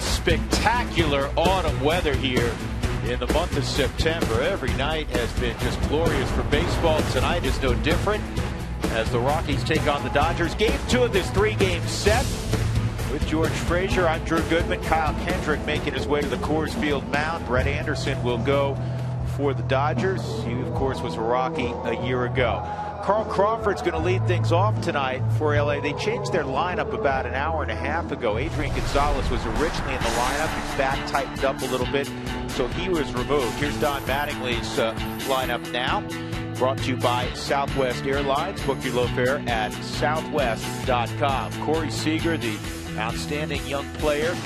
It's spectacular autumn weather here in the month of September. Every night has been just glorious for baseball. Tonight is no different as the Rockies take on the Dodgers. Game 2 of this 3-game set. With George Frazier, I'm Drew Goodman. Kyle Kendrick making his way to the Coors Field mound. Brett Anderson will go for the Dodgers. He, of course, was a Rocky a year ago. Carl Crawford's going to lead things off tonight for LA. They changed their lineup about an hour and a half ago. Adrian Gonzalez was originally in the lineup. His back tightened up a little bit, so he was removed. Here's Don Mattingly's lineup now. Brought to you by Southwest Airlines. Book your low fare at southwest.com. Corey Seager, the outstanding young player,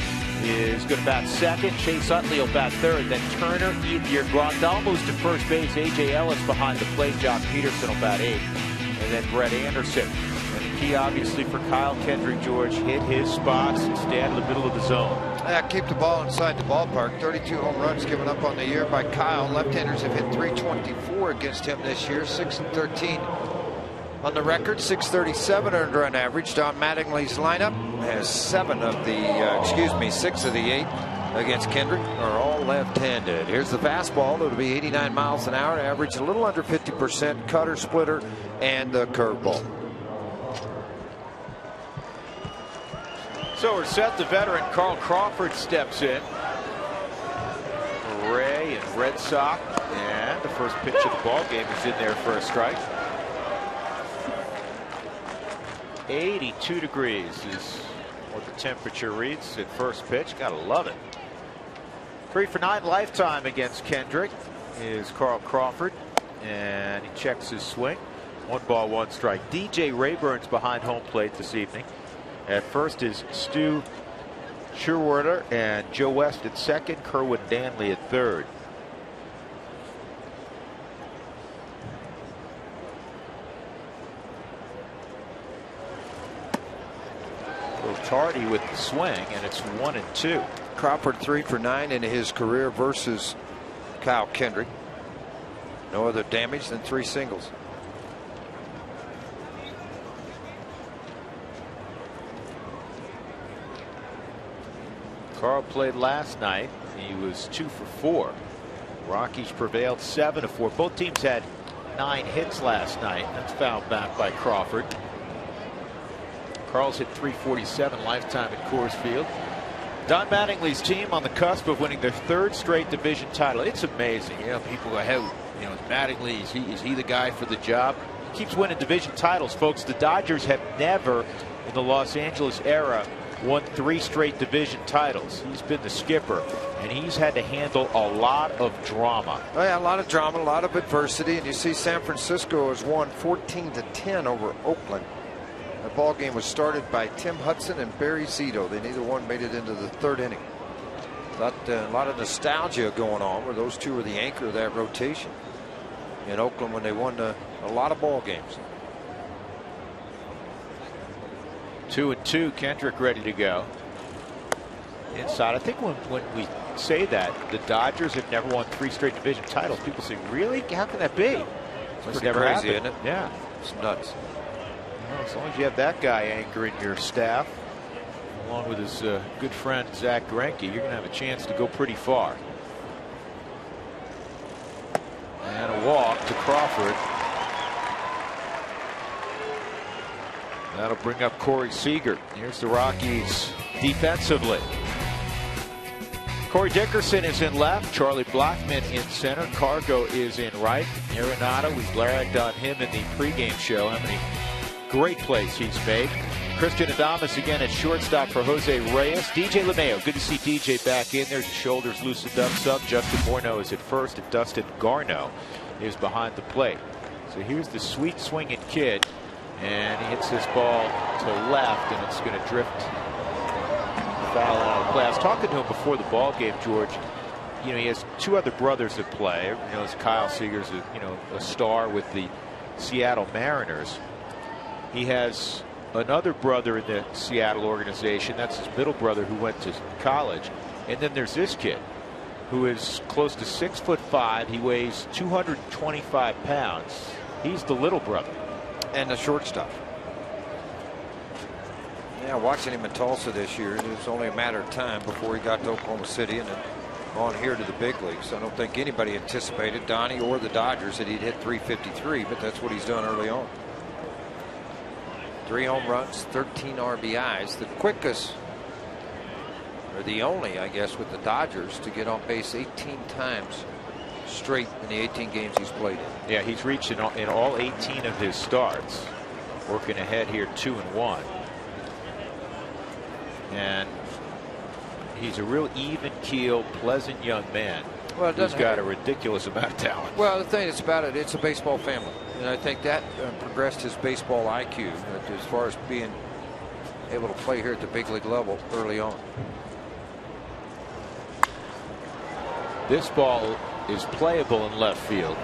is going to bat second. Chase Utley will bat third. Then Turner, Ethier, Grandal moves to first base. A.J. Ellis behind the plate. Jock Peterson will bat eighth. And then Brett Anderson. And the key, obviously, for Kyle Kendrick, George, hit his spots and stand in the middle of the zone. Keep the ball inside the ballpark. 32 home runs given up on the year by Kyle. Left-handers have hit 324 against him this year. 6-13 on the record. 637 earned run average. Don Mattingly's lineup has 6 of the 8 against Kendrick are all left-handed. Here's the fastball. It'll be 89 miles an hour. Average a little under 50%. Cutter, splitter, and the curveball. So we're set. The veteran Carl Crawford steps in. Ray and Red Sox, and the first pitch of the ball game is in there for a strike. 82 degrees is what the temperature reads at first pitch. Gotta love it. 3 for 9 lifetime against Kendrick is Carl Crawford, and he checks his swing. 1 ball, 1 strike. DJ Rayburn's behind home plate this evening. At first is Stu Scherwerter and Joe West at second. Kerwin Danley at third. Tardy with the swing, and it's 1-2. Crawford 3 for 9 in his career versus Kyle Kendrick. No other damage than 3 singles. Carl played last night. He was 2 for 4. Rockies prevailed 7-4. Both teams had 9 hits last night. That's fouled back by Crawford. Carl's hit 347 lifetime at Coors Field. Don Mattingly's team on the cusp of winning their 3rd straight division title. It's amazing. You know, people go, hey, you know, Mattingly, is he the guy for the job? He keeps winning division titles, folks. The Dodgers have never, in the Los Angeles era, won 3 straight division titles. He's been the skipper, and he's had to handle a lot of drama. Oh, yeah, a lot of drama, a lot of adversity, and you see San Francisco has won 14-10 over Oakland. The ball game was started by Tim Hudson and Barry Zito. They neither one made it into the 3rd inning. A lot of nostalgia going on where those two were the anchor of that rotation in Oakland when they won a lot of ball games. 2-2. Kendrick ready to go. Inside. I think when we say that the Dodgers have never won 3 straight division titles, people say, really? How can that be? It's never crazy, isn't it? Yeah. It's nuts. Well, as long as you have that guy anchoring your staff, along with his good friend Zach Greinke, you're going to have a chance to go pretty far. And a walk to Crawford. That'll bring up Corey Seager. Here's the Rockies defensively. Corey Dickerson is in left. Charlie Blackmon in center. Cargo is in right. Arenado, we bragged on him in the pregame show. How many great plays he's made. Christian Adames again at shortstop for Jose Reyes. DJ LeMayo, good to see DJ back in there. His shoulders loosened up some. Justin Morneau is at first, and Dustin Garneau is behind the plate. So here's the sweet swinging kid, and he hits this ball to left, and it's going to drift foul out of play. I was talking to him before the ball game, George. You know, he has 2 other brothers that play. You know, Kyle Seager's a star with the Seattle Mariners. He has another brother in the Seattle organization. That's his middle brother who went to college. And then there's this kid who is close to 6'5". He weighs 225 pounds. He's the little brother. And the shortstop. Yeah, watching him in Tulsa this year, it was only a matter of time before he got to Oklahoma City and then on here to the big leagues. I don't think anybody anticipated, Donnie or the Dodgers, that he'd hit 353, but that's what he's done early on. 3 home runs, 13 RBIs, the quickest, or the only, I guess, with the Dodgers to get on base 18 times straight in the 18 games he's played in. Yeah, he's reached in all 18 of his starts. Working ahead here, 2-1. And he's a real even-keeled, pleasant young man. Well, who's got a ridiculous amount of talent. Well, the thing is about it, it's a baseball family. And I think that progressed his baseball IQ as far as being able to play here at the big league level early on. This ball is playable in left field.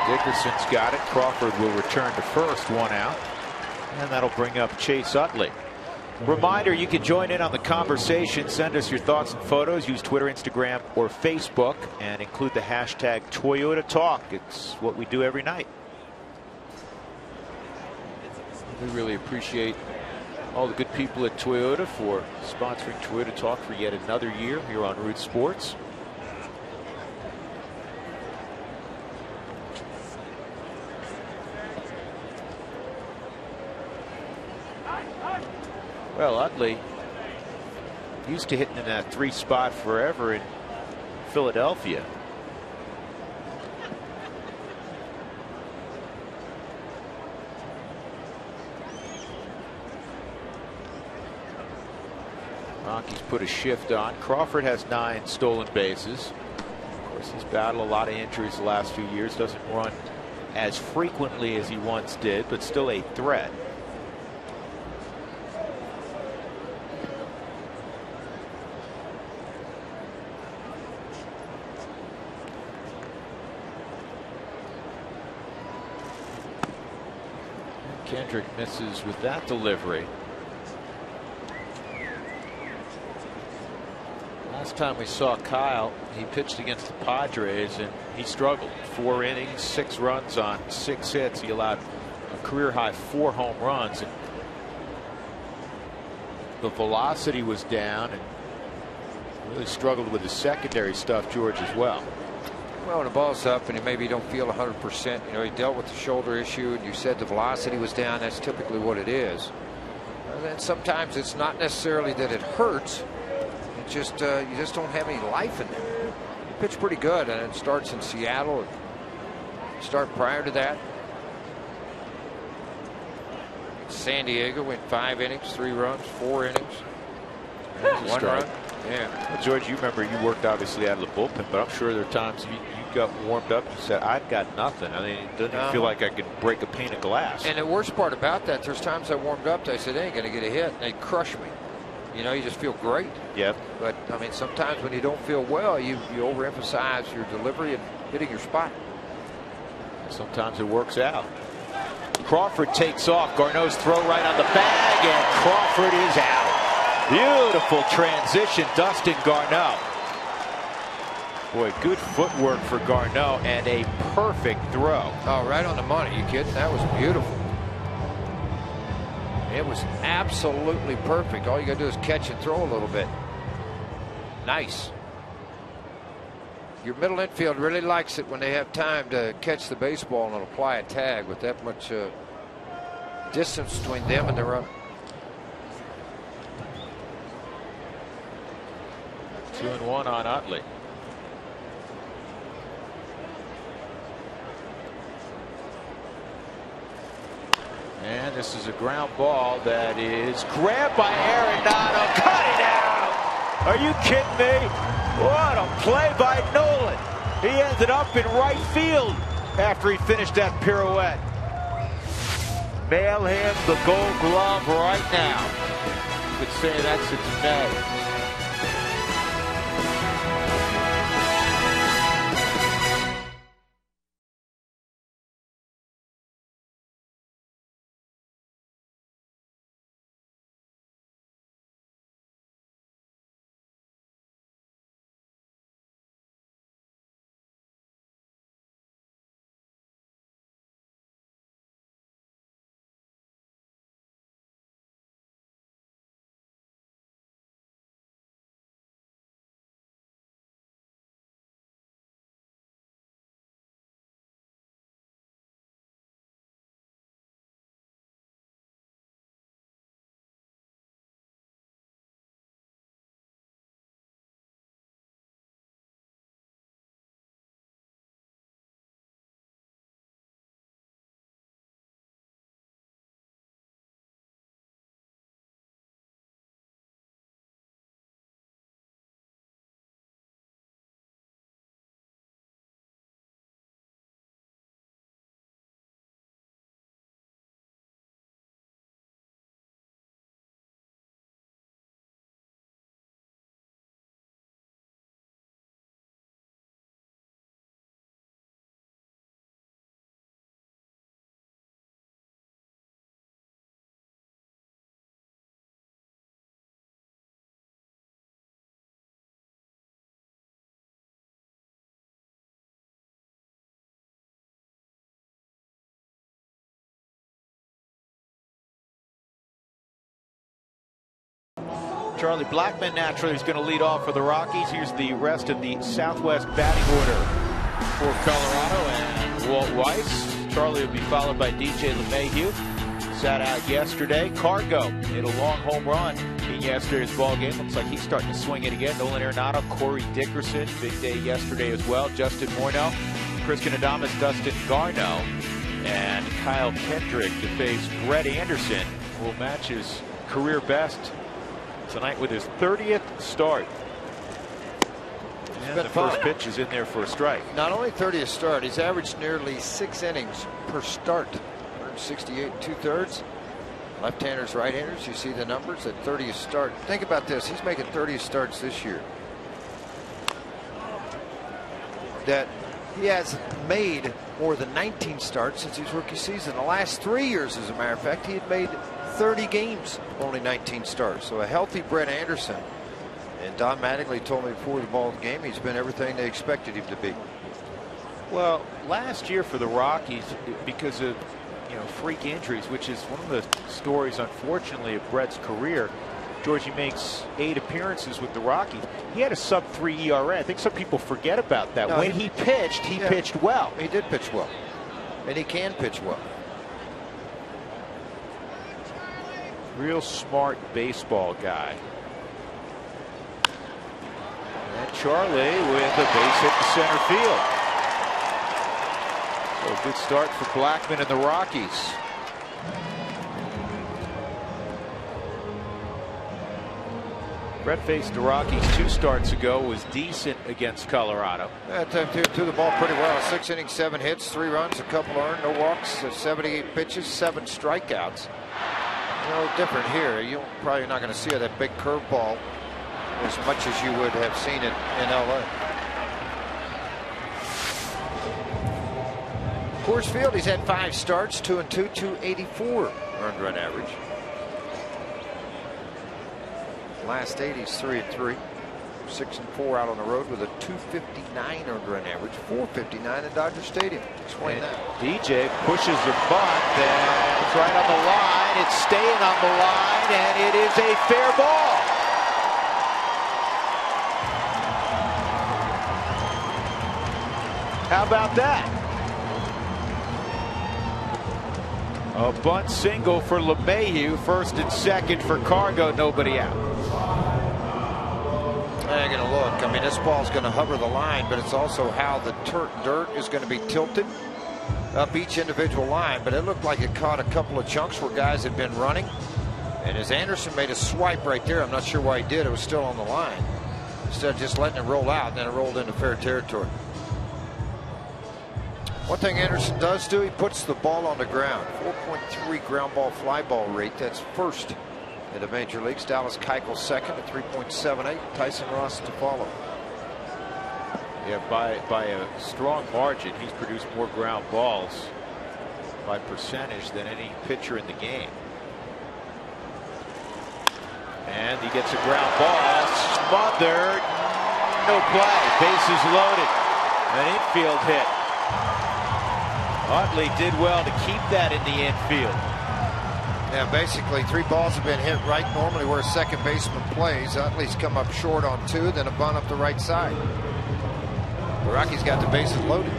Dickerson's got it. Crawford will return to first, 1 out. And that'll bring up Chase Utley. Reminder, you can join in on the conversation. Send us your thoughts and photos. Use Twitter, Instagram, or Facebook, and include the hashtag Toyota Talk. It's what we do every night. We really appreciate all the good people at Toyota for sponsoring Toyota Talk for yet another year here on Root Sports. Well, Utley used to hitting in that 3 spot forever in Philadelphia. Rockies put a shift on. Crawford has 9 stolen bases. Of course, he's battled a lot of injuries the last few years. Doesn't run as frequently as he once did, but still a threat. Kendrick misses with that delivery. Last time we saw Kyle, he pitched against the Padres and he struggled. 4 innings, 6 runs on 6 hits. He allowed a career high 4 home runs. And the velocity was down and really struggled with the secondary stuff, George, as well. Well, when the ball's up and maybe you don't feel 100%, you know, he dealt with the shoulder issue and you said the velocity was down. That's typically what it is. And then sometimes it's not necessarily that it hurts. It just you just don't have any life in there. He pitched pretty good, and it starts in Seattle. Start prior to that. San Diego went 5 innings, 3 runs, 4 innings, 1 run. Yeah. Well, George, you remember you worked obviously out of the bullpen, but I'm sure there are times you got warmed up and said, I've got nothing. I mean, it doesn't feel like I could break a pane of glass. And the worst part about that, there's times I warmed up, I said, they ain't going to get a hit, and they crush me. You know, you just feel great. Yep. But, I mean, sometimes when you don't feel well, you overemphasize your delivery and hitting your spot. Sometimes it works out. Crawford takes off. Garneau's throw right on the bag, and Crawford is out. Beautiful transition, Dustin Garneau. Boy, good footwork for Garneau and a perfect throw. Oh, right on the money. You kidding? That was beautiful. It was absolutely perfect. All you got to do is catch and throw a little bit. Nice. Your middle infield really likes it when they have time to catch the baseball and apply a tag with that much distance between them and the runner. 2-1 on Utley. And this is a ground ball that is grabbed by Arenado. Cut it out! Are you kidding me? What a play by Nolan. He ended up in right field after he finished that pirouette. Mail him the Gold Glove right now. You could say that since May. Charlie Blackmon naturally is going to lead off for the Rockies. Here's the rest of the Southwest batting order for Colorado and Walt Weiss. Charlie will be followed by DJ LeMahieu. Sat out yesterday. Cargo hit a long home run in yesterday's ball game. Looks like he's starting to swing it again. Nolan Arenado, Corey Dickerson, big day yesterday as well. Justin Morneau, Christian Adames, Dustin Garneau, and Kyle Kendrick to face Brett Anderson, who will match his career best tonight with his 30th start. And the first pitch is in there for a strike. Not only 30th start, he's averaged nearly 6 innings per start. 168 2/3. Left-handers, right-handers, you see the numbers at 30th start. Think about this, he's making 30th starts this year. That he has made more than 19 starts since his rookie season. The last 3 years, as a matter of fact, he had made 30 games, only 19 starts. So a healthy Brett Anderson. And Don Mattingly told me before the ball game he's been everything they expected him to be. Well, last year for the Rockies, because of freak injuries, which is one of the stories, unfortunately, of Brett's career. George, he makes 8 appearances with the Rockies. He had a sub-3 ERA. I think some people forget about that. No, when he pitched, he pitched well. He did pitch well, and he can pitch well. Real smart baseball guy. And Charlie with a base hit to center field. So a good start for Blackmon and the Rockies. Brett faced the Rockies 2 starts ago, was decent against Colorado. To the ball pretty well. 6 innings, 7 hits, 3 runs, a couple earned, no walks, 78 pitches, 7 strikeouts. No different here. You're probably not going to see that big curveball as much as you would have seen it in LA. Coors Field, he's had 5 starts, 2-2, 284 earned run average. Last 8, he's 3-3, 6-4 out on the road with a 259 earned run average, 459 at Dodger Stadium. Explain that. DJ pushes the bunt, and it's right on the line. It's staying on the line, and it is a fair ball. How about that? A bunt single for LeMahieu, first and second for Cargo, nobody out. I'm going to look. I mean, this ball's going to hover the line, but it's also how the dirt is going to be tilted up each individual line. But it looked like it caught a couple of chunks where guys had been running. And as Anderson made a swipe right there, I'm not sure why he did. It was still on the line. Instead of just letting it roll out, and then it rolled into fair territory. One thing Anderson does do, he puts the ball on the ground. 4.3 ground ball fly ball rate. That's first in the major leagues. Dallas Keuchel second at 3.78. Tyson Ross to follow. Yeah, by a strong margin, he's produced more ground balls by percentage than any pitcher in the game. And he gets a ground ball, smothered, no play, bases loaded, an infield hit. Utley did well to keep that in the infield. Yeah, basically 3 balls have been hit right normally where a second baseman plays. Utley's come up short on 2, then a bunt up the right side. The Rockies got the bases loaded.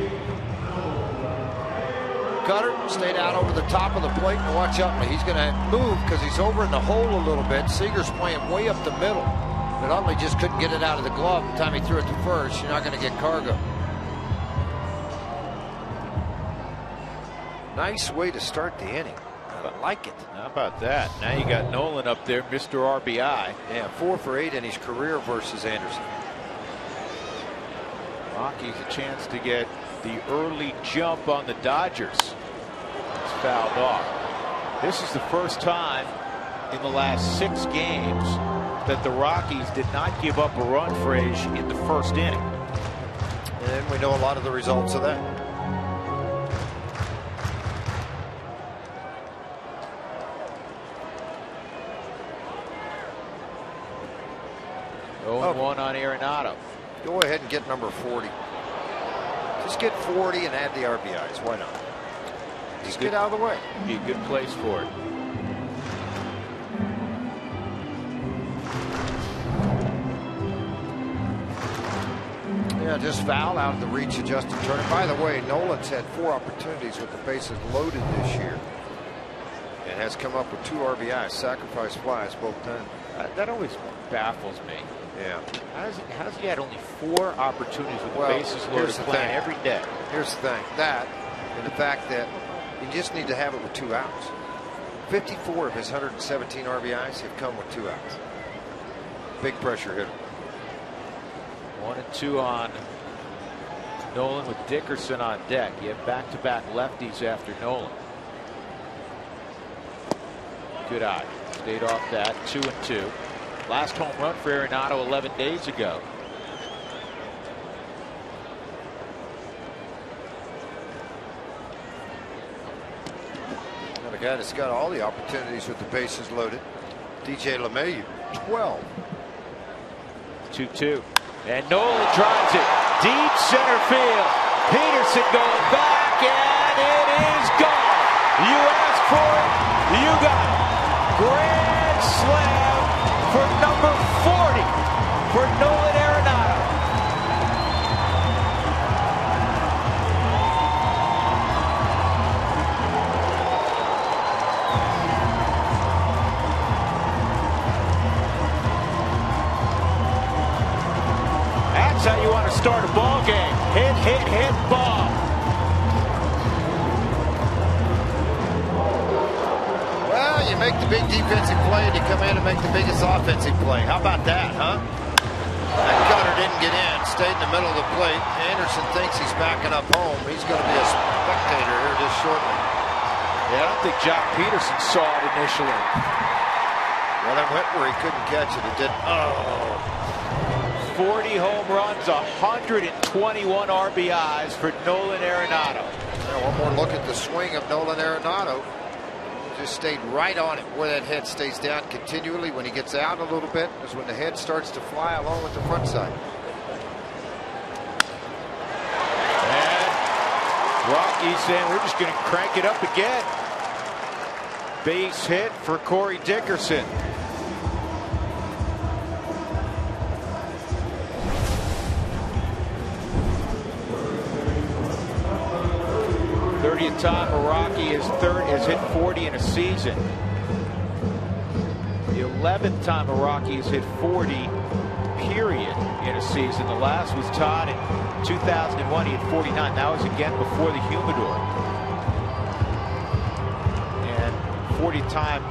Cutter stayed out over the top of the plate, and watch Utley. He's going to move because he's over in the hole a little bit. Seager's playing way up the middle, but Utley just couldn't get it out of the glove. By the time he threw it to first, you're not going to get Cargo. Nice way to start the inning. I like it. How about that? Now you got Nolan up there, Mr. RBI. Yeah, 4 for 8 in his career versus Anderson. Rockies a chance to get the early jump on the Dodgers. It's fouled off. This is the first time in the last 6 games that the Rockies did not give up a run, Frage, in the first inning. And we know a lot of the results of that. 0-1 on Arenado. Go ahead and get number 40. Just get 40 and add the RBIs. Why not? Just get out of the way. Be a good place for it. Yeah, just foul out of the reach of Justin Turner. By the way, Nolan's had 4 opportunities with the bases loaded this year and has come up with 2 RBIs, sacrifice flies, both done. That always baffles me. Yeah. How's he had only 4 opportunities with the bases loaded playing every day? Here's the thing. That and the fact that you just need to have it with 2 outs. 54 of his 117 RBIs have come with 2 outs. Big pressure hitter. 1 and 2 on Nolan with Dickerson on deck. You have back-to-back lefties after Nolan. Good eye. Stayed off that. 2 and 2. Last home run for Arenado 11 days ago. And a guy that's got all the opportunities with the bases loaded. DJ LeMahieu, 12. 2-2. And Nolan drives it deep center field. Peterson going back, and it is gone. You asked for it, you got it. Grand slam for number 40 for Nolan Arenado. That's how you want to start a ball game. Hit, hit, hit, ball. Well, you make the big defensive play and you come in and make the biggest offensive play. How about that, huh? That cutter didn't get in, stayed in the middle of the plate. Anderson thinks he's backing up home. He's going to be a spectator here just shortly. Yeah, I don't think Jock Peterson saw it initially. Well, that went where he couldn't catch it. It didn't. Oh. 40 home runs, 121 RBIs for Nolan Arenado. Now one more look at the swing of Nolan Arenado. Just stayed right on it where that head stays down continually. When he gets out a little bit is when the head starts to fly along with the front side. And Rocky's saying we're just going to crank it up again. Base hit for Corey Dickerson. 30th time a Rocky has hit 40 in a season. The 11th time a Rocky has hit 40, period, in a season. The last was Todd in 2001. He had 49. That was again before the humidor. And 40th time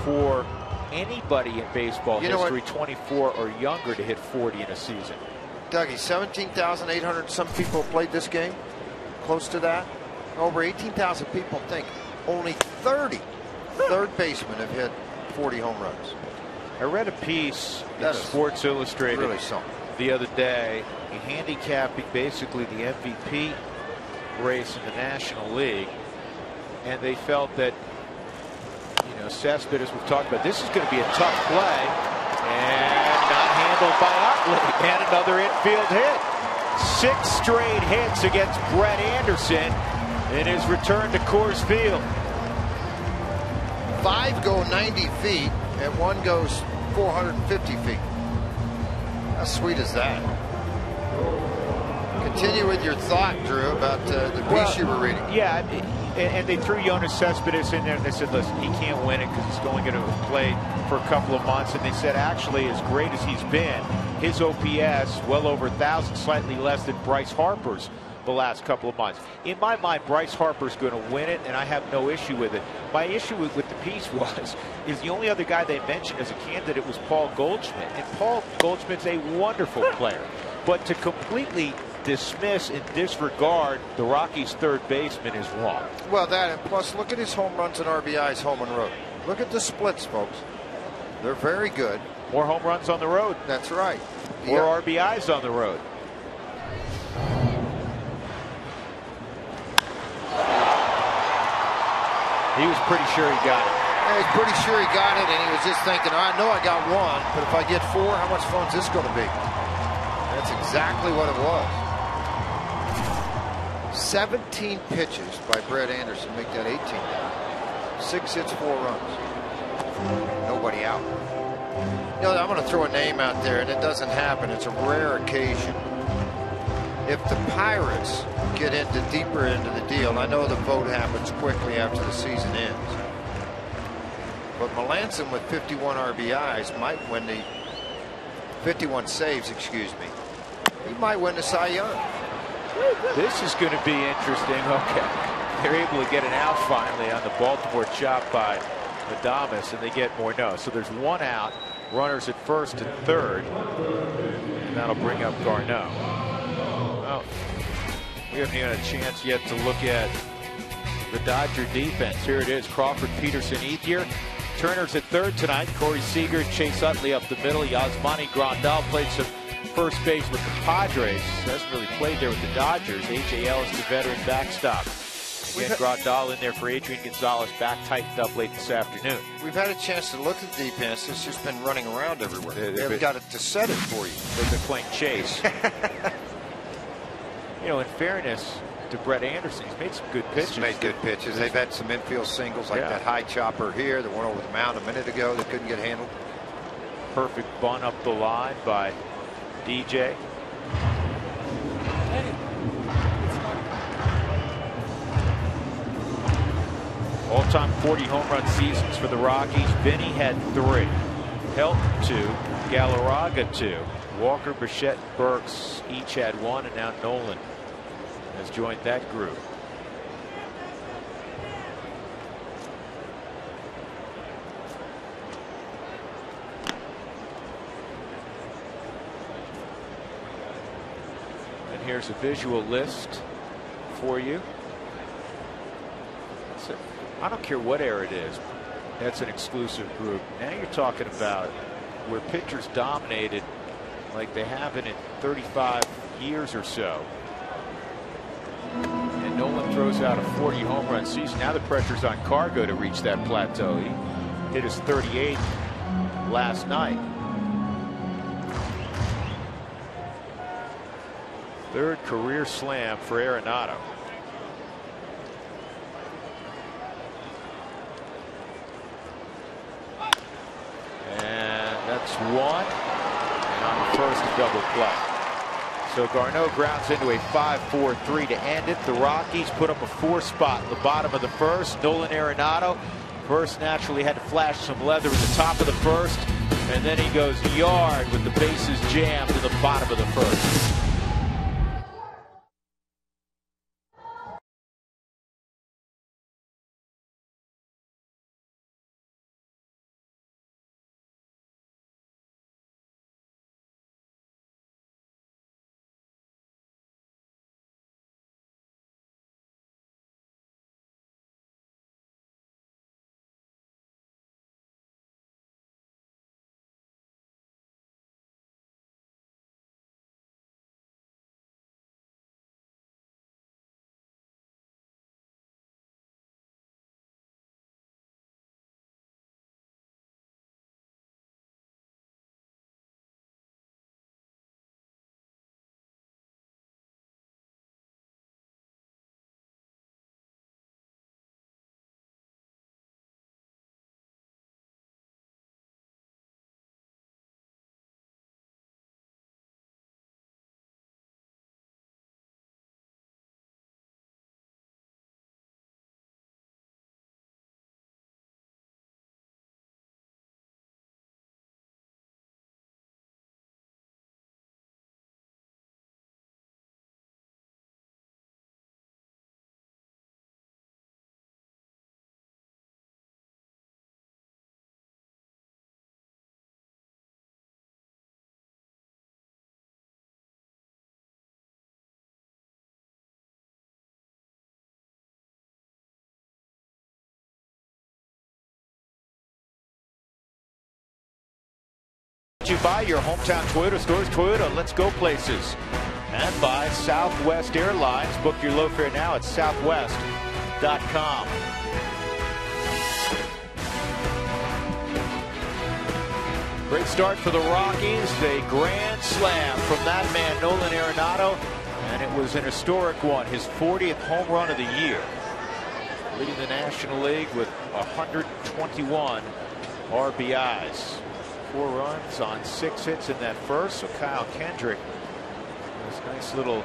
for anybody in baseball history, 24 or younger, to hit 40 in a season. Dougie, 17,800 some people played this game. Close to that. Over 18,000 people think only 30 third basemen have hit 40 home runs. I read a piece in Sports Illustrated really the other day, handicapping basically the MVP race in the National League, and they felt that, you know, Cespedes, we've talked about, this is going to be a tough play, and not handled by Utley, and another infield hit. 6 straight hits against Brett Anderson in his return to Coors Field. 5 go 90 feet and 1 goes 450 feet. How sweet is that? Continue with your thought, Drew, about the piece you were reading. Yeah, and they threw Yoenis Cespedes in there, and they said, listen, he can't win it because he's going to play for a couple of months. And they said, actually, as great as he's been, his OPS well over 1,000, slightly less than Bryce Harper's the last couple of months. In my mind, Bryce Harper's going to win it, and I have no issue with it. My issue with the piece is the only other guy they mentioned as a candidate was Paul Goldschmidt, and Paul Goldschmidt's a wonderful player, but to completely dismiss and disregard the Rockies' third baseman is wrong. Well, that, and plus look at his home runs and RBIs home and road. Look at the splits, folks. They're very good. More home runs on the road. That's right. More RBIs on the road. He was pretty sure he got it. Yeah, he's pretty sure he got it, and he was just thinking, I know I got 1, but if I get 4, how much fun is this going to be? That's exactly what it was. 17 pitches by Brett Anderson, make that 18. 6 hits, 4 runs. Nobody out. You know, I'm going to throw a name out there, and it doesn't happen. It's a rare occasion. if the Pirates get deeper into the deal, I know the vote happens quickly after the season ends, but Melancon with 51 RBIs might win the 51 saves, excuse me. He might win the Cy Young. This is going to be interesting. Okay, they're able to get an out finally on the Baltimore chop by Adames, and they get Morneau. So there's one out, runners at first and third, and that'll bring up Garneau. Well, we haven't even had a chance yet to look at the Dodger defense. Here it is: Crawford, Peterson, Ethier. Turner's at third tonight. Corey Seager, Chase Utley up the middle. Yasmani Grandal played some first base with the Padres. Hasn't really played there with the Dodgers. A.J. Ellis, the veteran backstop. Again, Grandal in there for Adrian Gonzalez, back tightened up late this afternoon. We've had a chance to look at the defense. It's just been running around everywhere. They haven't got it to set it for you. They've been playing chase. You know, in fairness to Brett Anderson, he's made some good pitches. He's made good pitches. They've had some infield singles like that high chopper here, the one over the mound a minute ago that couldn't get handled. Perfect bunt up the line by DJ. All-time 40 home run seasons for the Rockies. Vinny had 3. Helton 2. Galarraga 2. Walker, Bichette, and Burks each had 1, and now Nolan has joined that group. And here's a visual list for you. I don't care what era it is. That's an exclusive group. Now you're talking about where pitchers dominated like they haven't in 35 years or so. And Nolan throws out a 40 home run season. Now the pressure's on Cargo to reach that plateau. He hit his 38th last night. Third career slam for Arenado. That's 1, and on the first, a double play. So Garneau grounds into a 5-4-3 to end it. The Rockies put up a 4 spot in the bottom of the first. Nolan Arenado first naturally had to flash some leather at the top of the first, and then he goes yard with the bases jammed in the bottom of the first. You buy your hometown Toyota stores. Toyota, let's go places. And by Southwest Airlines. Book your low fare now at southwest.com. Great start for the Rockies. A grand slam from that man, Nolan Arenado. And it was an historic one. His 40th home run of the year. Leading the National League with 121 RBIs. 4 runs on 6 hits in that first. So Kyle Kendrick, this nice little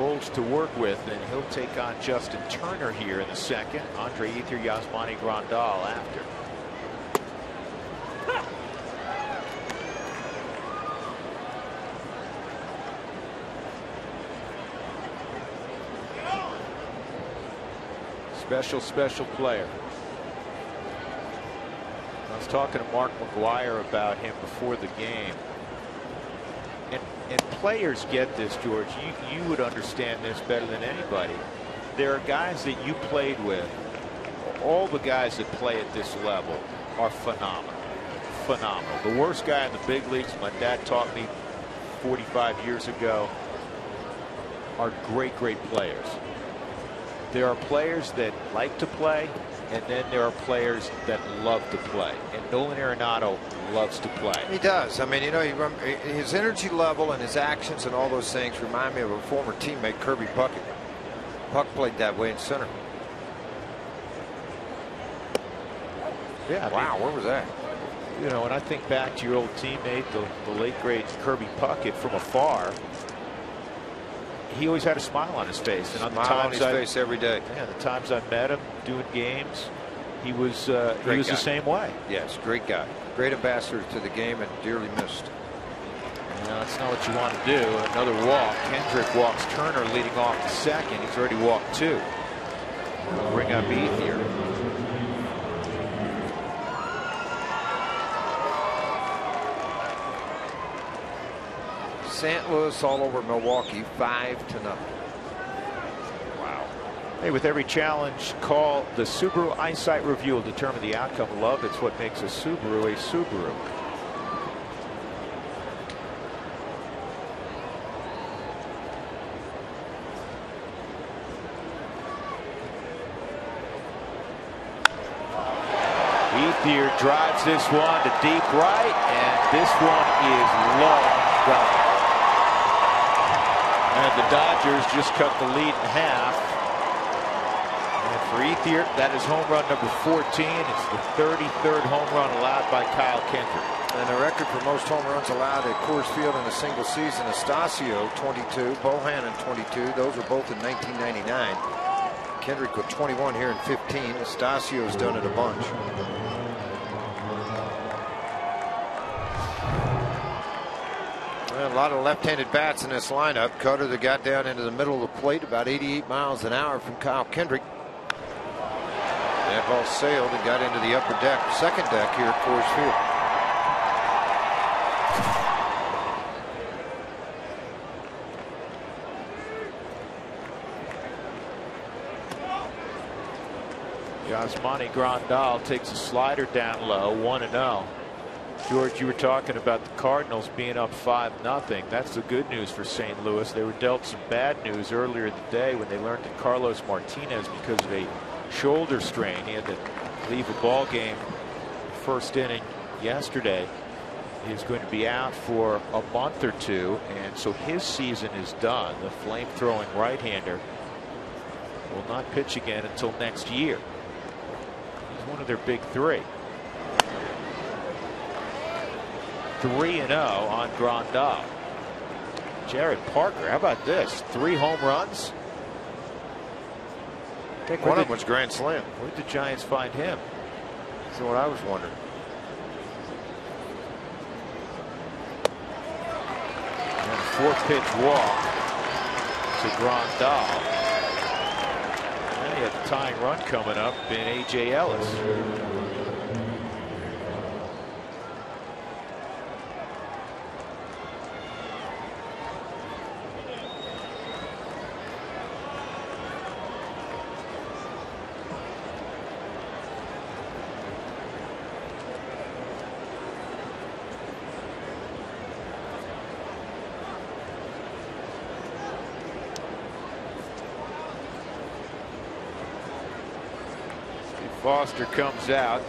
Olds to work with, and he'll take on Justin Turner here in the second. Andre Ethier, Yasmani Grandal after. Special player. I was talking to Mark McGuire about him before the game. And players get this, George. You would understand this better than anybody. There are guys that you played with. All the guys that play at this level are phenomenal. Phenomenal. The worst guy in the big leagues, my dad taught me 45 years ago, are great players. There are players that like to play, and then there are players that love to play. And Nolan Arenado loves to play. He does. I mean, you know, his energy level and his actions and all those things remind me of a former teammate, Kirby Puckett. Puck played that way in center. Yeah. Wow, where was that? You know, and I think back to your old teammate, the late great Kirby Puckett, from afar. He always had a smile on his face, and on the times face every day. Yeah, the times I met him doing games, he was the same way. Yes, great guy, great ambassador to the game, and dearly missed. You know, that's not what you want to do. Another walk. Kendrick walks Turner, leading off the second. He's already walked 2. We'll bring up Ethier. St. Louis all over Milwaukee, 5-0. Wow. Hey, with every challenge call, the Subaru EyeSight review will determine the outcome. Love, it's what makes a Subaru a Subaru. Ethier drives this one to deep right, and this one is long gone. And the Dodgers just cut the lead in half. And for Ethier, that is home run number 14. It's the 33rd home run allowed by Kyle Kendrick. And the record for most home runs allowed at Coors Field in a single season, Estacio 22, Bohannon 22. Those are both in 1999. Kendrick with 21 here in 15. Estacio's done it a bunch. A lot of left-handed bats in this lineup. Cutter that got down into the middle of the plate, about 88 miles an hour from Kyle Kendrick. That ball sailed and got into the upper deck, second deck here at Coors Field. Yasmani Grandal takes a slider down low, 1-0. George, you were talking about the Cardinals being up 5-0. That's the good news for St. Louis. They were dealt some bad news earlier in the day when they learned that Carlos Martinez, because of a shoulder strain, he had to leave a ball game first inning yesterday. He's going to be out for a month or 2, and so his season is done. The flame-throwing right-hander will not pitch again until next year. He's one of their big 3. 3-0 on Grandal. Jared Parker, how about this? 3 home runs. I think one of them was grand slam. Where did the Giants find him? That's what I was wondering. And 4-pitch walk to Grandal. And he had the tying run coming up in A.J. Ellis. Foster comes out.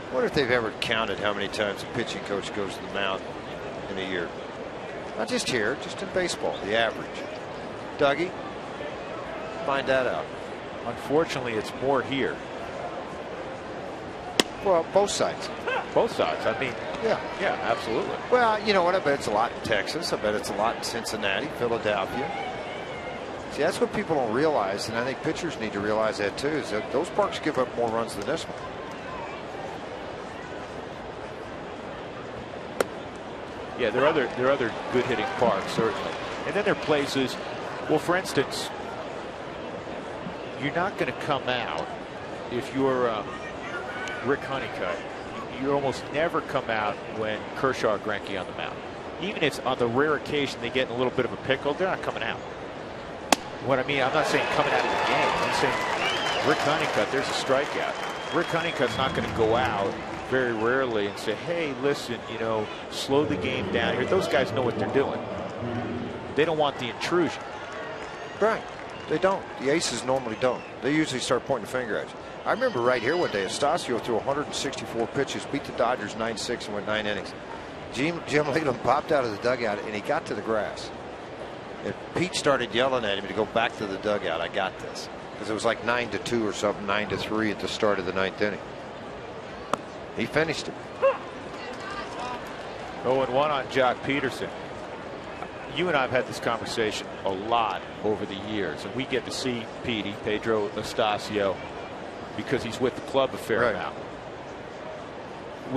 I wonder if they've ever counted how many times a pitching coach goes to the mound in a year. Not just here, just in baseball, the average. Dougie, find that out. Unfortunately, it's more here. Well, both sides. Both sides. I mean, Yeah. yeah, absolutely. Well, you know what? I bet it's a lot in Texas. I bet it's a lot in Cincinnati, Philadelphia. See, that's what people don't realize, and I think pitchers need to realize that too, is that those parks give up more runs than this one. Yeah, there are other good hitting parks, certainly. And then there are places, well, for instance, you're not going to come out if you're Rick Honeycutt. You almost never come out when Kershaw or Greinke on the mound. Even if on the rare occasion they get in a little bit of a pickle, they're not coming out. What I mean, I'm not saying coming out of the game. I'm saying Rick Honeycutt, there's a strikeout. Rick Honeycutt's not going to go out very rarely and say, hey, listen, you know, slow the game down here. Those guys know what they're doing. They don't want the intrusion. Right. They don't. The aces normally don't. They usually start pointing the finger at you. I remember right here one day, Estacio threw 164 pitches, beat the Dodgers 9-6 and went 9 innings. Jim Leyland popped out of the dugout and he got to the grass. And Pete started yelling at him to go back to the dugout. I got this. Because it was like 9-2 or something, 9-3 at the start of the 9th inning. He finished it. 0-1 on Jock Peterson. You and I have had this conversation a lot over the years, and we get to see Petey, Pedro Estacio, because he's with the club a fair amount.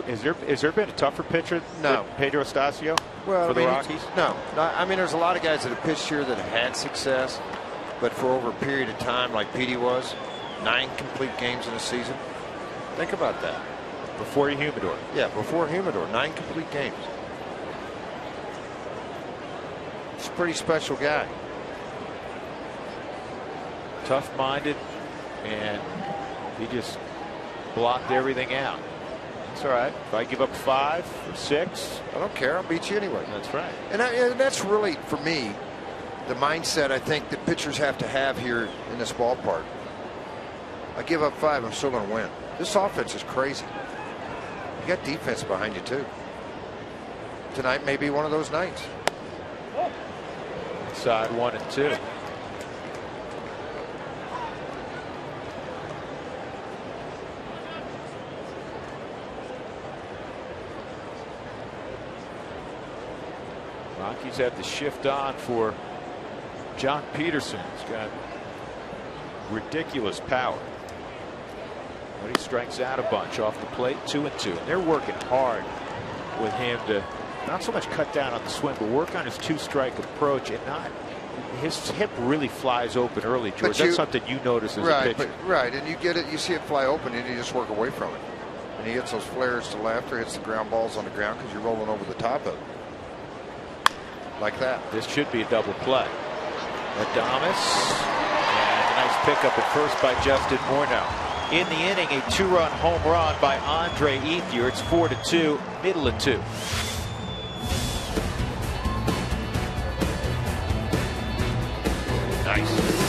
Has there been a tougher pitcher than Pedro Estacio for the Rockies? No. I mean, there's a lot of guys that have pitched here that have had success, but for over a period of time, like Petey was, 9 complete games in a season. Think about that. Before Humidor. Yeah, before Humidor, 9 complete games. He's a pretty special guy. Tough-minded, and he just blocked everything out. It's all right. If I give up 5 or 6, I don't care. I'll beat you anyway. That's right. And that's really, for me, the mindset I think that pitchers have to have here in this ballpark. I give up 5, I'm still going to win. This offense is crazy. You got defense behind you too. Tonight may be one of those nights. Inside 1 and 2. Rockies have the shift on for Jock Peterson. He's got ridiculous power. But he strikes out a bunch off the plate, 2 and 2. And they're working hard with him to not so much cut down on the swing, but work on his 2-strike approach, and not his hip really flies open early, George. That's something you notice as a pitcher. Right, and you get it, you see it fly open, and you just work away from it. And he hits those flares to left or hits the ground balls on the ground because you're rolling over the top of it. Like that. This should be a double play. Adames, and a nice pickup at first by Justin Morneau. In the inning, a 2-run home run by Andre Ethier. It's 4-2, middle of 2. Nice.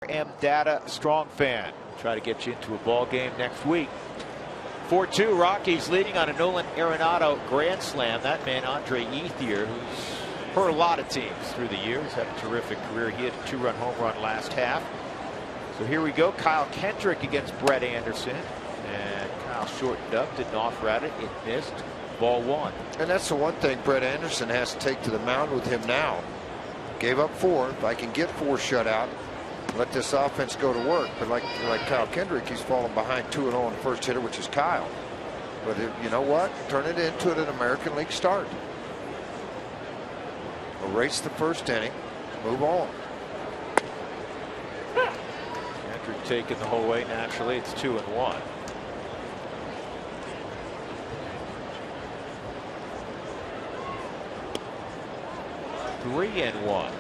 Data strong fan. Try to get you into a ball game next week. 4-2 Rockies leading on a Nolan Arenado grand slam. That man Andre Ethier, who's hurt a lot of teams through the years, had a terrific career. He had a 2-run home run last half. So here we go. Kyle Kendrick against Brett Anderson, and Kyle shortened up, didn't offer at it. It missed. Ball 1. And that's the one thing Brett Anderson has to take to the mound with him now. Gave up 4. If I can get 4 shutout, let this offense go to work. But like Kyle Kendrick, he's fallen behind 2-0 on the first hitter, which is Kyle. But you know what? Turn it into an American League start. Erase the first inning. Move on. Kendrick taking the whole way. Naturally, it's 2-1. Three and 1.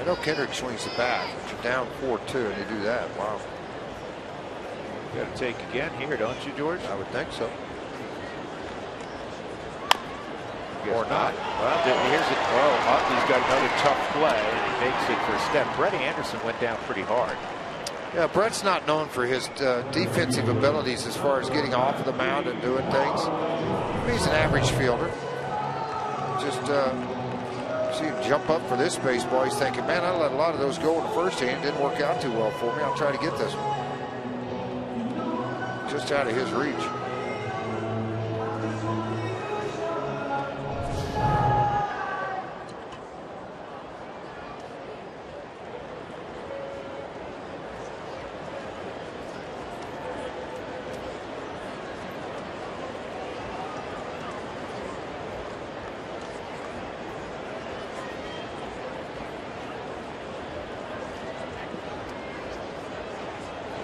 I know Kendrick swings the bat, but you're down 4-2 and you do that. Wow. You got to take again here, don't you, George? I would think so. Or not. Well, here's it. Oh, Utley's got another tough play, and he makes it for a step. Brett Anderson went down pretty hard. Yeah, Brett's not known for his defensive abilities as far as getting off of the mound and doing things. He's an average fielder. Just see him jump up for this baseball. He's thinking, man, I let a lot of those go in the first inning. It didn't work out too well for me. I'll try to get this one. Just out of his reach.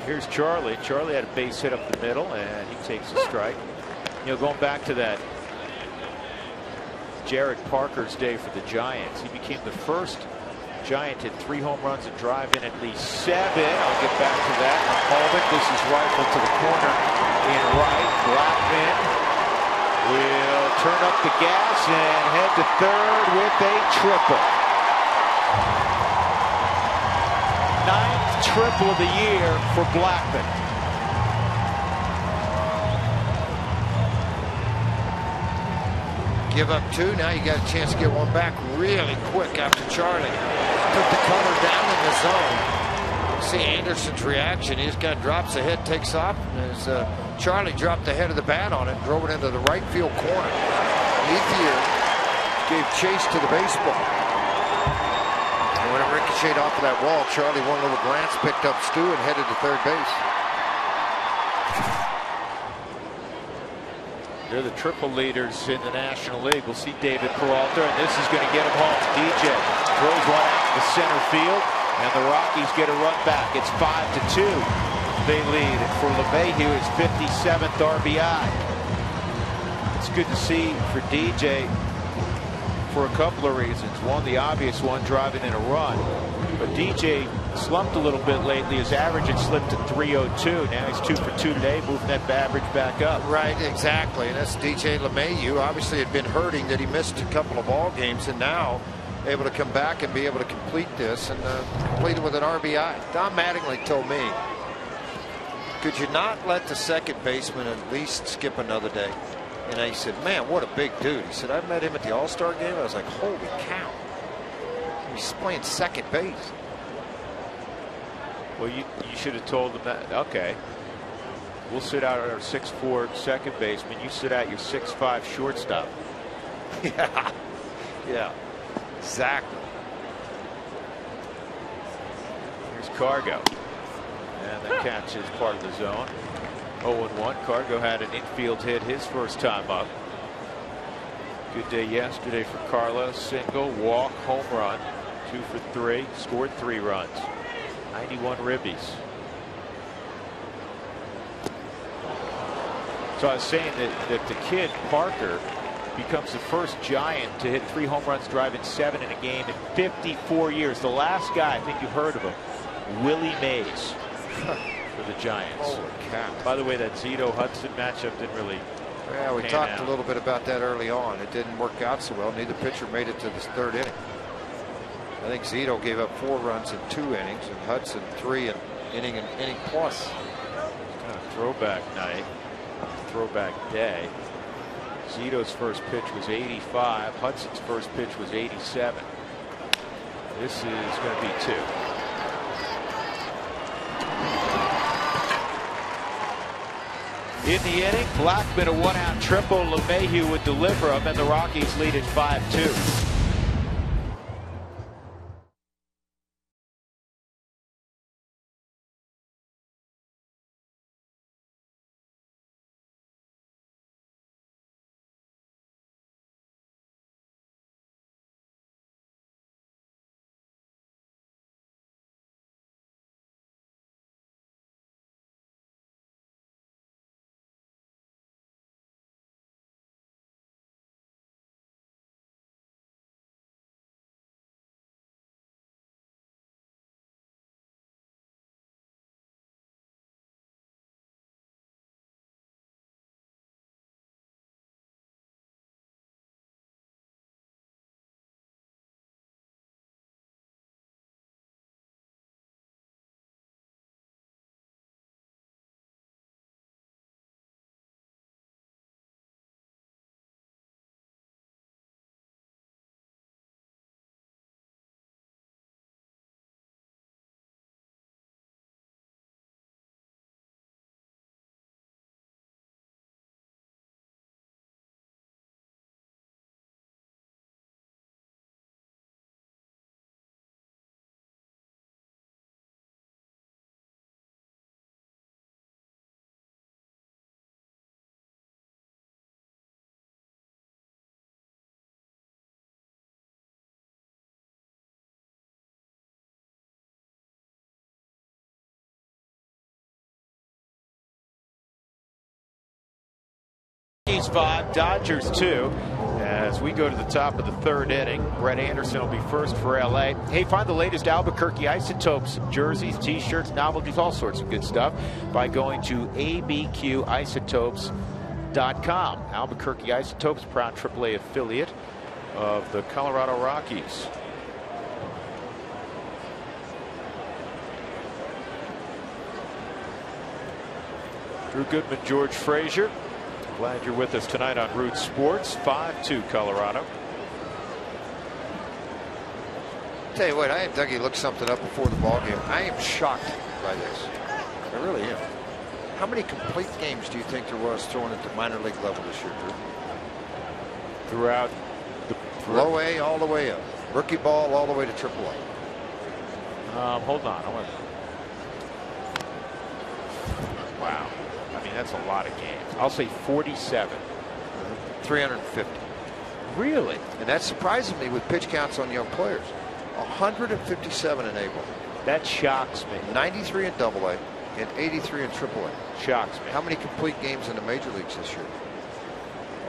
Here's Charlie. Charlie had a base hit up the middle, and he takes a strike. You know, going back to that Jared Parker's day for the Giants, he became the first Giant to hit 3 home runs and drive in at least 7. I'll get back to that in a moment. This is rifled to the corner in right. Blackman will turn up the gas and head to third with a triple. 9th triple of the year for Blackman. Give up 2. Now you got a chance to get one back really quick after Charlie took the cutter down in the zone. See Anderson's reaction. He just kind of drops the head, takes off. As Charlie dropped the head of the bat on it, drove it into the right field corner. Ethier gave chase to the baseball. And when it ricocheted off of that wall, Charlie, one little glance, picked up Stu and headed to third base. They're the triple leaders in the National League. We'll see David Peralta, and this is going to get him home. DJ throws one out to the center field, and the Rockies get a run back. It's 5-2. They lead for LeMahieu, his 57th RBI. It's good to see for DJ for a couple of reasons. One, the obvious one, driving in a run. But DJ slumped a little bit lately. His average had slipped to 302. Now he's 2 for 2 today, moving that average back up. Right, exactly. And that's DJ LeMahieu. Obviously, had been hurting that he missed a couple of ball games, and now able to come back and be able to complete this and complete it with an RBI. Don Mattingly told me, could you not let the second baseman at least skip another day? And I said, man, what a big dude. He said, I met him at the All-Star game. I was like, holy cow. He's playing second base. Well, you should have told him that. Okay. We'll sit out our 6'4" second baseman. You sit out your 6'5" shortstop. Yeah. Yeah. Exactly. Here's Cargo. And the catch is part of the zone. 0-1. Cargo had an infield hit his first time up. Good day yesterday for Carlos. Single, walk, home run. 2 for 3. Scored 3 runs. 91 ribbies. So I was saying that the kid Parker becomes the first Giant to hit 3 home runs, driving 7 in a game in 54 years. The last guy, I think you heard of him, Willie Mays for the Giants. Holy cow. By the way, that Zito Hudson matchup didn't really. Yeah, we talked a little bit about that early on. It didn't work out so well. Neither pitcher made it to the third inning. I think Zito gave up 4 runs in 2 innings, and Hudson 3 inning plus. Kind of throwback night, throwback day. Zito's first pitch was 85. Hudson's first pitch was 87. This is going to be 2. In the inning, Blackmon a 1-out triple. LeMahieu would deliver him, and the Rockies lead at 5-2. Rockies 5, Dodgers 2. As we go to the top of the 3rd inning, Brett Anderson will be first for LA. Hey, find the latest Albuquerque Isotopes jerseys, t-shirts, novelties, all sorts of good stuff by going to abqisotopes.com. Albuquerque Isotopes, proud AAA affiliate of the Colorado Rockies. Drew Goodman, George Frazier. Glad you're with us tonight on Root Sports. 5-2 Colorado. Tell you what, I had Dougie look something up before the ball game. I am shocked by this. I really am. How many complete games do you think there was thrown at the minor league level this year, Drew? Throughout the low A all the way up. Rookie ball all the way to AAA. Hold on. Wow. I mean, that's a lot of games. I'll say 47. 350. Really? And that surprises me with pitch counts on young players. 157 in A-ball. That shocks me. 93 in AA and 83 in AAA. Shocks me. How many complete games in the major leagues this year?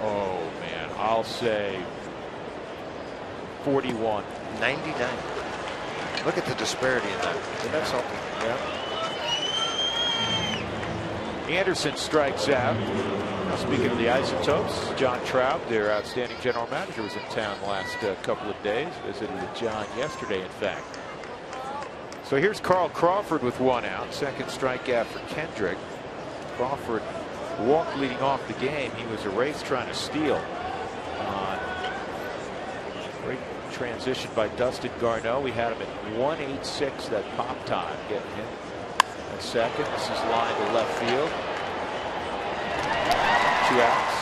Oh, man. I'll say 41. 99. Look at the disparity in that. Isn't that something? Yeah. Anderson strikes out. Now, speaking of the Isotopes, John Traub, their outstanding general manager, was in town the last couple of days. Visited with John yesterday, in fact. So here's Carl Crawford with 1 out. Second strikeout for Kendrick. Crawford walked leading off the game. He was erased trying to steal. Great transition by Dustin Garneau. We had him at 1.86, that pop time, getting him. Second, this is line to left field. 2 outs.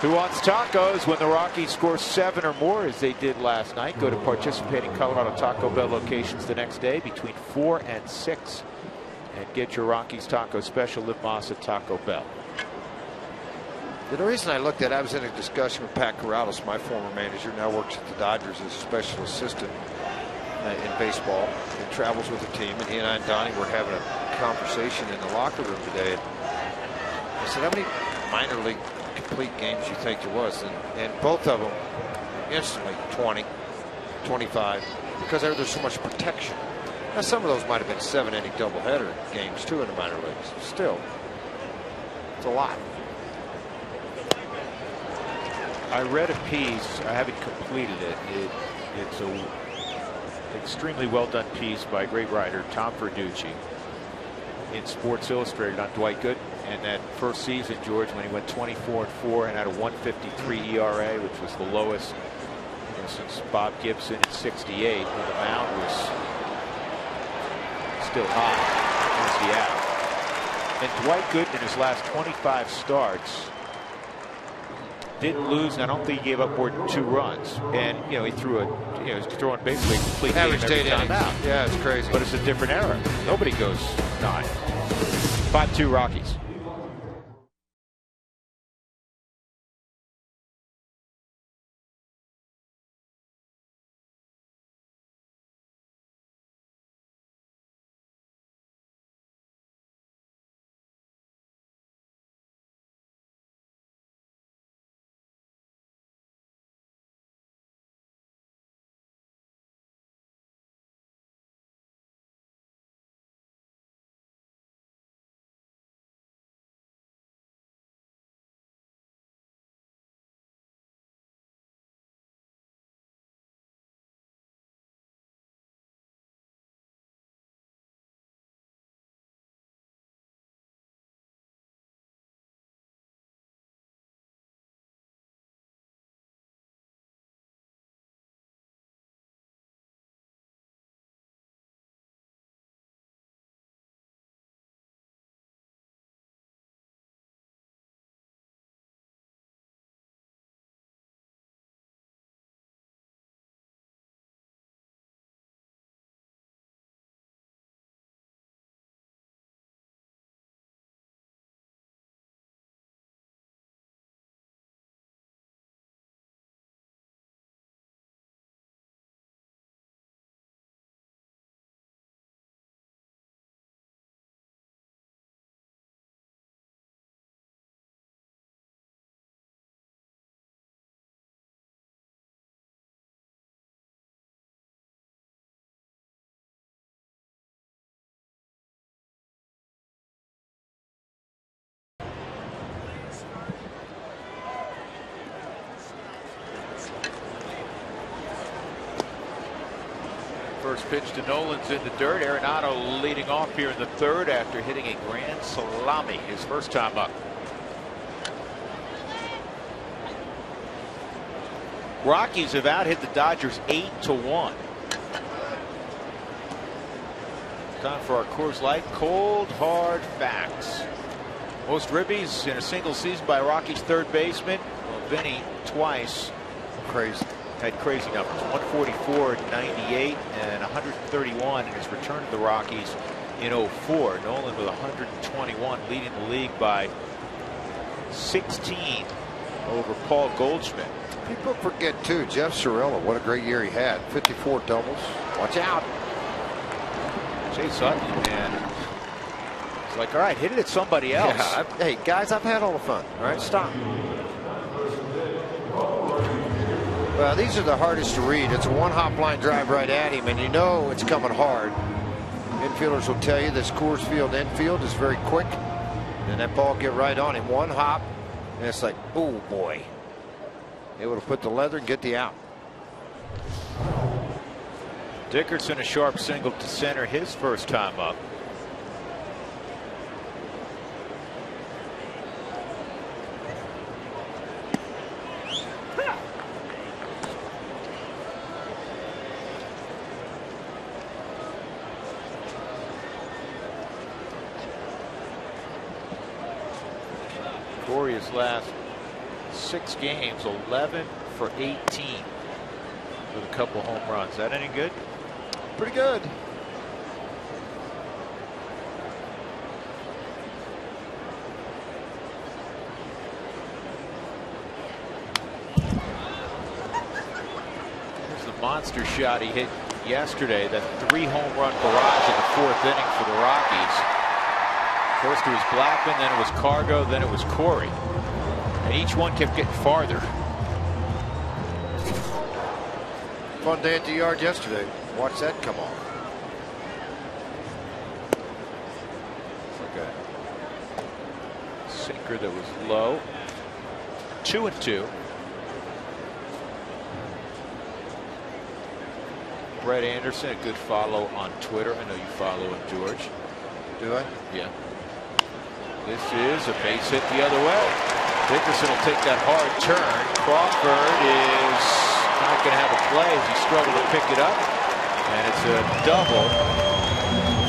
Who wants tacos when the Rockies score 7 or more, as they did last night? Go to participating Colorado Taco Bell locations the next day between 4 and 6 and get your Rockies taco special. Liv Moss at Taco Bell. The reason I looked at it, I was in a discussion with Pat Corrales, my former manager, now works at the Dodgers as a special assistant in baseball and travels with the team, and he and I and Donnie were having a conversation in the locker room today. I said, how many minor league complete games you think there was? And both of them instantly 20, 25, because there's so much protection. Now some of those might have been 7-inning doubleheader games too in the minor leagues. Still, it's a lot. I read a piece. I haven't completed it. It's a extremely well done piece by a great writer, Tom Verducci, in Sports Illustrated on Dwight Gooden. And that first season, George, when he went 24-4 and had a 1.53 ERA, which was the lowest since Bob Gibson in '68, when the mound was still high in Seattle. And Dwight Gooden, in his last 25 starts, didn't lose, and I don't think he gave up more than 2 runs. And he threw he was throwing basically a complete average game every time out. Yeah, it's crazy. But it's a different era. Nobody goes 9. 5-2 Rockies. First pitch to Nolan's in the dirt. Arenado leading off here in the 3rd after hitting a grand salami his first time up. Rockies have out hit the Dodgers 8-1. Time for our Coors Light cold hard facts. Most ribbies in a single season by Rockies third baseman. Well, Vinny twice. Crazy. Had crazy numbers, 144 in '98 and 131 in his return to the Rockies in '04. Nolan with 121, leading the league by 16 over Paul Goldschmidt. People forget too, Jeff Cirella, what a great year he had. 54 doubles. Watch out. Jay Sutton, man. It's like, all right, hit it at somebody else. Yeah, hey guys, I've had all the fun. All right, stop. Well, these are the hardest to read. It's a one-hop line drive right at him, and you know it's coming hard. Infielders will tell you this Coors Field infield is very quick, and that ball get right on him. One hop, and it's like, oh boy. Able to put the leather and get the out. Dickerson a sharp single to center his first time up. Corey's last 6 games, 11 for 18 with a couple home runs. Is that any good? Pretty good. Here's the monster shot he hit yesterday. That 3 home run barrage in the 4th inning for the Rockies. First it was Blackmon, then it was Cargo, then it was Corey. And each one kept getting farther. Fun day at the yard yesterday. Watch that come on. Like a sinker that was low. 2-2. Brett Anderson, a good follow on Twitter. I know you follow him, George. Do I? Yeah. This is a base hit the other way. Dickerson will take that hard turn. Crawford is not going to have a play as he struggled to pick it up. And it's a double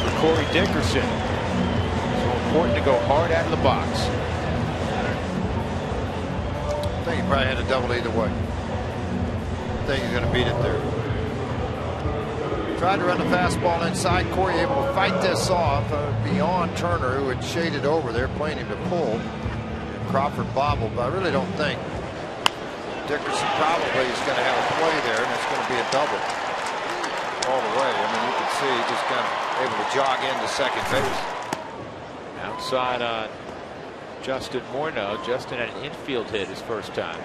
for Corey Dickerson. So important to go hard out of the box. I think he probably had a double either way. I think he's going to beat it there. Tried to run the fastball inside. Corey able to fight this off beyond Turner, who had shaded over there, playing him to pull. And Crawford bobbled, but I really don't think Dickerson probably is going to have a play there, and it's going to be a double all the way. I mean, you can see he just kind of able to jog into second base. Outside on Justin Morneau. Justin had an infield hit his first time.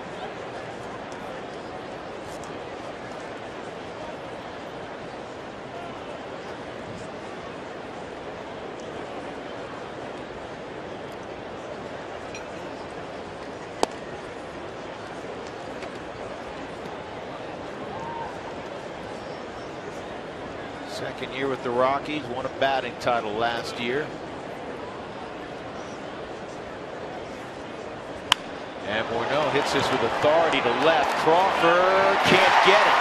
Second year with the Rockies, won a batting title last year. And Morneau hits this with authority to left. Crawford can't get it.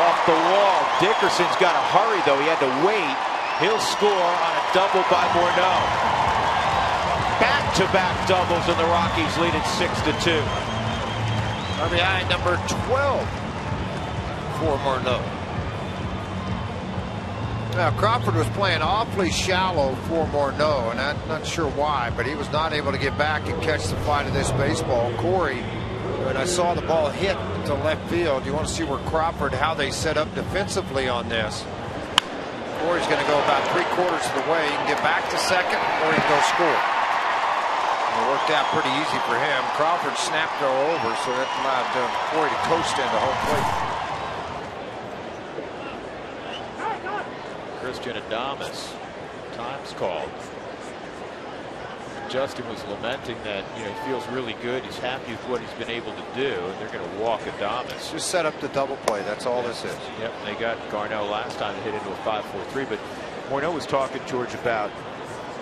Off the wall. Dickerson's got to hurry, though. He had to wait. He'll score on a double by Morneau. Back-to-back doubles, and the Rockies lead it 6-2. RBI number 12 for Morneau. Now, Crawford was playing awfully shallow for Morneau, and I'm not sure why, but he was not able to get back and catch the flight of this baseball. Corey, when I saw the ball hit to left field, you want to see where Crawford, how they set up defensively on this. Corey's going to go about 3/4 of the way. He can get back to second, or he can go score. And it worked out pretty easy for him. Crawford snapped go over, so that allowed Corey to coast into home plate. Christian Adames, time's called. Justin was lamenting that, you know, he feels really good. He's happy with what he's been able to do, and they're going to walk Adames. Just set up the double play. That's all this is. Yep, they got Garneau last time to hit into a 5-4-3, but Morneau was talking, George, about,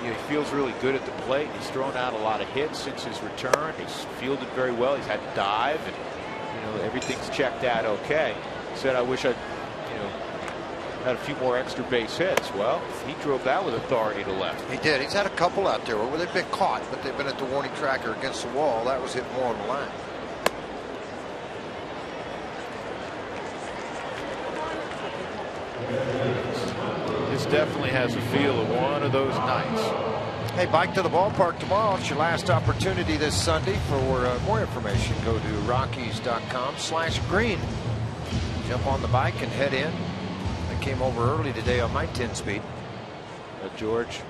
you know, he feels really good at the plate. He's thrown out a lot of hits since his return. He's fielded very well. He's had to dive, and, you know, everything's checked out okay. He said, I wish I'd, you know, had a few more extra base hits. Well, he drove that with authority to left. He did. He's had a couple out there where they've been caught, but they've been at the warning tracker against the wall. That was hit more on the line. This definitely has a feel of one of those nights. Hey, bike to the ballpark tomorrow. It's your last opportunity this Sunday. For more information, go to Rockies.com/green. Jump on the bike and head in. Came over early today on my 10-speed. George,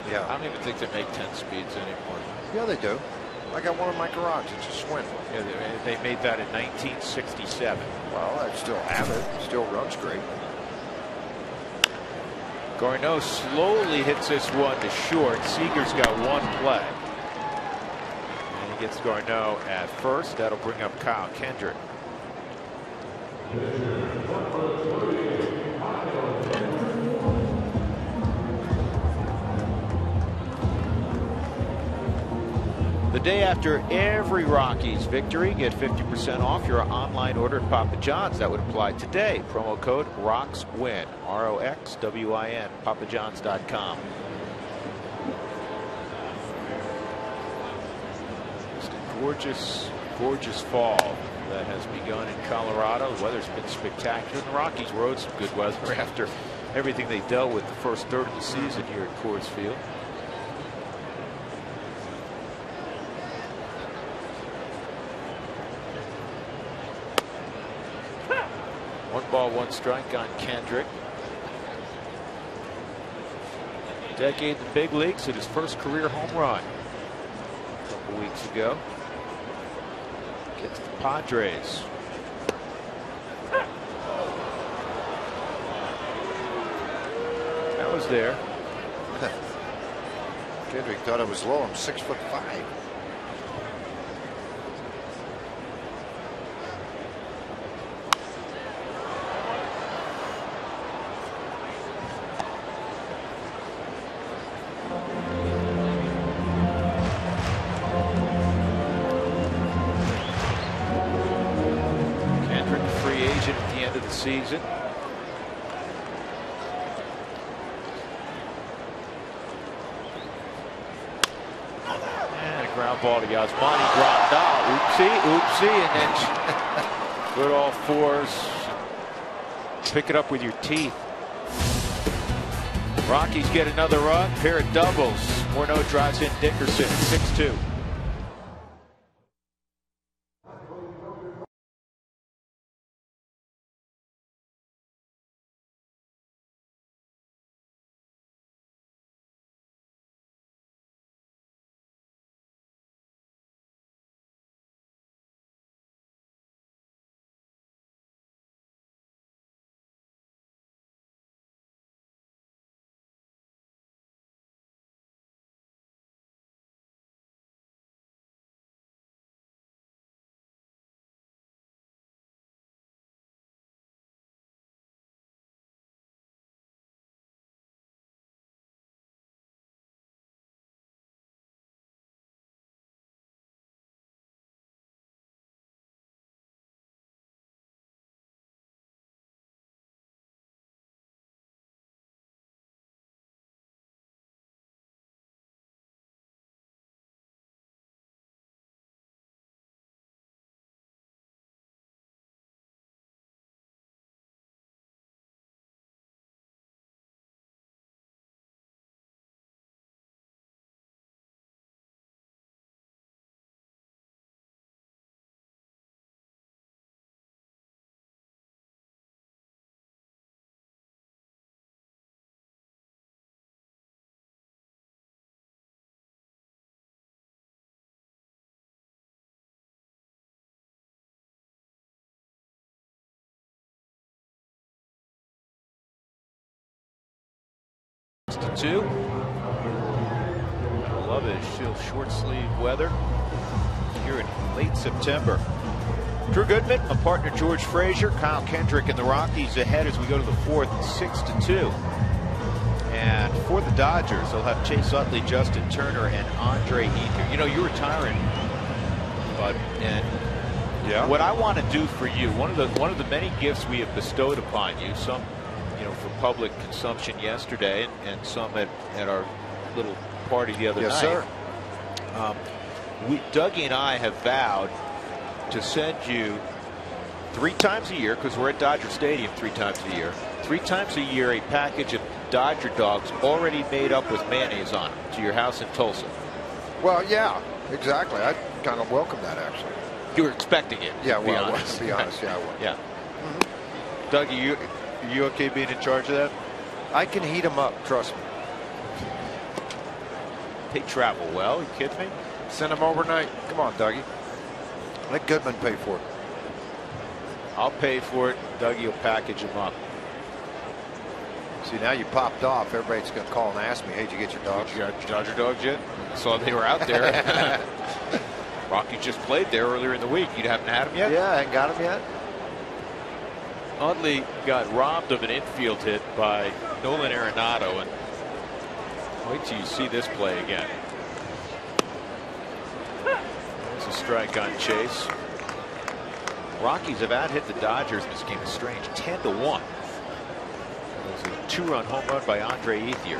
yeah, I don't even think they make 10 speeds anymore. Yeah, they do. I got one in my garage. It's a Schwinn. Yeah, they made that in 1967. Well, I still have it. Still runs great. Garneau slowly hits this one to short. Seager's got one play. And he gets Garneau at first. That'll bring up Kyle Kendrick. The day after every Rockies victory, get 50% off your online order at Papa John's. That would apply today. Promo code ROXWIN, ROXWIN, papajohns.com. Just a gorgeous, gorgeous fall that has begun in Colorado. The weather's been spectacular. The Rockies rode some good weather after everything they dealt with the first third of the season here at Coors Field. One ball, one strike on Kendrick. Decade in the big leagues, hit his first career home run a couple weeks ago. Gets the Padres. That was there. Kendrick thought it was low. I'm 6'5". season. And a ground ball to Yasmani Grandal. Oopsie, and then good all fours. Pick it up with your teeth. Rockies get another run, pair of doubles. Morneau drives in Dickerson at 6-2. To 2. Love it. Still short sleeve weather here in late September. Drew Goodman, a partner George Frazier, Kyle Kendrick, and the Rockies ahead as we go to the fourth, 6-2. And for the Dodgers, they'll have Chase Utley, Justin Turner, and Andre Ethier. You know, you're retiring, bud, and yeah, what I want to do for you, one of the many gifts we have bestowed upon you, some for public consumption yesterday, and some at our little party the other night. Yes, sir. Dougie and I have vowed to send you 3 times a year, because we're at Dodger Stadium 3 times a year, 3 times a year, a package of Dodger dogs already made up with mayonnaise on them to your house in Tulsa. Well, yeah, exactly. I kind of welcome that, actually. You were expecting it. Yeah, to well, be honest. to be honest, yeah, I was. Yeah. Dougie, are you okay being in charge of that? I can heat them up, trust me. They travel well, you kidding me? Send them overnight. Come on, Dougie. Let Goodman pay for it. I'll pay for it. Dougie will package them up. See, now you popped off. Everybody's going to call and ask me, hey, did you get your dogs? You got your Dodger dogs yet? I saw they were out there. Rocky just played there earlier in the week. You haven't had them yet? Yeah, I ain't got them yet. Utley got robbed of an infield hit by Nolan Arenado, and wait till you see this play again. There's a strike on Chase. Rockies have out-hit the Dodgers in this game. Is strange, 10-1. It was a 2-run home run by Andre Ethier.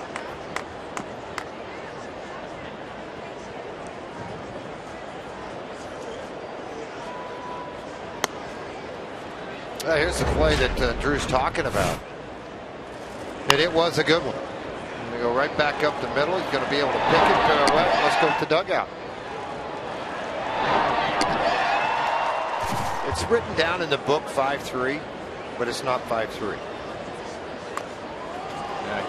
Here's the play that Drew's talking about. And it was a good one. We go right back up the middle. He's going to be able to pick it, pirouette. Let's go to the dugout. It's written down in the book 5-3, but it's not 5-3.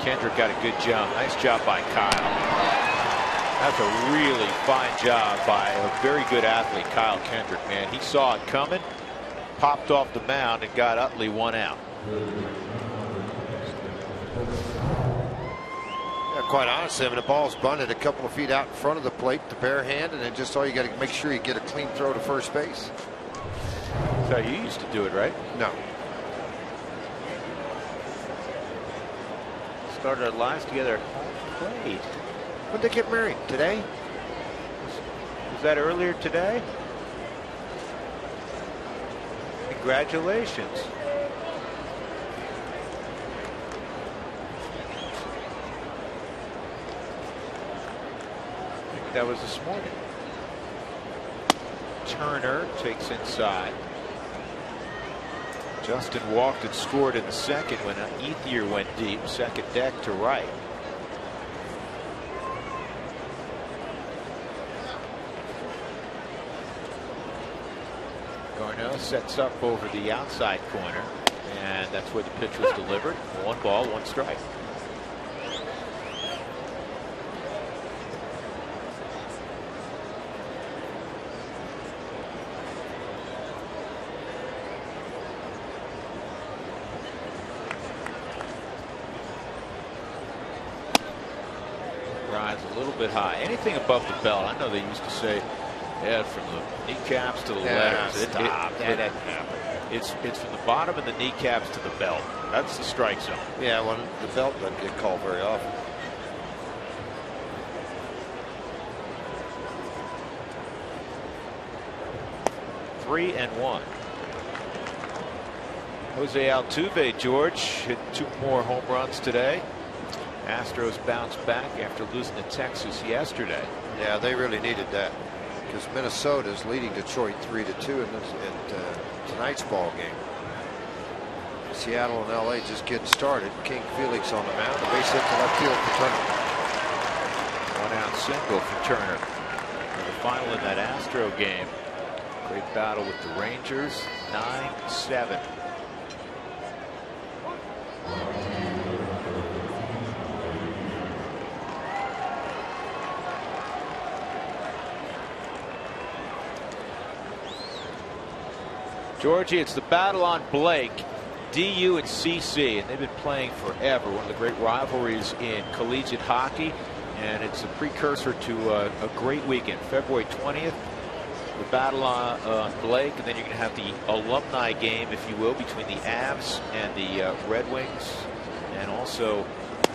Kendrick got a good job. Nice job by Kyle. That's a really fine job by a very good athlete, Kyle Kendrick, man. He saw it coming, popped off the mound, and got Utley 1 out. Yeah, quite honestly, I mean, the ball's bunted a couple of feet out in front of the plate, the bare hand, and then just all you got to make sure you get a clean throw to first base. That's how you used to do it, right? No. Started our lives together at home plate. When did they get married? Today? Was that earlier today? Congratulations. that was this morning. Turner takes inside. Justin walked and scored in the second when Ethier went deep, second deck to right. Garneau sets up over the outside corner, and that's where the pitch was delivered. 1 ball, 1 strike. Rise a little bit high. Anything above the belt, I know they used to say, yeah, from the kneecaps to the legs. Stop. That doesn't happen. It's from the bottom of the kneecaps to the belt. That's the strike zone. Yeah, well, the belt doesn't get called very often. Three and 1. Jose Altuve, George, hit 2 more home runs today. Astros bounced back after losing to Texas yesterday. Yeah, they really needed that, because Minnesota is leading Detroit 3-2 in tonight's ball game. Seattle and LA just getting started. King Felix on the mound. The base hit to left field for Turner. 1-out single for Turner. For the final in that Astro game. Great battle with the Rangers. 9-7. Georgie, it's the battle on Blake, DU and CC, and they've been playing forever. One of the great rivalries in collegiate hockey, and it's a precursor to a great weekend. February 20th, the battle on Blake, and then you're going to have the alumni game, if you will, between the Avs and the Red Wings, and also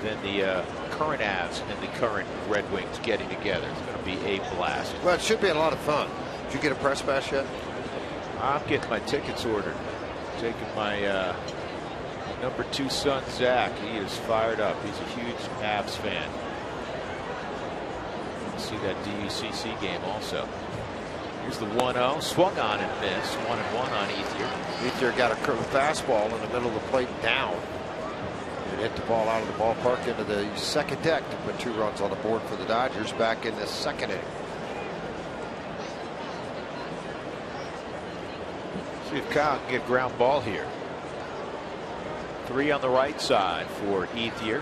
then the current Avs and the current Red Wings getting together. It's going to be a blast. Well, it should be a lot of fun. Did you get a press pass yet? I'm getting my tickets ordered. Taking my number 2 son, Zach. He is fired up. He's a huge Avs fan. See that DUCC game also. Here's the 1-0. Swung on and missed. 1-1 on Ethier. Ethier got a curved fastball in the middle of the plate down. And hit the ball out of the ballpark into the second deck to put 2 runs on the board for the Dodgers back in the second inning. See if Kyle can get ground ball here. 3 on the right side for Ethier.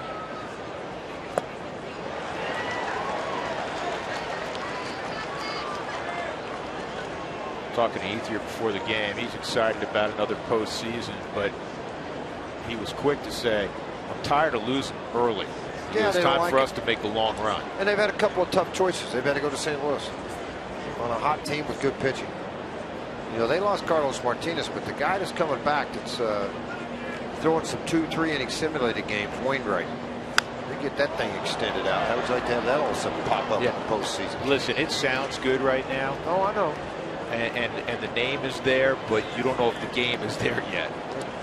Talking to Ethier before the game, he's excited about another postseason, but he was quick to say, I'm tired of losing early. Yeah, it's time for us to make a long run. And they've had a couple of tough choices. They've had to go to St. Louis on a hot team with good pitching. You know, they lost Carlos Martinez, but the guy that's coming back that's throwing some 2-3 inning simulated games, Wainwright. They get that thing extended out. I would like to have that all of a sudden pop up in the postseason. Listen, it sounds good right now. Oh, I know. And the name is there, but you don't know if the game is there yet.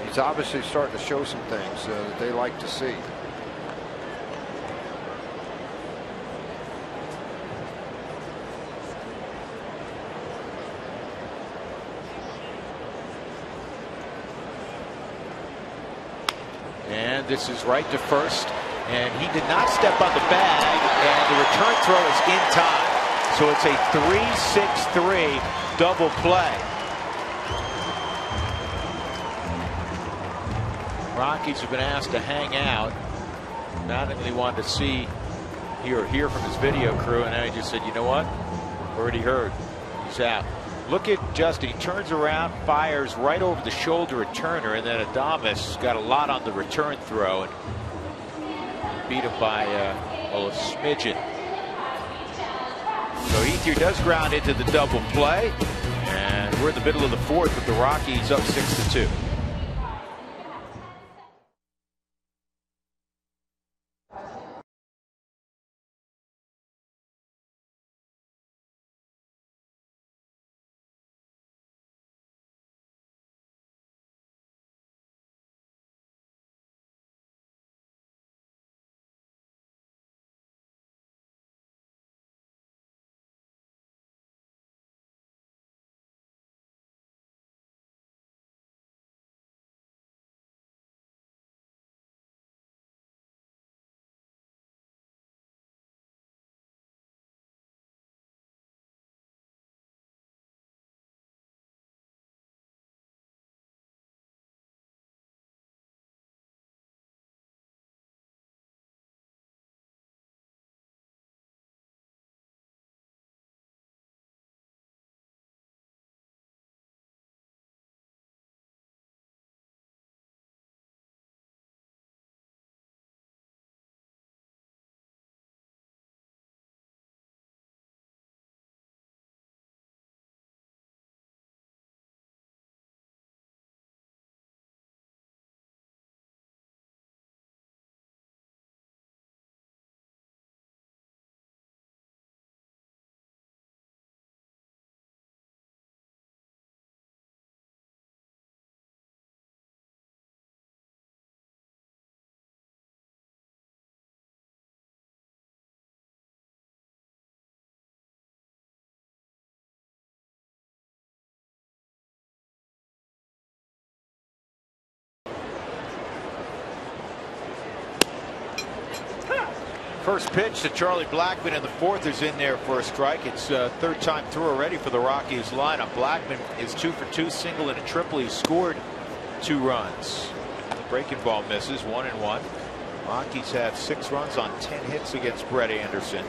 He's obviously starting to show some things that they like to see. And this is right to first, and he did not step on the bag, and the return throw is in time. So it's a 3-6-3 double play. Rockies have been asked to hang out. Mattingly wanted to see or hear from his video crew, and now he just said, you know what? Already heard. He's out. Look at Justin. He turns around, fires right over the shoulder at Turner, and then Adames got a lot on the return throw and beat him by a smidgen. So Ethier does ground into the double play, and we're in the middle of the 4th with the Rockies up 6-2. First pitch to Charlie Blackmon in the fourth is in there for a strike. It's third time through already for the Rockies lineup. Blackmon is 2 for 2, single and a triple. He scored 2 runs. The breaking ball misses, 1-1. Rockies have 6 runs on 10 hits against Brett Anderson.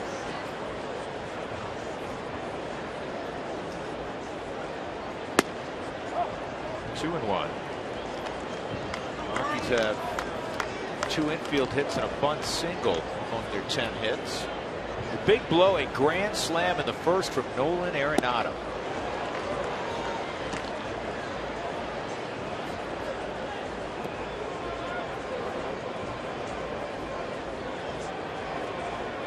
Two and 1. Rockies have 2 infield hits and a bunt single among their 10 hits. The big blow, a grand slam in the first from Nolan Arenado.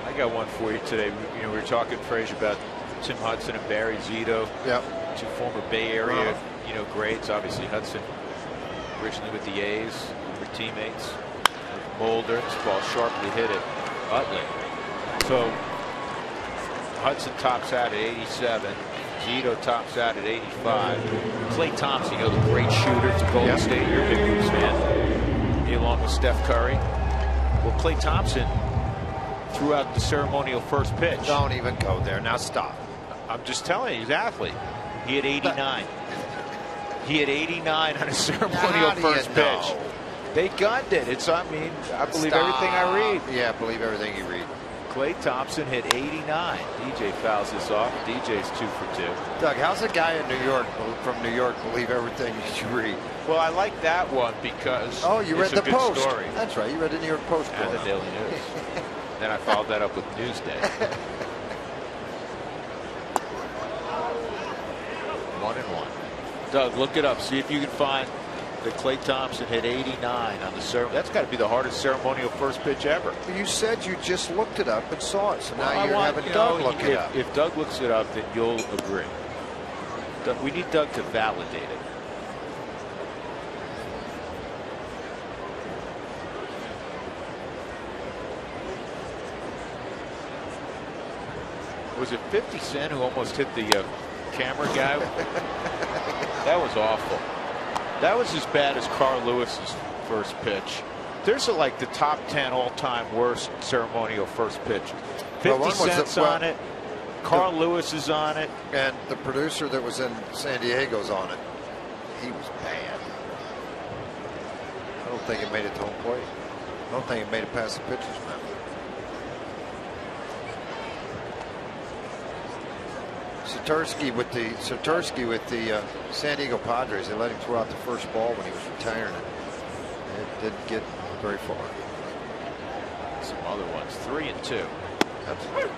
I got one for you today. We were talking, Frazier, about Tim Hudson and Barry Zito. Yep. 2 former Bay Area, greats. Obviously Hudson originally with the A's, were teammates. Mulder, this ball sharply hit at Utley. So Hudson tops out at 87. Zito tops out at 85. Klay Thompson, the great shooter to Golden State. You're a big Hoops fan. He along with Steph Curry. Well, Klay Thompson threw out the ceremonial first pitch. Don't even go there. Now stop. I'm just telling you, he's an athlete. He had 89. He had 89 on a ceremonial first pitch. They gunned it. I believe everything I read. Yeah, believe everything you read. Klay Thompson hit 89. DJ fouls this off. DJ's 2 for 2. Doug, how's a guy in New York from New York believe everything you read? Well, I like that one because you read the Post. Story. That's right. You read the New York Post and the Daily News. Then I followed that up with Newsday. 1-1. Doug, look it up. See if you can find that Klay Thompson hit 89 on the ceremony. That's got to be the hardest ceremonial first pitch ever. You said you just looked it up and saw it, so now you're having Doug look it up. If Doug looks it up, then you'll agree. We need Doug to validate it. Was it 50 Cent who almost hit the camera guy? That was awful. That was as bad as Carl Lewis's first pitch. There's like the top 10 all-time worst ceremonial first pitch. 50 Cent's on it. Carl Lewis is on it. And the producer that was in San Diego's on it. He was bad. I don't think it made it to home plate. I don't think it made it past the pitcher's mound. Satursky with the San Diego Padres. They let him throw out the first ball when he was retiring it. It didn't get very far. Some other ones. 3-2.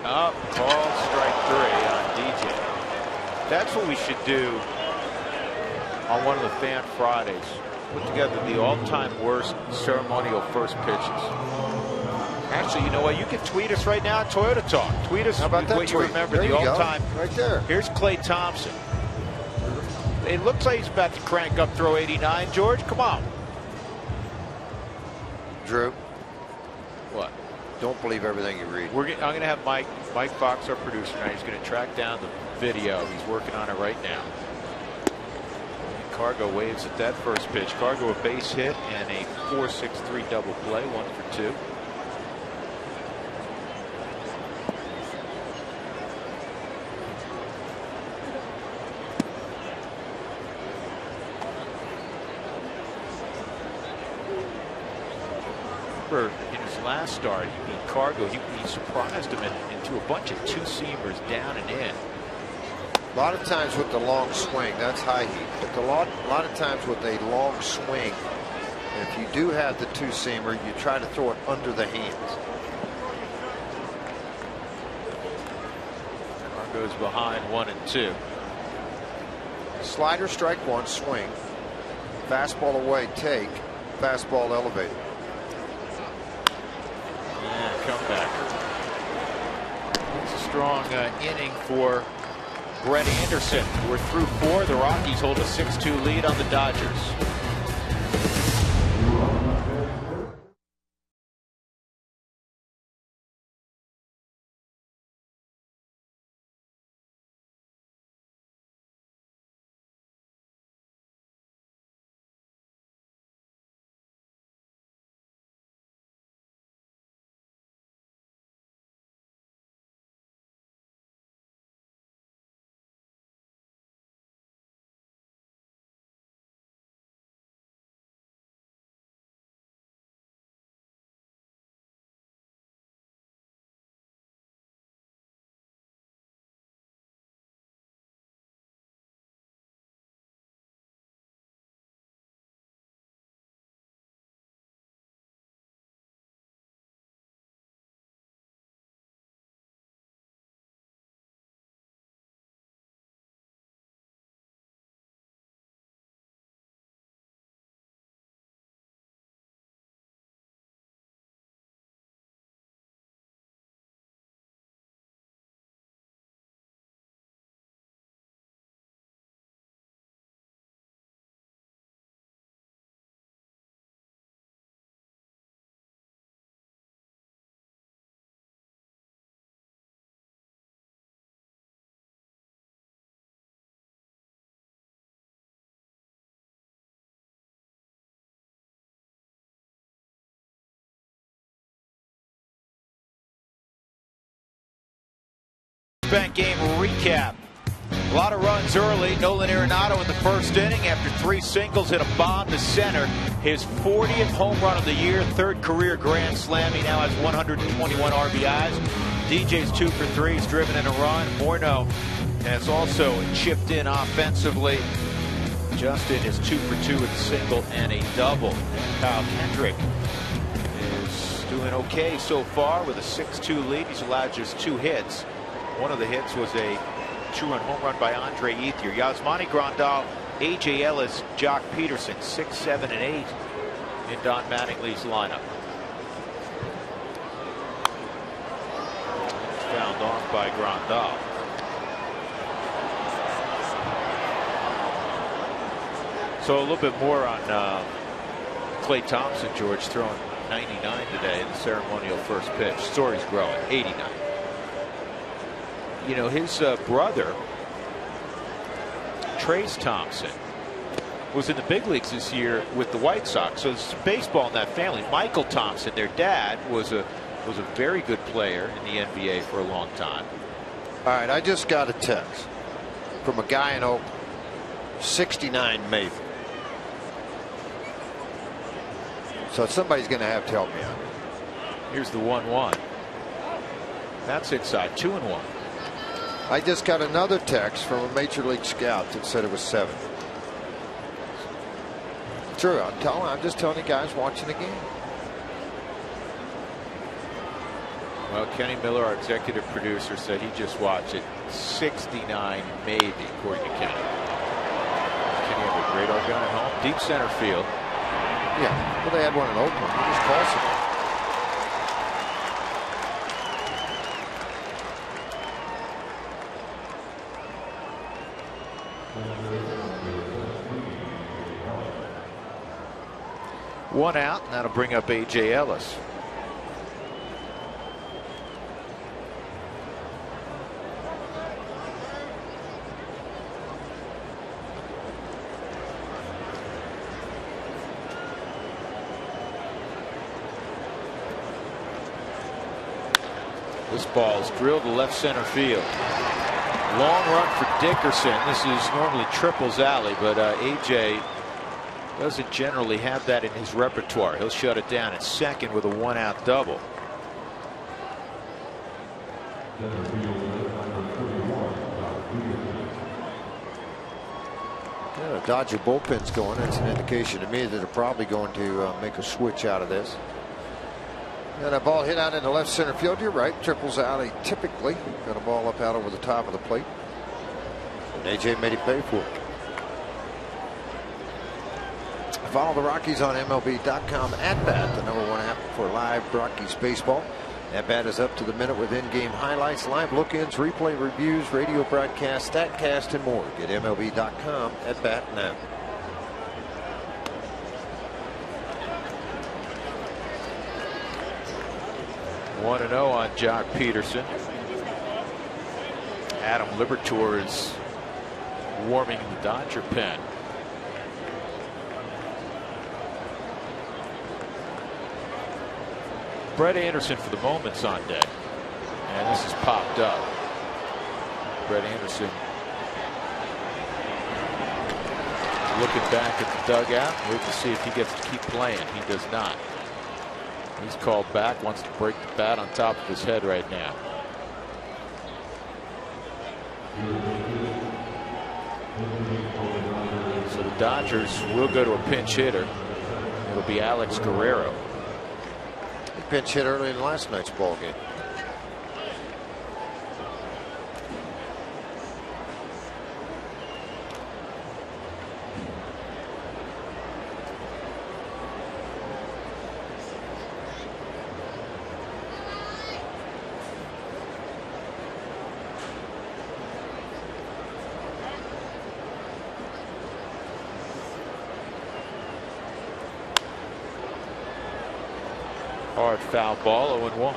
Up, ball, strike 3 on DJ. That's what we should do on one of the Fan Fridays. Put together the all-time worst ceremonial first pitches. Actually, you know what? You can tweet us right now at Toyota Talk. Tweet us what you remember, the all-time. Right there. Here's Klay Thompson. It looks like he's about to crank up throw 89. George, come on. Drew. What? Don't believe everything you read. I'm going to have Mike Fox, our producer, now. He's going to track down the video. He's working on it right now. And Cargo waves at that first pitch. Cargo a base hit and a 4-6-3 double play, 1 for 2. In his last start, he beat Cargo. He surprised him into a bunch of 2-seamers down and in. A lot of times with the long swing, that's high heat. But a lot of times with a long swing, if you do have the 2-seamer, you try to throw it under the hands. Cargo's behind 1-2. Slider, strike 1, swing. Fastball away, take. Fastball elevated. Comeback. It's a strong inning for Brett Anderson. We're through 4. The Rockies hold a 6-2 lead on the Dodgers. Bank game recap. A lot of runs early. Nolan Arenado in the first inning after 3 singles hit a bomb to center. His 40th home run of the year, 3rd career grand slam. He now has 121 RBIs. DJ's 2 for 3. He's driven in a run. Morneau has also chipped in offensively. Justin is 2 for 2 with a single and a double. And Kyle Kendrick is doing okay so far with a 6-2 lead. He's allowed just 2 hits. One of the hits was a 2-run home run by Andre Ethier. Yasmani Grandal, A.J. Ellis, Jock Peterson, 6, 7, and 8 in Don Mattingly's lineup. Found off by Grandal. So a little bit more on Klay Thompson, George, throwing 99 today in the ceremonial first pitch. Story's growing, 89. You know, his brother, Trayce Thompson, was in the big leagues this year with the White Sox. So there's baseball in that family. Michael Thompson, their dad, was a very good player in the NBA for a long time. All right, I just got a text from a guy in Oakland, 69 maybe. So somebody's going to have to help me out. Here's the 1-1. That's inside, 2-1. I just got another text from a major league scout that said it was 7. True, I'm just telling you guys watching the game. Well, Kenny Miller, our executive producer, said he just watched it. 69 maybe, according to Kenny. Kenny have a radar gun at home. Deep center field. Yeah, well, they had one in Oakland. He just calls it. One out, and that'll bring up A.J. Ellis. This ball's drilled to left center field. Long run for Dickerson. This is normally Triple's alley, but A.J. doesn't generally have that in his repertoire. He'll shut it down at second with a 1-out double. Yeah, the Dodger bullpen's going. That's an indication to me that they're probably going to make a switch out of this. And a ball hit out into left center field. You're right. Triple's alley typically got a ball up out over the top of the plate. And A.J. made it pay for it. Follow the Rockies on MLB.com. At Bat, the #1 app for live Rockies baseball. At Bat is up to the minute with in-game highlights, live look-ins, replay reviews, radio broadcasts, StatCast, and more. Get MLB.com at Bat now. One 1-0 on Jock Peterson. Adam Liberatore is warming in the Dodger pen. Brett Anderson for the moment's on deck, and this is popped up. Brett Anderson looking back at the dugout, wait to see if he gets to keep playing. He does not. He's called back, wants to break the bat on top of his head right now. So the Dodgers will go to a pinch hitter. It'll be Alex Guerrero. He pinch hit early in last night's ball game. Hard foul ball, 0-1.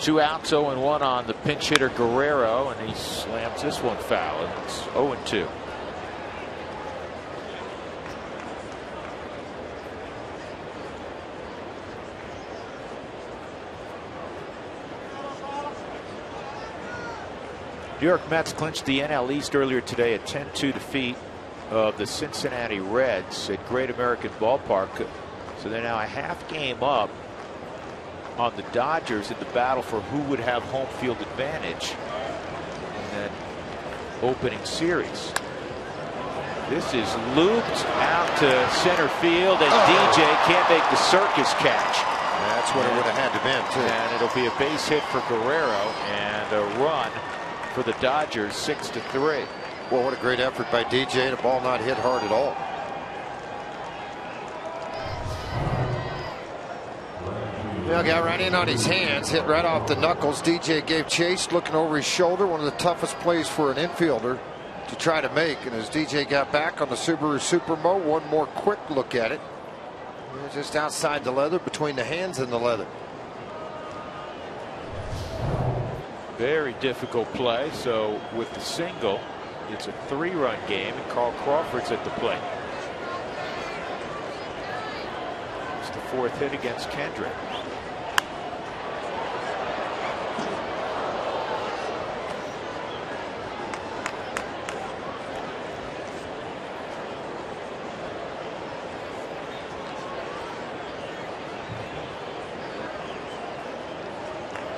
2 outs, 0-1 on the pinch hitter Guerrero, and he slams this one foul. And it's 0-2. New York Mets clinched the NL East earlier today, a 10-2 defeat of the Cincinnati Reds at Great American Ballpark. So they're now a half game up on the Dodgers in the battle for who would have home field advantage in that opening series. This is looped out to center field, and DJ can't make the circus catch. That's what it would have had to be, too. And it'll be a base hit for Guerrero and a run for the Dodgers, 6-3. Well, what a great effort by DJ. The ball not hit hard at all. Now got right in on his hands, hit right off the knuckles. DJ gave chase, looking over his shoulder. One of the toughest plays for an infielder to try to make. And as DJ got back on the Subaru Supermo, one more quick look at it. Just outside the leather, between the hands and the leather. Very difficult play. So with the single, it's a 3-run game, and Carl Crawford's at the plate. It's the 4th hit against Kendrick.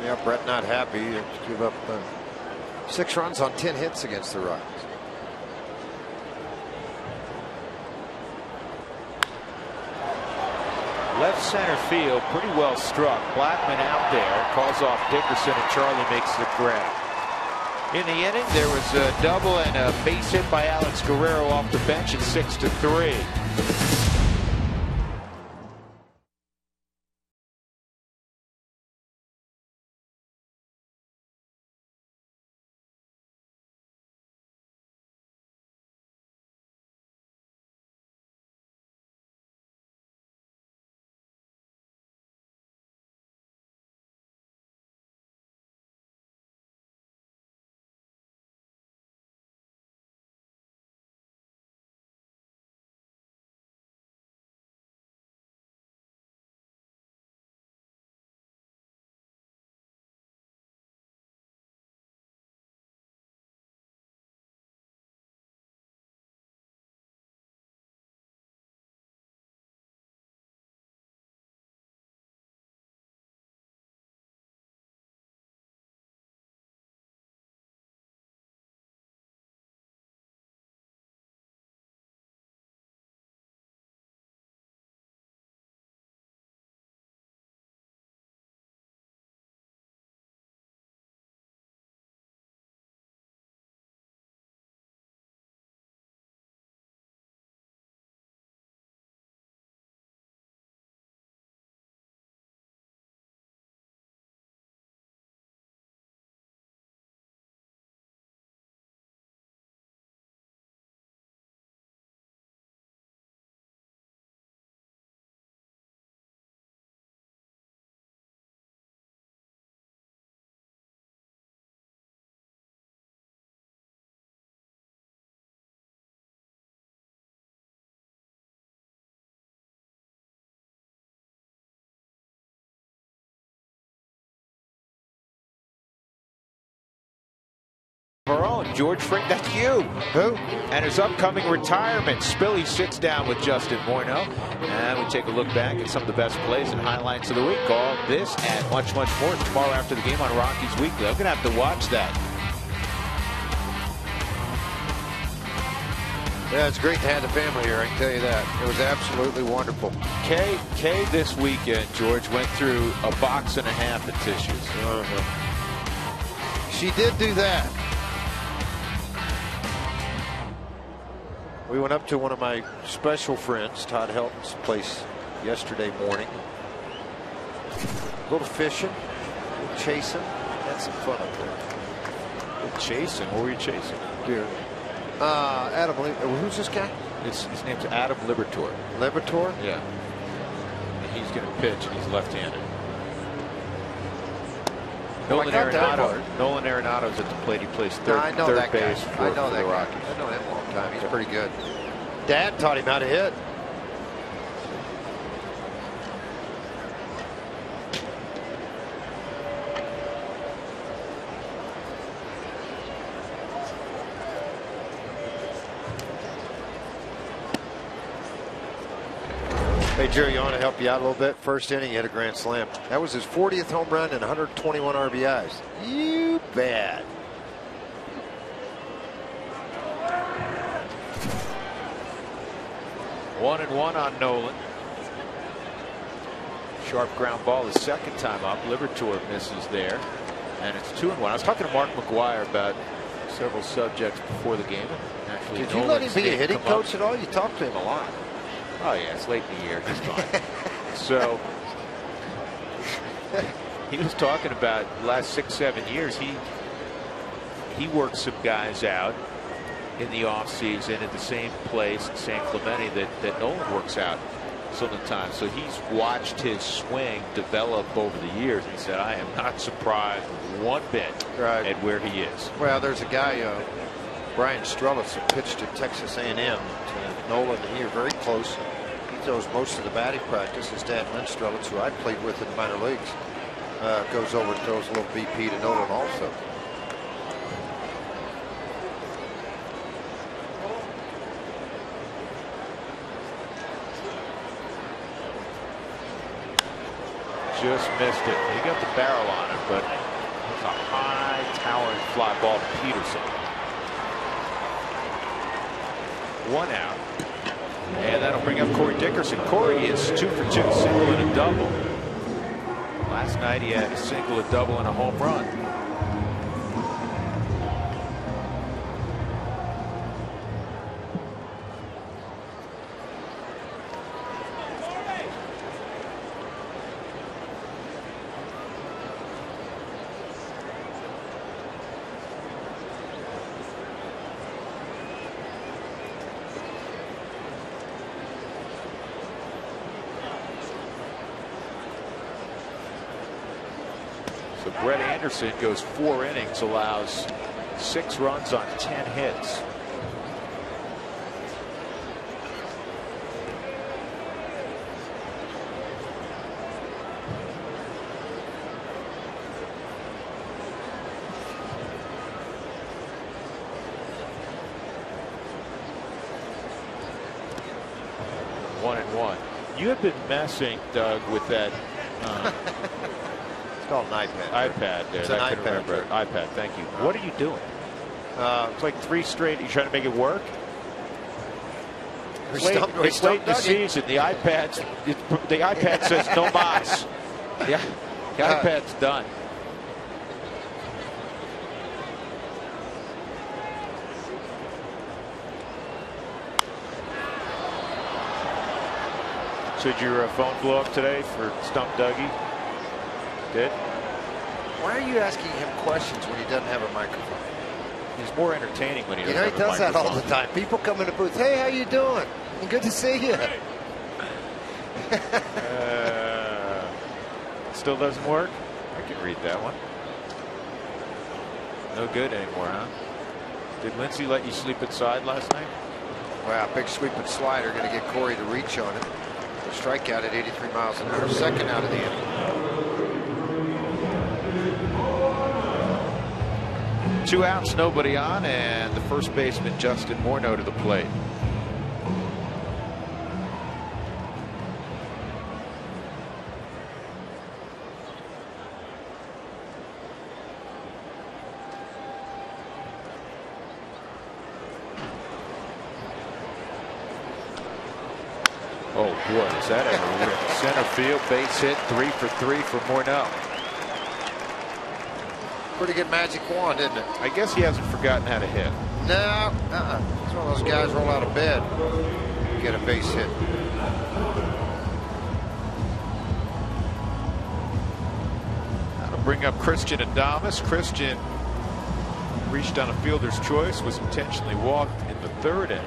Yeah, Brett not happy to give up 6 runs on 10 hits against the Rockies. Left center field, pretty well struck. Blackman out there, calls off Dickerson, and Charlie makes the grab. In the inning, there was a double and a base hit by Alex Guerrero off the bench at 6-3. Our own George Frink, that's you. Who? And his upcoming retirement. Spilly sits down with Justin Morneau, and we take a look back at some of the best plays and highlights of the week. All this and much, much more tomorrow after the game on Rockies Weekly. I'm going to have to watch that. Yeah, it's great to have the family here, I can tell you that. It was absolutely wonderful. Kay this weekend, George, went through a box and a half of tissues. She did do that. We went up to one of my special friends, Todd Helton's place, yesterday morning. A little fishing, a little chasing. Had some fun up there. Chasing? What were you chasing? Deer. Adam, who's this guy? His name's Adam Liberatore. Liberatore? Yeah. And he's going to pitch, and he's left-handed. Nolan Arenado's at the plate. He plays third base for the Rockies. I know him a long time. He's pretty good. Dad taught him how to hit. Hey, Jerry, you want to help you out a little bit? First inning, he hit a grand slam. That was his 40th home run and 121 RBIs. You bet. One and one on Nolan. Sharp ground ball the second time up. Liberatore misses there. And it's 2-1. I was talking to Mark McGuire about several subjects before the game. Actually, did you let him be a hitting coach at all? You talked to him a lot. Oh, yeah, it's late in the year. He's fine. So he was talking about the last 6-7 years. He worked some guys out in the offseason at the same place in San Clemente that Nolan works out sometimes. So he's watched his swing develop over the years. He said, I am not surprised one bit at where he is. Well, there's a guy, Brian Strelitz, who pitched at Texas A&M to Nolan, and he are very close. He throws most of the batting practice. His dad, Lynn Strelitz, who I played with in the minor leagues, goes over and throws a little BP to Nolan also. Just missed it. He got the barrel on it, but it's a high towering fly ball to Peterson. One out. And that'll bring up Corey Dickerson. Corey is 2 for 2, single and a double. Last night he had a single, a double, and a home run. So Brett Anderson goes 4 innings, allows 6 runs on 10 hits. One and one. You have been messing, Doug, with that. It's called an iPad. iPad there. It's an iPad. Remember. iPad. Thank you. What are you doing? It's like 3 straight. You trying to make it work? It's late in the season. The iPad says no mas. Yeah, the iPad's done. So did your phone blow up today for Stump Dougie? Did? Why are you asking him questions when he doesn't have a microphone? He's more entertaining when he doesn't have a microphone. He does that all the time. People come in the booth. Hey, how you doing? Good to see you. Still doesn't work? I can read that one. No good anymore, huh? Did Lindsay let you sleep inside last night? Wow, big sweeping slider going to get Corey to reach on it. Strikeout at 83 miles an hour. Second out of the inning. 2 outs, nobody on, and the first baseman Justin Morneau to the plate. Oh boy, is that ever rip? Center field, base hit, 3 for 3 for Morneau. Pretty good magic wand, isn't it? I guess he hasn't forgotten how to hit. No, He's one of those guys roll out of bed, get a base hit. That'll bring up Christian Adames. Christian reached on a fielder's choice, was intentionally walked in the 3rd inning.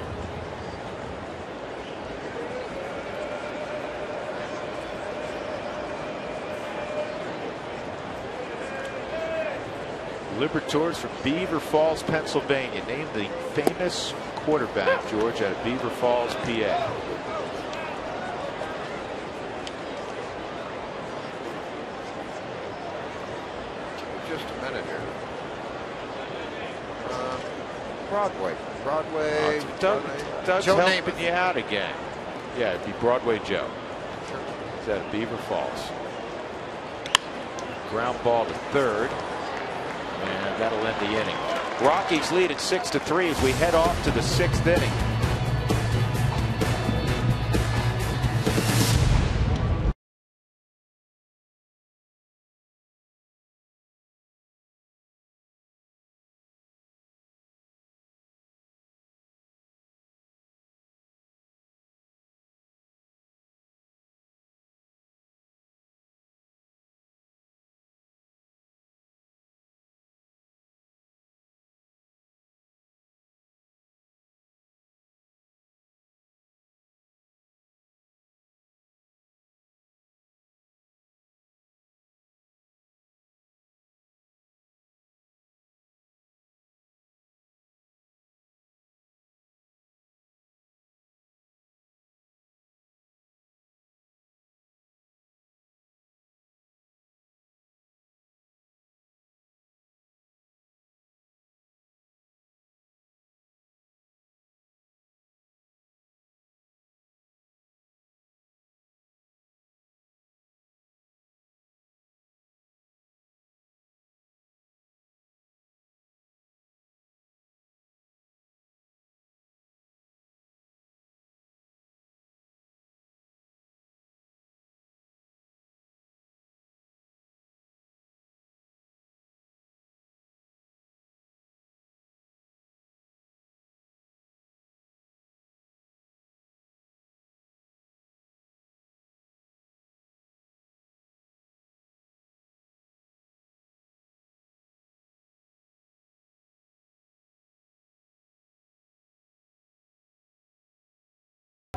Liberators from Beaver Falls, Pennsylvania, named the famous quarterback, George, out of Beaver Falls, PA. Just a minute here. Broadway. Doug's Joe helping Namath. you out again. Yeah, it'd be Broadway Joe. He's out of Beaver Falls. Ground ball to third. And that'll end the inning. Rockies lead at 6-3 as we head off to the 6th inning.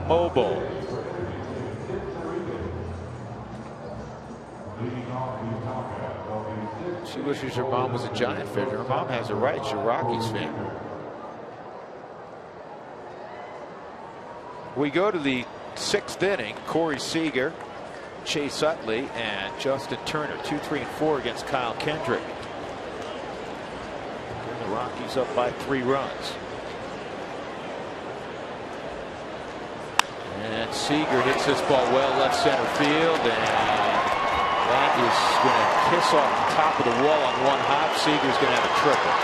Mobile. She wishes her mom was a Giant fan. Her mom has a right. She's a Rockies fan. We go to the 6th inning. Corey Seager, Chase Utley, and Justin Turner. 2, 3, and 4 against Kyle Kendrick. And the Rockies up by 3 runs. And Seager hits this ball well left center field, and that is going to kiss off the top of the wall on one hop. Seager's going to have a triple.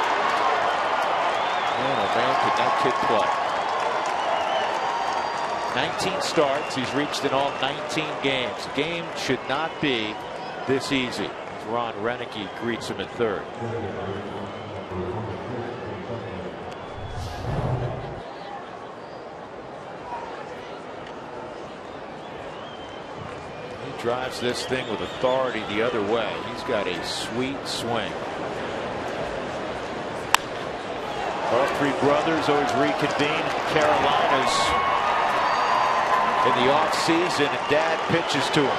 Man, oh man, can that kid play? 19 starts. He's reached in all 19 games. The game should not be this easy. As Ron Renicky greets him at third. Drives this thing with authority the other way. He's got a sweet swing. All 3 brothers always reconvene in the Carolinas in the off-season, and Dad pitches to him.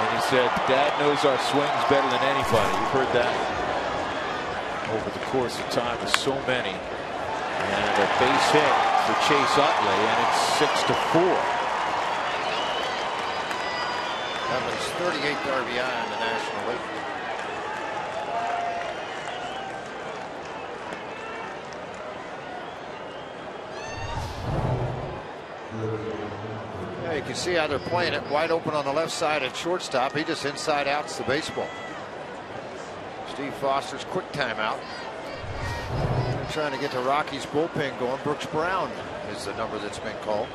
And he said, Dad knows our swings better than anybody. You've heard that over the course of time with so many. And a base hit for Chase Utley, and it's 6-4. Evans 38th RBI in the National League. Yeah, you can see how they're playing it wide open on the left side at shortstop. He just inside outs the baseball. Steve Foster's quick timeout. They're trying to get the Rockies bullpen going. Brooks Brown is the number that's been called.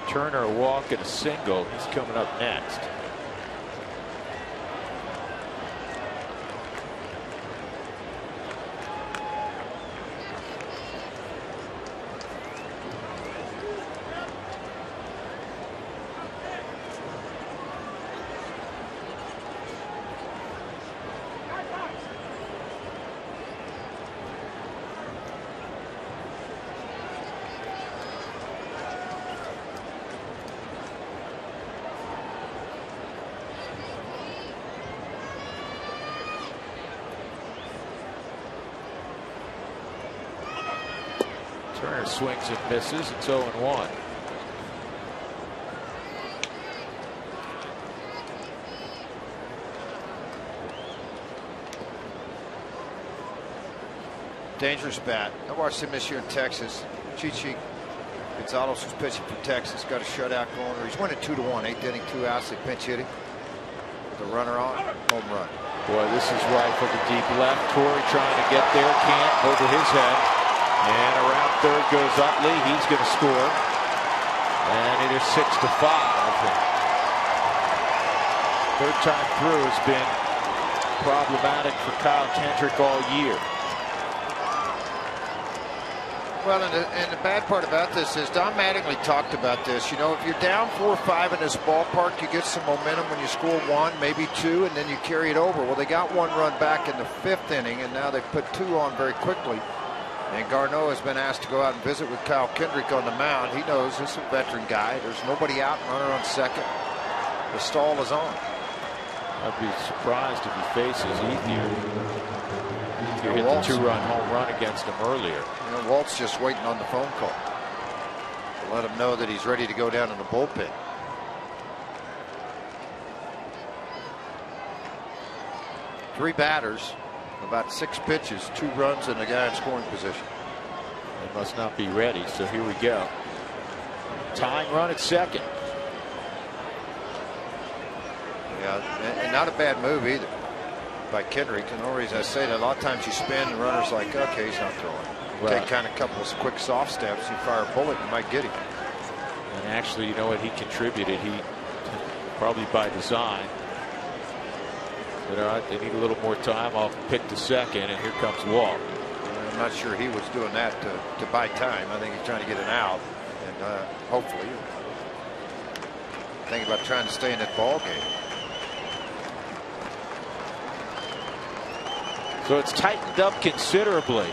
Turner a walk and a single. He's coming up next. Turner swings and misses. It's 0-1. Dangerous bat. I watched him this year in Texas. Chichi Gonzalez was pitching for Texas. Got a shutout going. He's winning 2-1. 8th inning, 2 outs. They pinch hit him. The runner on, home run. Boy, this is rifled to deep left. Torrey trying to get there, can't, over his head. And around third goes Utley. He's going to score. And it is 6-5. Third time through has been problematic for Kyle Kendrick all year. Well, and the bad part about this is Don Mattingly talked about this. You know, if you're down 4-5 in this ballpark, you get some momentum when you score 1, maybe 2, and then you carry it over. Well, they got 1 run back in the 5th inning, and now they put 2 on very quickly. And Garneau has been asked to go out and visit with Kyle Kendrick on the mound. He knows this is a veteran guy. There's nobody out, runner on second. The stall is on. I'd be surprised if he faces Ethier. Ethier hit the 2-run home run against him earlier. You know, Walt's just waiting on the phone call to let him know that he's ready to go down in the bullpen. Three batters, about 6 pitches, 2 runs, and a guy in scoring position. They must not be ready, so here we go. Tying run at second. Yeah, and not a bad move either by Kendrick. And the only reason I say that, a lot of times you spin and runner's like, okay, he's not throwing. Right. Take kind of a couple of quick soft steps, you fire a bullet, you might get him. And actually, you know what, he contributed. He probably by design. But all right, they need a little more time. I'll pick to second, and here comes Walt. I'm not sure he was doing that to buy time. I think he's trying to get an out, and hopefully thinking about trying to stay in that ball game. So it's tightened up considerably.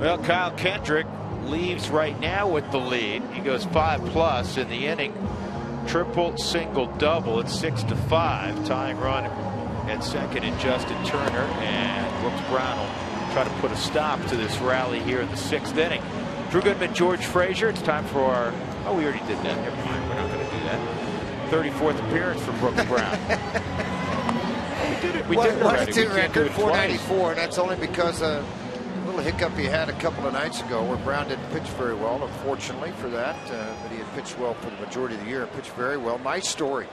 Well, Kyle Kendrick leaves right now with the lead. He goes 5+ in the inning. Triple, single, double. It's 6-5. Tying run at second in Justin Turner, and Brooks Brown will try to put a stop to this rally here in the 6th inning. Drew Goodman, George Frazier. It's time for our. Oh, we already did that. Never mind. We're not going to do that. 34th appearance for Brooks Brown. We did it. We did it already. 1-2 record, 494, and that's only because little hiccup he had a couple of nights ago where Brown didn't pitch very well, unfortunately for that, but he had pitched well for the majority of the year and pitched very well. Nice story.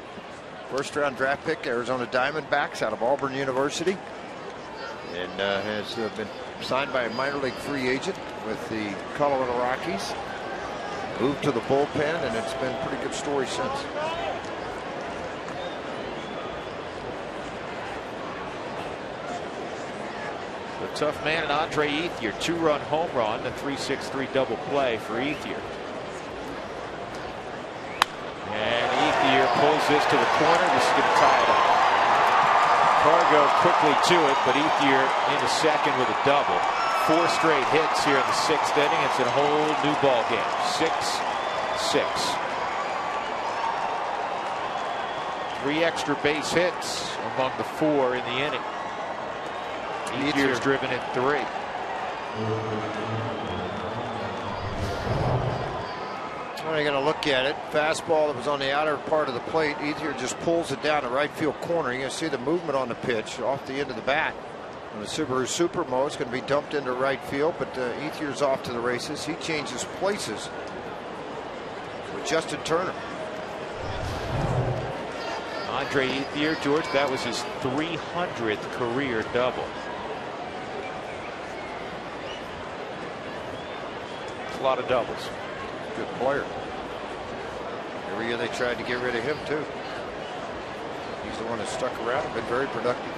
First round draft pick, Arizona Diamondbacks out of Auburn University, and has been signed by a minor league free agent with the Colorado Rockies. Moved to the bullpen, and it's been a pretty good story since. The tough man and Andre Ethier, 2-run home run, the 3-6-3 double play for Ethier. And Ethier pulls this to the corner. This is going to tie it up. Cargo quickly to it, but Ethier into second with a double. 4 straight hits here in the 6th inning. It's a whole new ball game. 6-6. 3 extra base hits among the 4 in the inning. Ethier's driven in 3. Well, you're going to look at it. Fastball that was on the outer part of the plate. Ethier just pulls it down the right field corner. You're going to see the movement on the pitch off the end of the bat. And the Subaru Supermo is going to be dumped into right field, but Ethier's off to the races. He changes places with Justin Turner. Andre Ethier, George, that was his 300th career double. It's a lot of doubles. Good player. Every year they tried to get rid of him too. He's the one that stuck around, been very productive.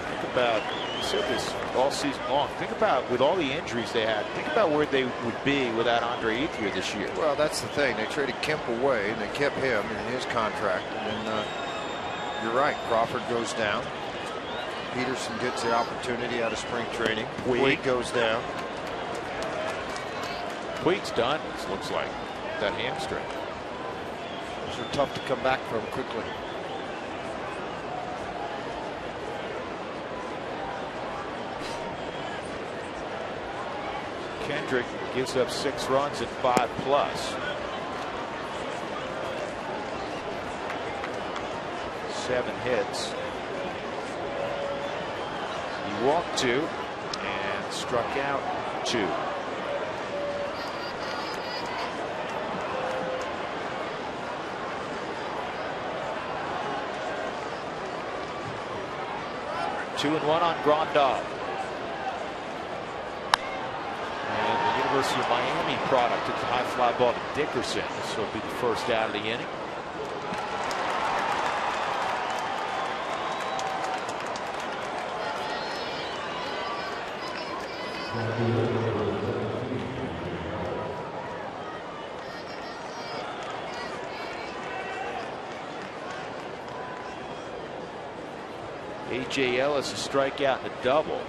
Think about, you said this all season long. Think about, with all the injuries they had, think about where they would be without Andre Ethier this year. Well, that's the thing. They traded Kemp away and they kept him in his contract. And then you're right. Crawford goes down. Peterson gets the opportunity out of spring training. Puig goes down. Puig's done, it looks like, that hamstring. Those are tough to come back from quickly. Kendrick gives up 6 runs and 5+. 7 hits. He walked 2 and struck out 2. Two and 1 on Grandal. And the University of Miami product took the high fly ball to Dickerson. This will be the first out of the inning. A.J. Ellis a strikeout and a double.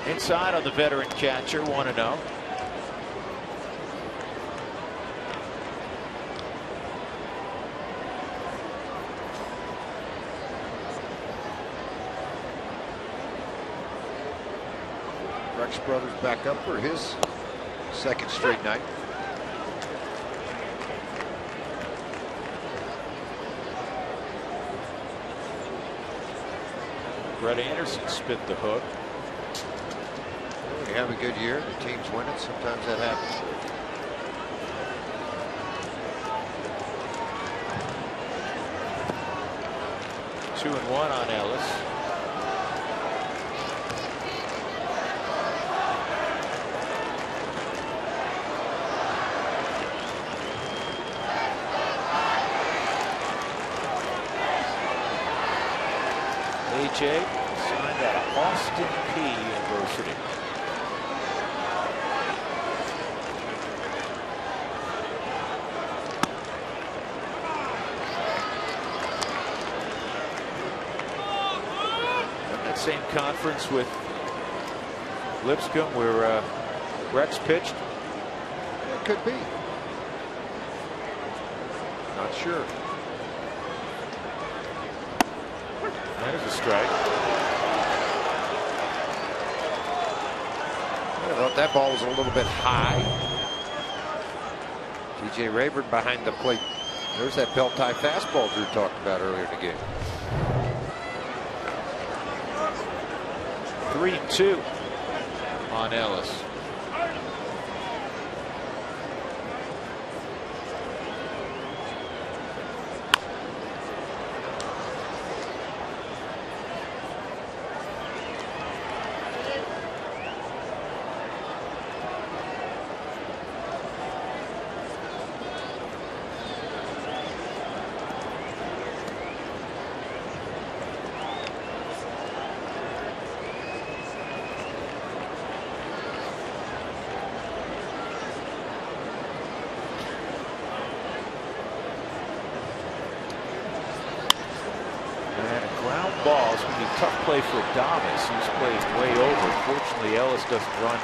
Inside on the veteran catcher, 1-0. Rex Brothers back up for his 2nd straight night. Brett Anderson spit the hook. When you have a good year, the team's winning. Sometimes that happens. Two and 1 on Ellis. AJ signed at Austin Peay University. That same conference with Lipscomb where Rex pitched. It could be. Not sure. That is a strike. I thought that ball was a little bit high. TJ Rayburn behind the plate. There's that belt tie fastball Drew talked about earlier in the game. 3-2 on Ellis. ball. It's going to be a tough play for Adames, who's played way over. Fortunately, Ellis doesn't run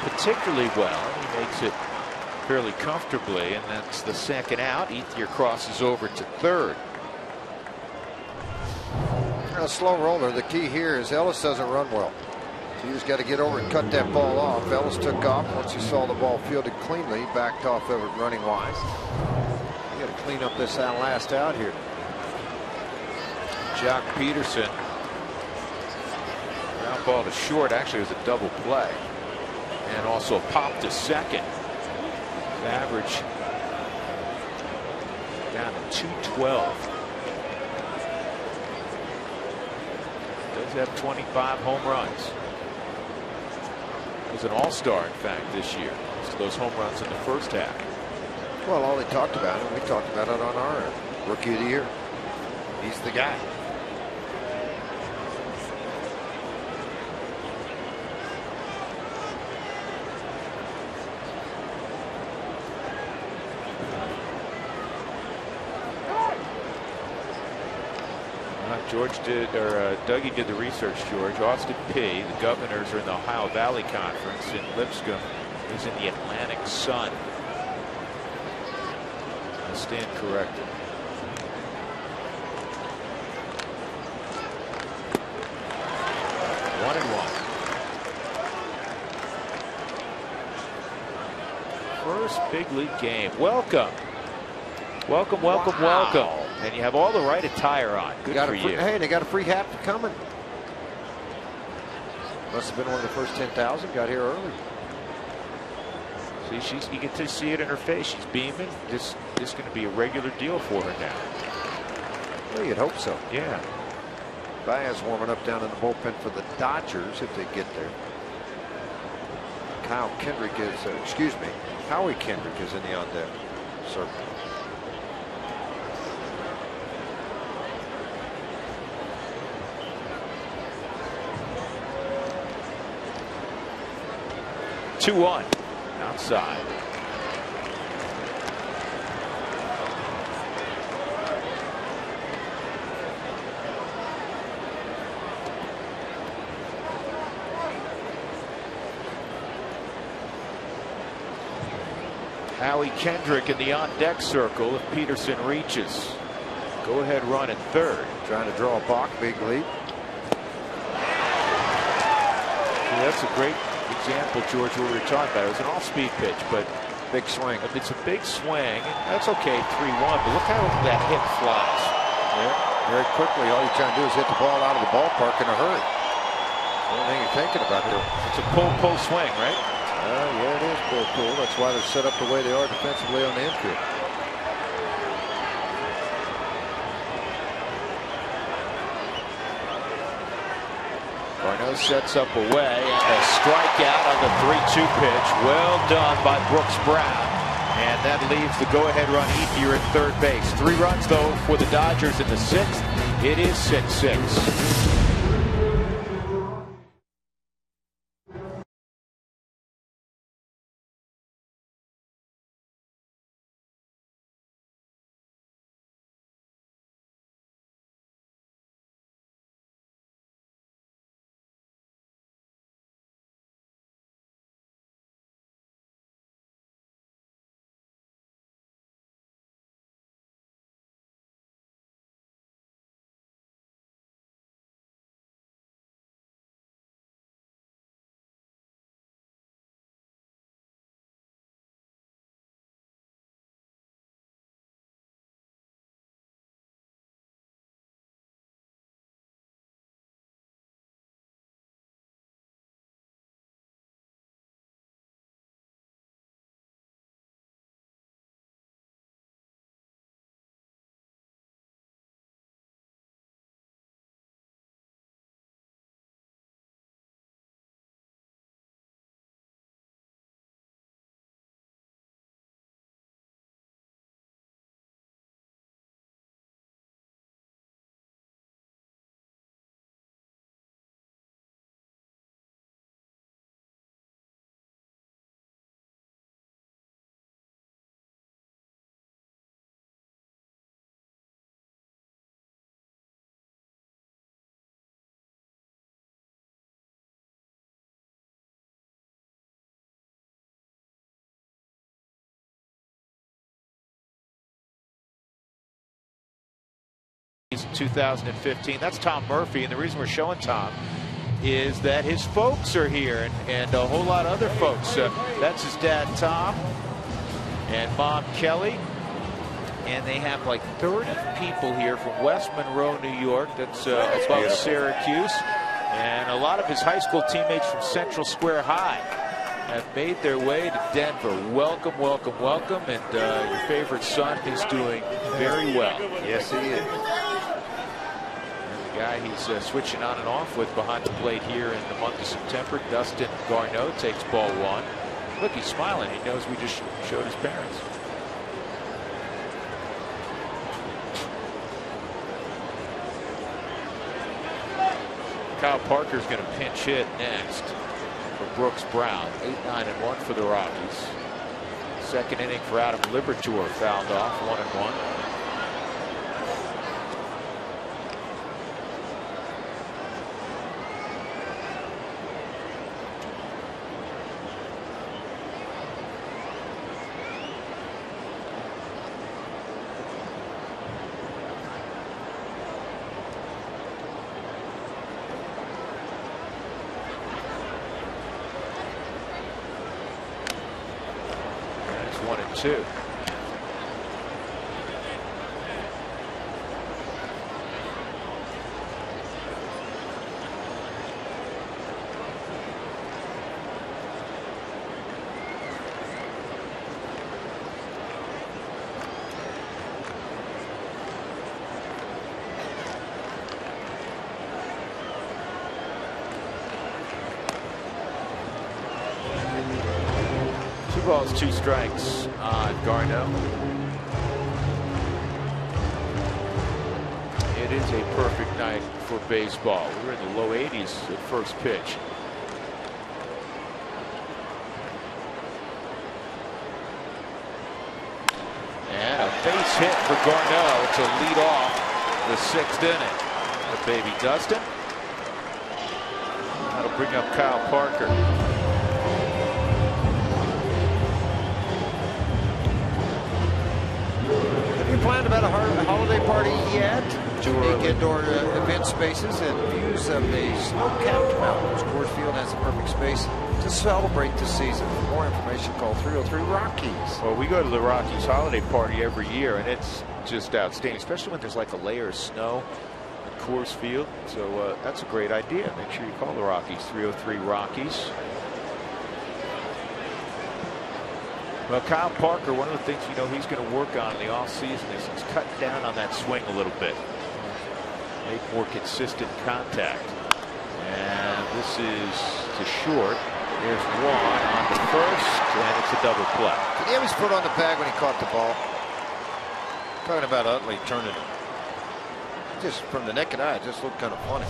particularly well. He makes it fairly comfortably, and that's the second out. Ethier crosses over to third. A slow roller. The key here is Ellis doesn't run well. So you just got to get over and cut that ball off. Ellis took off once he saw the ball fielded cleanly, backed off over running wise. You got to clean up this last out here. Jock Peterson. Ground ball to short. Actually, it was a double play. And also popped to second. Average down to 212. Does have 25 home runs. Was an all-star, in fact, this year. So those home runs in the first half. Well, all they talked about it, we talked about it on our end. Rookie of the year. He's the guy. George did, or Dougie did the research, George. Austin Peay, the Governors are in the Ohio Valley Conference, and Lipscomb is in the Atlantic Sun. I stand corrected. One and one. First big league game. Welcome. Welcome, welcome, welcome. And you have all the right attire on. Good for you. Hey, they got a free hat coming. Must have been one of the first 10,000. Got here early. See, you get to see it in her face. She's beaming. This is going to be a regular deal for her now. Well, you'd hope so. Yeah. Baez warming up down in the bullpen for the Dodgers if they get there. Kyle Kendrick is, Howie Kendrick is in the on deck circle. Two on outside. Howie Kendrick in the on deck circle if Peterson reaches. Go ahead run at third. Trying to draw a balk, big lead. Yeah, that's a great example, George, what we were talking about. It was an off-speed pitch, but big swing. It's a big swing. That's okay, 3-1, but look how that hit flies. Yeah, very quickly. All you're trying to do is hit the ball out of the ballpark in a hurry. The only thing you're thinking about there. It's a pull swing, right? Yeah, it is pull. That's why they're set up the way they are defensively on the infield. Garneau sets up away, and a strikeout on the 3-2 pitch. Well done by Brooks Brown. And that leaves the go-ahead run Ethier at third base. 3 runs, though, for the Dodgers in the 6th. It is 6-6. 2015. That's Tom Murphy, and the reason we're showing Tom is that his folks are here, and a whole lot of other folks. That's his dad, Tom, and Mom, Kelly. And they have like 30 people here from West Monroe, New York. That's above Syracuse. And a lot of his high school teammates from Central Square High have made their way to Denver. Welcome, welcome, welcome. And your favorite son is doing very well. Yes, he is. And the guy he's switching on and off with behind the plate here in the month of September, Dustin Garneau, takes ball 1. Look, he's smiling. He knows we just showed his parents. Kyle Parker's going to pinch hit next for Brooks Brown. 8-9-1 for the Rockies. Second inning for Adam Liberatore, fouled off, 1-1. Two. Two balls, 2 strikes on Garneau. It is a perfect night for baseball. We were in the low 80s at first pitch. And a base hit for Garneau to lead off the 6th inning. The baby Dustin. That'll bring up Kyle Parker. Planned about a holiday party yet? Unique indoor event spaces and views of the snow-capped mountains. Coors Field has the perfect space to celebrate the season. For more information, call 303-ROCKIES. Well, we go to the Rockies holiday party every year, and it's just outstanding, especially when there's like a layer of snow at Coors Field. So that's a great idea. Make sure you call the Rockies, 303-ROCKIES. Well, Kyle Parker, one of the things he's going to work on in the offseason is he's cutting down on that swing a little bit. Make more consistent contact. And this is to short. There's one on the first, and it's a double play. Did he have his foot on the bag when he caught the ball? Talking about Utley turning it. Just from the naked eye, it just looked kind of funny.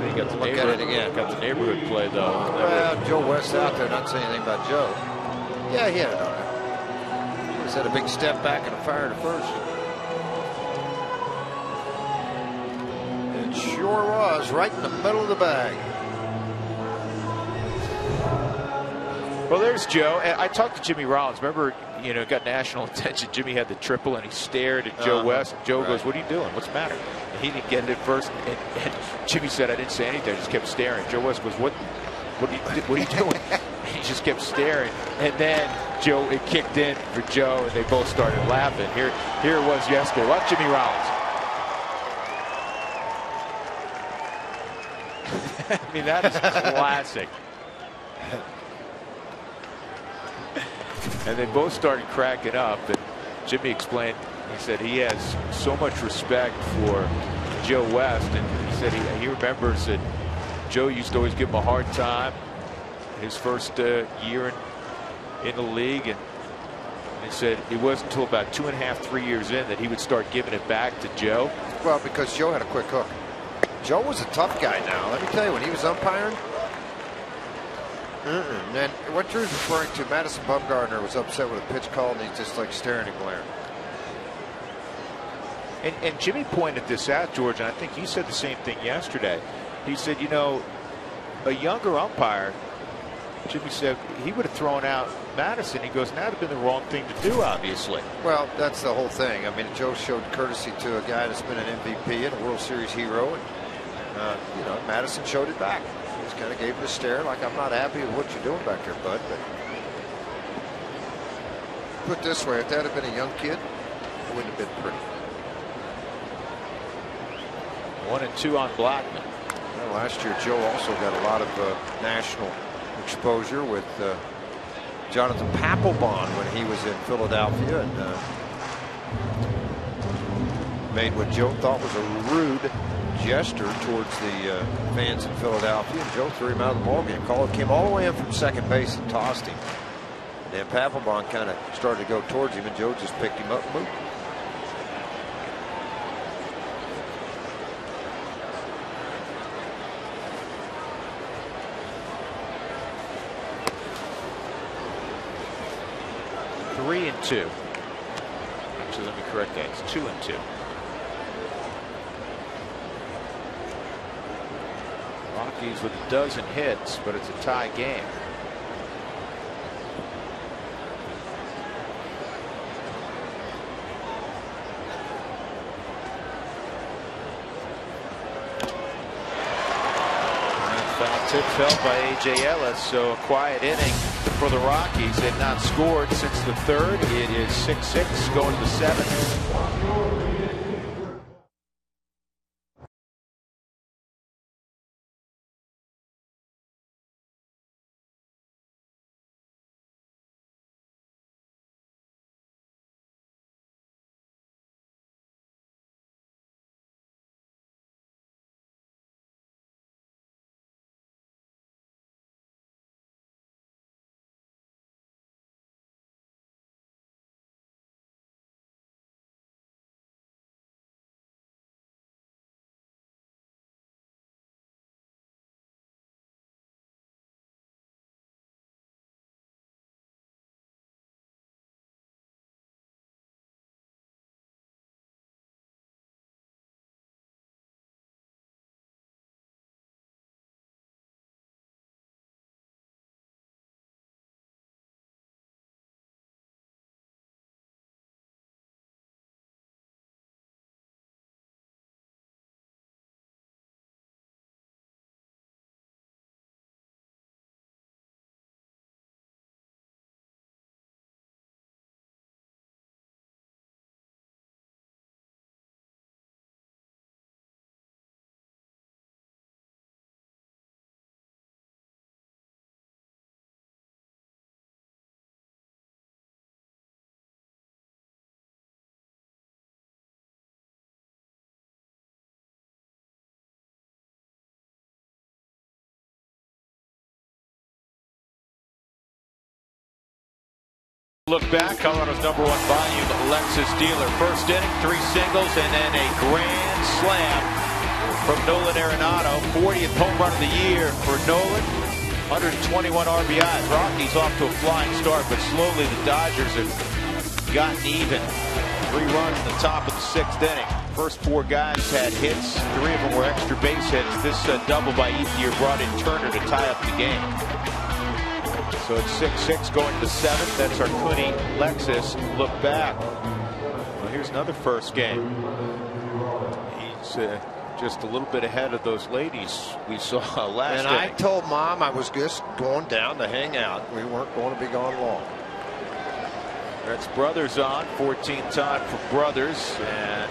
You got the Look at it again. Got the neighborhood play, though. Well, Joe West out there, not saying anything about Joe. Yeah, he had it on there. He just had a big step back and a fire to first. It sure was, right in the middle of the bag. Well, there's Joe. I talked to Jimmy Rollins. Remember, got national attention. Jimmy had the triple, and he stared at Joe West. Joe goes, "What are you doing? What's the matter?" And he didn't get it at first. And Jimmy said, "I didn't say anything. I just kept staring." Joe West goes, "What are you doing?" He just kept staring, and then it kicked in for Joe, and they both started laughing. Here it was yesterday. Watch Jimmy Rollins. I mean, that is classic. And they both started cracking up, and Jimmy explained, he said he has so much respect for Joe West, and he said he remembers that Joe used to always give him a hard time his first year in the league, and he said it wasn't until about 2.5, 3 years in that he would start giving it back to Joe. Well, because Joe had a quick hook. Joe was a tough guy now. Let me tell you, when he was umpiring, and what Drew's referring to, Madison Bumgarner was upset with a pitch call, and he's just like staring and glaring. And Jimmy pointed this out, George, and I think you said the same thing yesterday. He said, a younger umpire Jimmy said he would have thrown out Madison. He goes, that would have been the wrong thing to do, obviously. Well, that's the whole thing. I mean, Joe showed courtesy to a guy that's been an MVP and a World Series hero, and you know, Madison showed it back. He just kind of gave him a stare, like, I'm not happy with what you're doing back there, bud. But put it this way, if that had been a young kid, it wouldn't have been pretty. 1-2 on Blackmon. Well, last year, Joe also got a lot of national exposure with Jonathan Papelbon when he was in Philadelphia, and made what Joe thought was a rude gesture towards the fans in Philadelphia, and Joe threw him out of the ballgame. Came all the way in from second base and tossed him. And Papelbon kind of started to go towards him, and Joe just picked him up and moved. Two. Actually, let me correct that. It's 2-2. Rockies with a dozen hits, but it's a tie game. Foul tip felt by A.J. Ellis, so a quiet inning for the Rockies. They've not scored since the third. It is 6-6 going to the seventh. Look back, Colorado's #1 volume Lexus dealer. First inning, 3 singles, and then a grand slam from Nolan Arenado. 40th home run of the year for Nolan. 121 RBIs. Rockies off to a flying start, but slowly the Dodgers have gotten even. 3 runs in the top of the 6th inning. First 4 guys had hits. 3 of them were extra base hits. This double by Ethier brought in Turner to tie up the game. So it's 6-6 going to the 7th. That's our Cooney Lexus look back. Well, here's another first game. He's just a little bit ahead of those ladies we saw last And I told Mom I was just going down to hang out. We weren't going to be gone long. That's Brothers on. 14th time for Brothers. And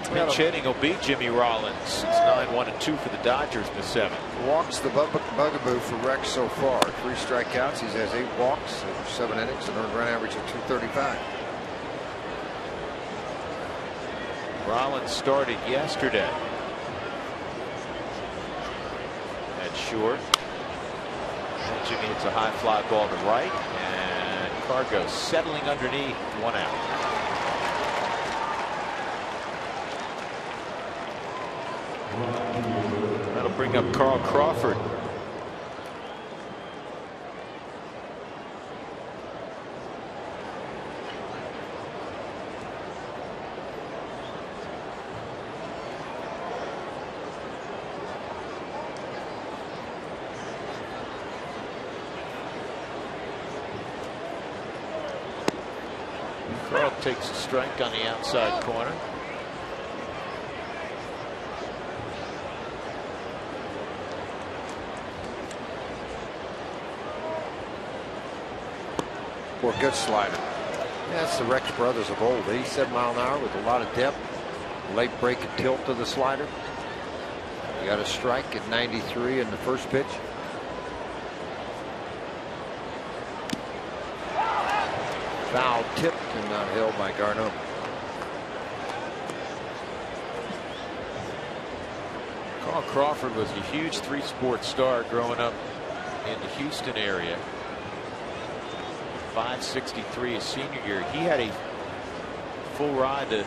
pinch hitting will be Jimmy Rollins. It's 9-1-2 for the Dodgers in the 7th. Walks the bugaboo for Rex so far. 3 strikeouts. He has 8 walks, 7 innings, and earned run average of 235. Rollins started yesterday at short. And Jimmy hits a high fly ball to right, and Cargo settling underneath, 1 out. That'll bring up Carl Crawford. Carl takes a strike on the outside corner. For a good slider. Yeah, that's the Rex brothers of old. 87 mile an hour with a lot of depth. Late break and tilt to the slider. You got a strike at 93 in the first pitch. Foul tipped and not held by Garneau. Carl Crawford was a huge three-sport star growing up in the Houston area. 563 his senior year. He had a full ride to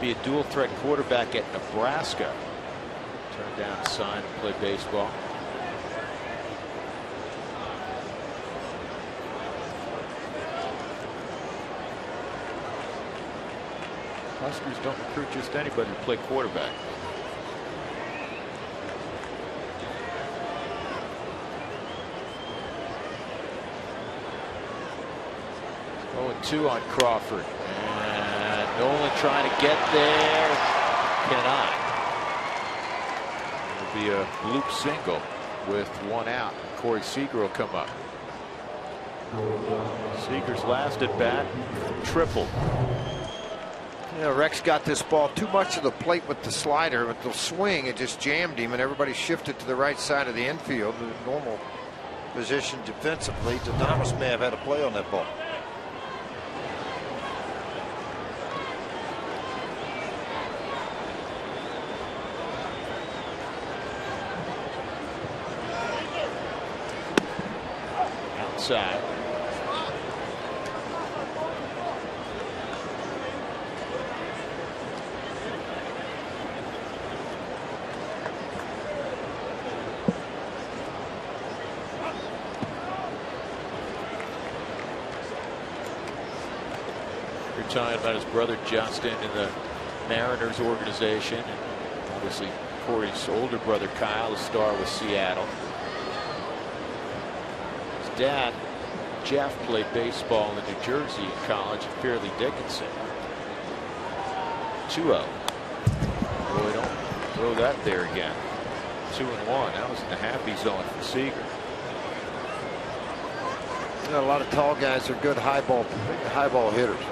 be a dual threat quarterback at Nebraska. Turned down to sign and play baseball. Huskers don't recruit just anybody to play quarterback. Oh, 2 on Crawford. And Nolan trying to get there. Cannot. It'll be a loop single with 1 out. Corey Seager will come up. Seager's last at bat, triple. You know, Rex got this ball too much to the plate with the slider. With the swing, it just jammed him, and everybody shifted to the right side of the infield. The normal position defensively. Thomas may have had a play on that ball. Outside. Talking about his brother Justin in the Mariners organization, and obviously Corey's older brother Kyle, a star with Seattle. His dad Jeff played baseball in New Jersey in college at Fairleigh Dickinson. 2-0. Boy, don't throw that there again. 2-1. That was in the happy zone for Seager. You know, a lot of tall guys are good high ball hitters.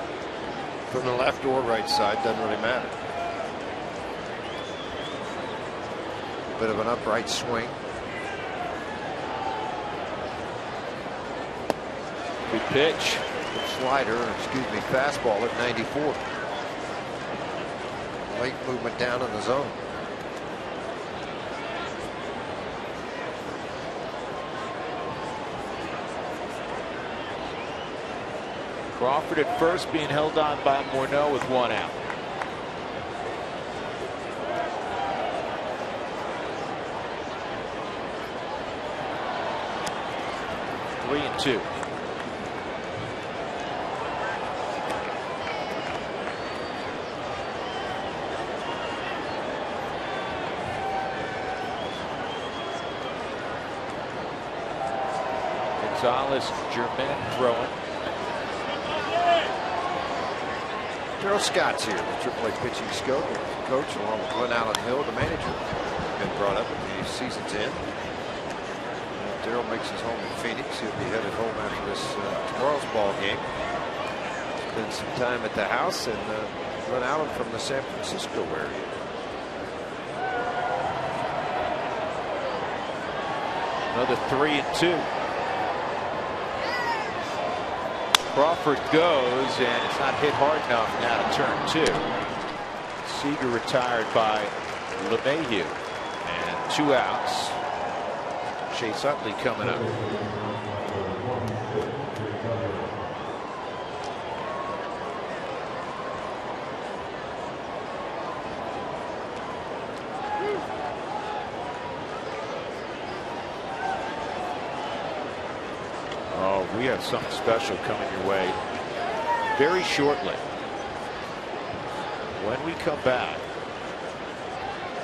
From the left or right side, doesn't really matter. A bit of an upright swing. Good pitch. Slider, fastball at 94. Late movement down in the zone. Crawford at first being held on by Morneau with 1 out. Three and 2. Gonzalez, Germain throwing. Darryl Scott's here, the AAA pitching coach, along with Glenn Allen Hill, the manager. Been brought up at the season's end. Darryl makes his home in Phoenix. He'll be headed home after this tomorrow's ball game. Spend some time at the house, and Glenn Allen from the San Francisco area. Another 3 and 2. Crawford goes, and it's not hit hard enough now to turn 2. Seager retired by LeMahieu, and 2 outs. Chase Utley coming up. Oh, we have something special coming your way very shortly. When we come back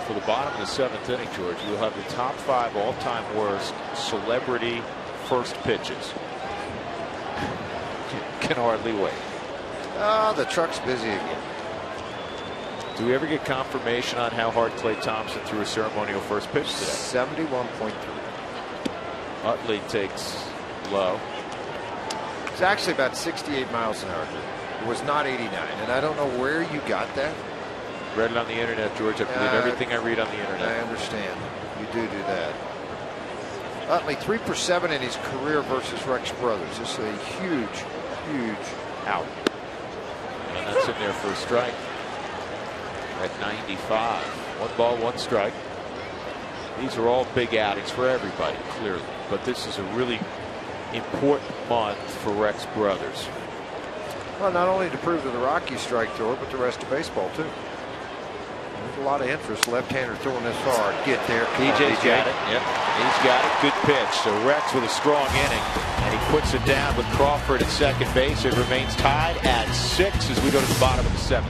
for the bottom of the 7th inning, George, we'll have the top 5 all-time worst celebrity first pitches. Can hardly wait. The truck's busy again. Do we ever get confirmation on how hard Klay Thompson threw a ceremonial first pitch today? 71.3. Utley takes low. It's actually about 68 miles an hour. It was not 89, and I don't know where you got that. Read it on the internet, George. I believe everything I read on the internet. I understand. You do that. Utley 3 for 7 in his career versus Rex Brothers. This is a huge out. And that's in there for a strike at 95. 1 ball, 1 strike. These are all big outings for everybody, clearly. But this is a really important month for Rex Brothers. Well, not only to prove to the Rockies strike thrower, but the rest of baseball, too. There's a lot of interest. Left-hander throwing this hard. Get there. DJ's got it. Yep. He's got it. Good pitch. So Rex with a strong inning. And he puts it down with Crawford at second base. It remains tied at 6 as we go to the bottom of the 7th.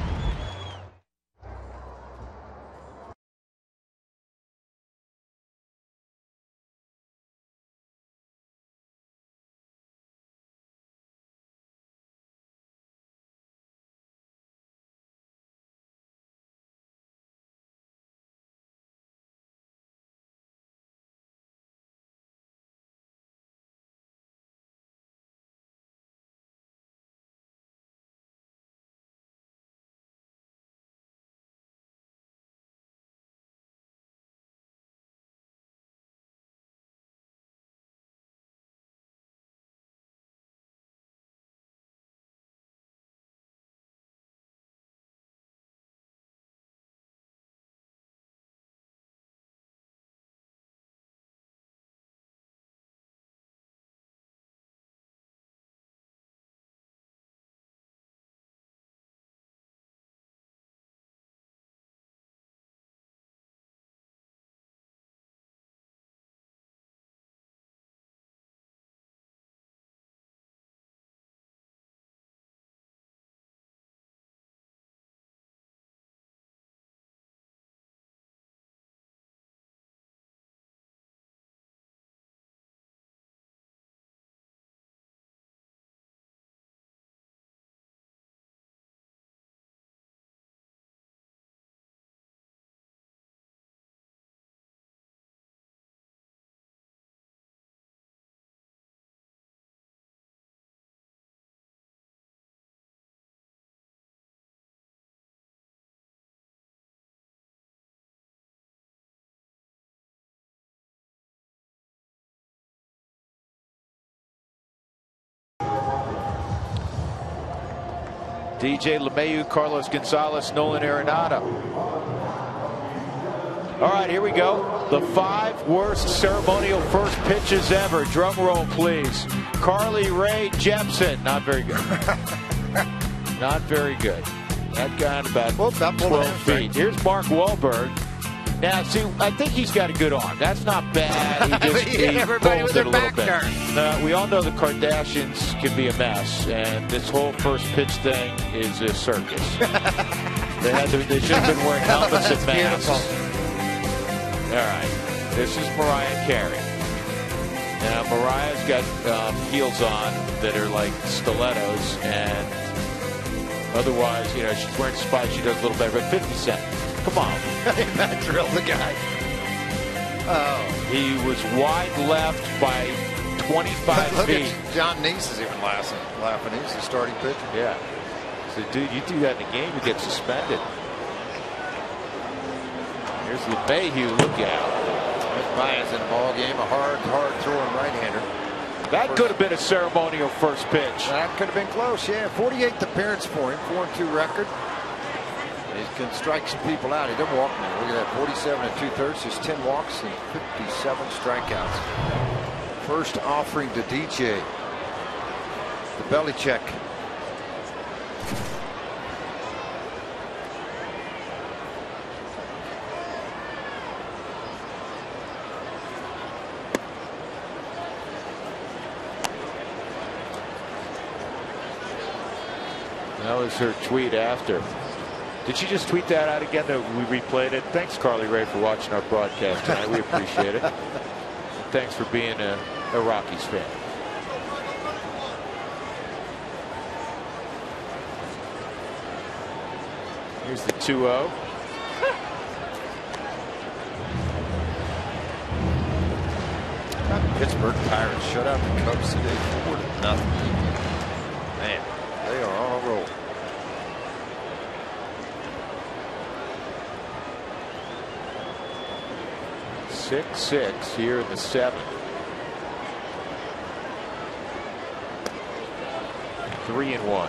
DJ LeMahieu, Carlos Gonzalez, Nolan Arenado. All right, here we go. The 5 worst ceremonial first pitches ever. Drum roll, please. Carly Rae Jepsen. Not very good. Not very good. That got about 12 feet. Here's Mark Wahlberg. Now, see, I think he's got a good arm. That's not bad. He just everybody with their back turned. We all know the Kardashians can be a mess, and this whole first pitch thing is a circus. They should have been wearing helmets and masks. All right, this is Mariah Carey. Now, Mariah's got heels on that are like stilettos, and otherwise, you know, she's wearing spikes. She does a little better, but 50 Cent. Come on. That drilled the guy. Oh. He was wide left by 25 Look feet. At John Neese is even laughing. He's the starting pitcher. Yeah. So, dude, you do that in a game, you get suspended. Here's LeMahieu. Look out. Baez in the ball game. A hard throwing right-hander. That could have been a ceremonial first pitch. That could have been close, yeah. 48th appearance for him. 4-2 record. He can strike some people out. He didn't walk many. Look at that, 47 2/3. Just 10 walks and 57 strikeouts. First offering to DJ. The belly check. That was her tweet after. Did she just tweet that out again that we replayed it? Thanks, Carly Rae, for watching our broadcast tonight. We appreciate it. Thanks for being a Rockies fan. Here's the 2-0. Pittsburgh Pirates shut out the Cubs today 4-0. Man, they are on a roll. 6-6 here in the 7th. 3-1.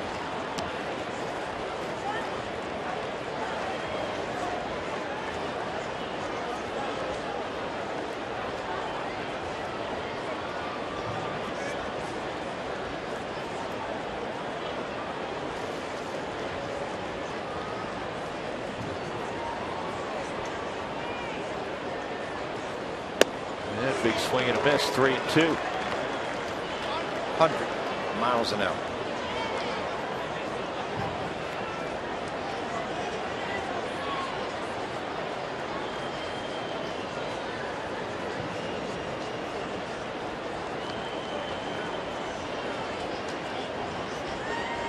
Big swing and a miss. 3-2. 100 miles an hour.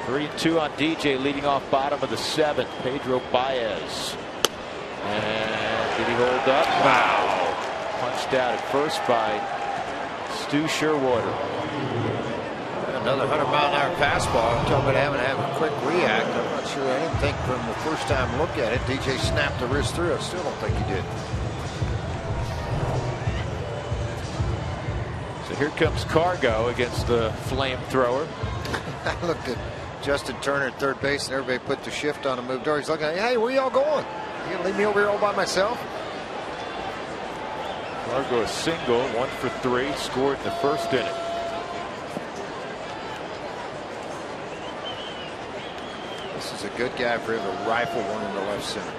Three and 2 on DJ, leading off bottom of the 7th. Pedro Baez. And did he hold up? Wow. Punched out at first by Stu Sherwater. Another 100-mile-an-hour fastball. I'm talking about having to have a quick react. I'm not sure. I didn't think from the first time look at it, DJ snapped the wrist through. I still don't think he did. So here comes Cargo against the flamethrower. I looked at Justin Turner at third base, and everybody put the shift on and moved over. He's looking at, hey, where y'all going? You gonna leave me over here all by myself? Cargo a single, 1 for 3, scored in the first inning. This is a good guy for him to rifle one in the left center.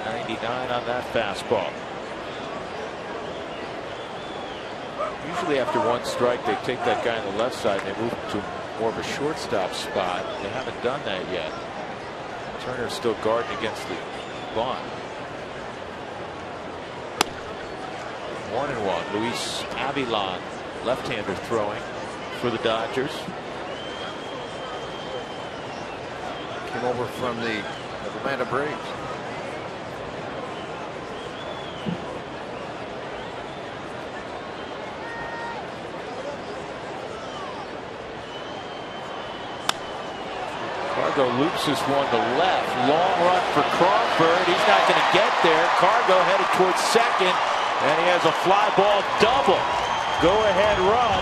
.99 on that fastball. Usually after one strike, they take that guy on the left side and they move to more of a shortstop spot. They haven't done that yet. Turner's still guarding against the bunt. 1-1. Luis Avilan, left-hander, throwing for the Dodgers. Came over from the Atlanta Braves. Cargo loops this one to left. Long run for Crawford. He's not going to get there. Cargo headed towards second, and he has a fly ball double. Go ahead run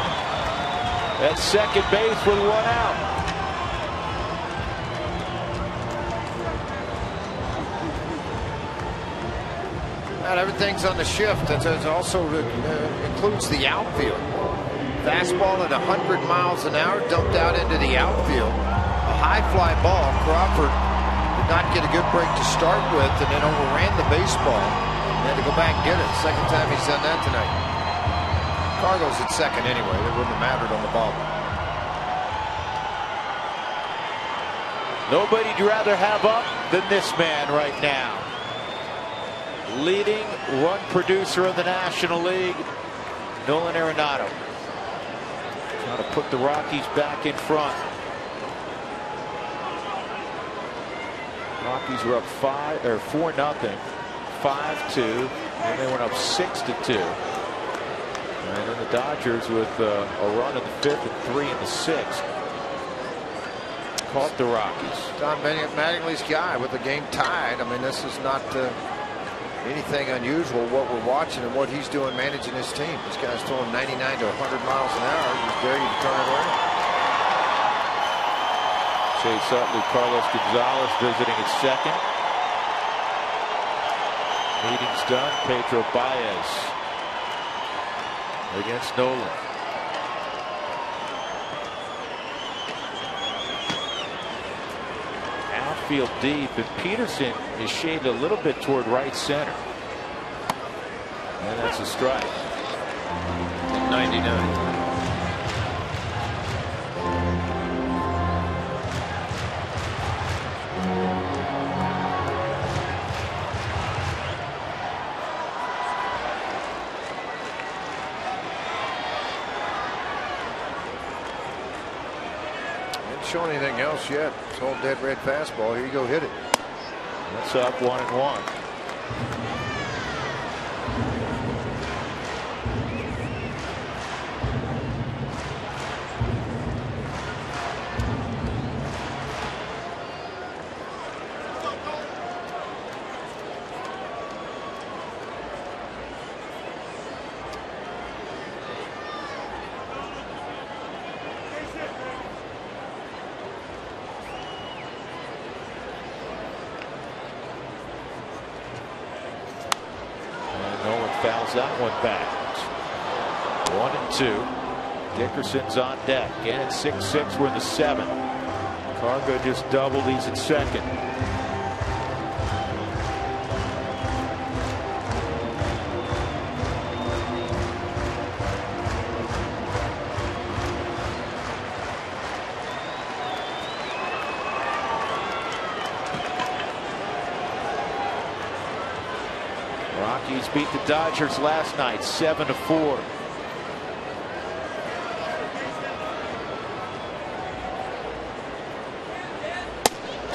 at second base with 1 out. Not everything's on the shift. That also includes the outfield. Fastball at 100 miles an hour dumped out into the outfield. A high fly ball. Crawford did not get a good break to start with and then overran the baseball. He had to go back and get it. Second time he's done that tonight. Cargo's at second anyway. It wouldn't have mattered on the ball. Nobody'd rather have up than this man right now. Leading run producer of the National League, Nolan Arenado. Trying to put the Rockies back in front. Rockies were up 4-0, 5-2, and they went up 6-2. And then the Dodgers with a run in the 5th and 3 in the 6th. Caught the Rockies. Don Mattingly's guy with the game tied. I mean, this is not anything unusual what we're watching and what he's doing managing his team. This guy's throwing 99 to 100 miles an hour. He's ready to turn it around. Chase Utley, Carlos Gonzalez visiting at second. Meeting's done. Pedro Baez against Nolan. Outfield deep, and Peterson is shaded a little bit toward right center. And that's a strike. 99. Hasn't shown anything else yet. It's all dead red fastball. Here you go, hit it. That's up 1-1. Fouls that one back. 1-2. Dickerson's on deck. Again at 6-6. We're in the 7th. Cargo just doubled. He's at second. Rockies beat the Dodgers last night 7-4.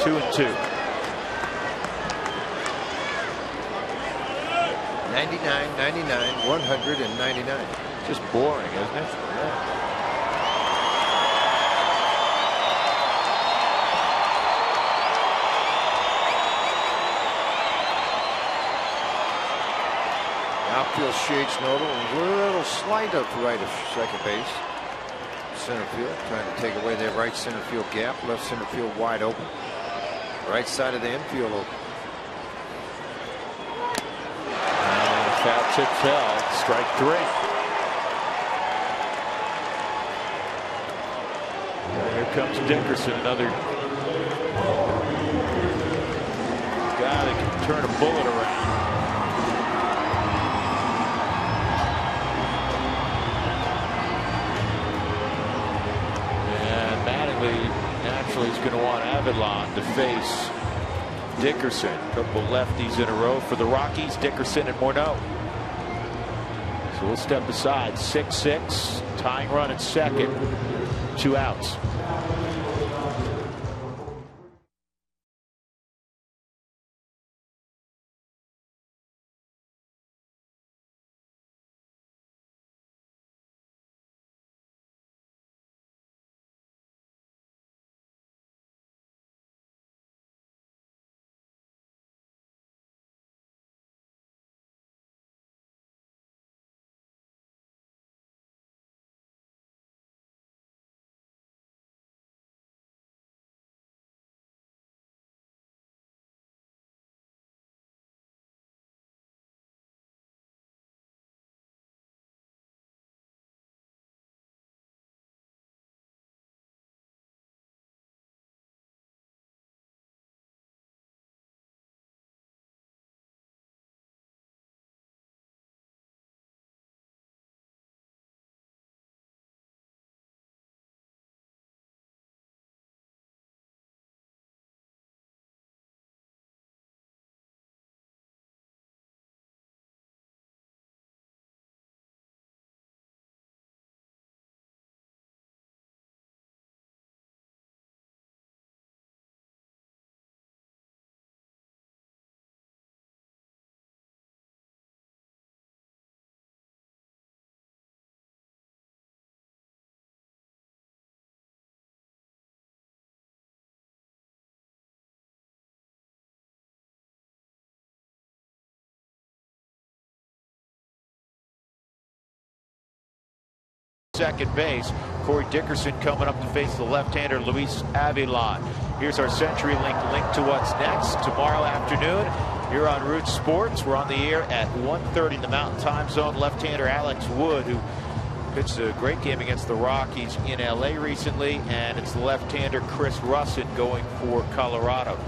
Two and 2. 99, 99, 199. Just boring, isn't it? Yeah. Outfield shades Noble, a little slide up to right of second base. Center field trying to take away that right center field gap. Left center field wide open. Right side of the infield open. Foul tip fell. Strike 3. And here comes Dickerson, another guy that can turn a bullet around. Naturally, he's going to want Avilan to face Dickerson. A couple lefties in a row for the Rockies. Dickerson and Morneau. So we'll step aside. 6-6. Tying run at second. 2 outs. Second base. Corey Dickerson coming up to face the left-hander Luis Avilan. Here's our CenturyLink link to what's next tomorrow afternoon here on Root Sports. We're on the air at 1:30 in the Mountain Time Zone. Left-hander Alex Wood, who pitched a great game against the Rockies in LA recently, and it's the left-hander Chris Russin going for Colorado.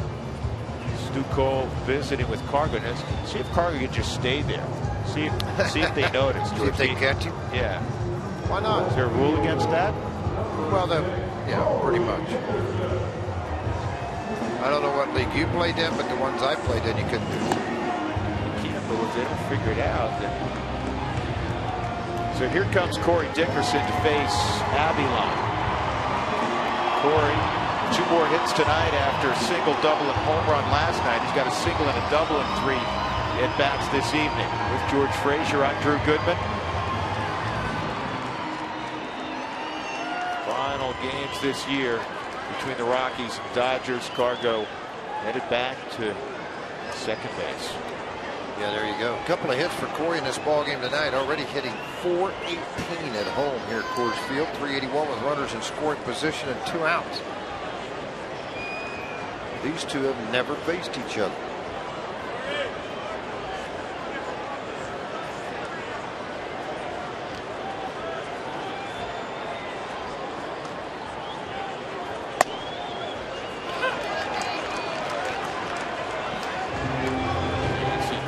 Stu Cole visiting with Cargo. See if Cargo can just stay there. See if they notice. See if they catch him? Yeah. Why not? Is there a rule against that? Well, yeah, pretty much. I don't know what league you played in, but the ones I played in, you couldn't do. You can't, but if they don't figure it out, then. So here comes Corey Dickerson to face Avilan. Corey 2 more hits tonight after a single, double, and home run last night. He's got a single and a double and 3 at bats this evening. With George Frazier, I'm Drew Goodman. Final games this year between the Rockies and Dodgers. Cargo headed back to second base. Yeah, there you go. A couple of hits for Corey in this ball game tonight. Already hitting .418 at home here at Coors Field. .381 with runners in scoring position and 2 outs. These two have never faced each other.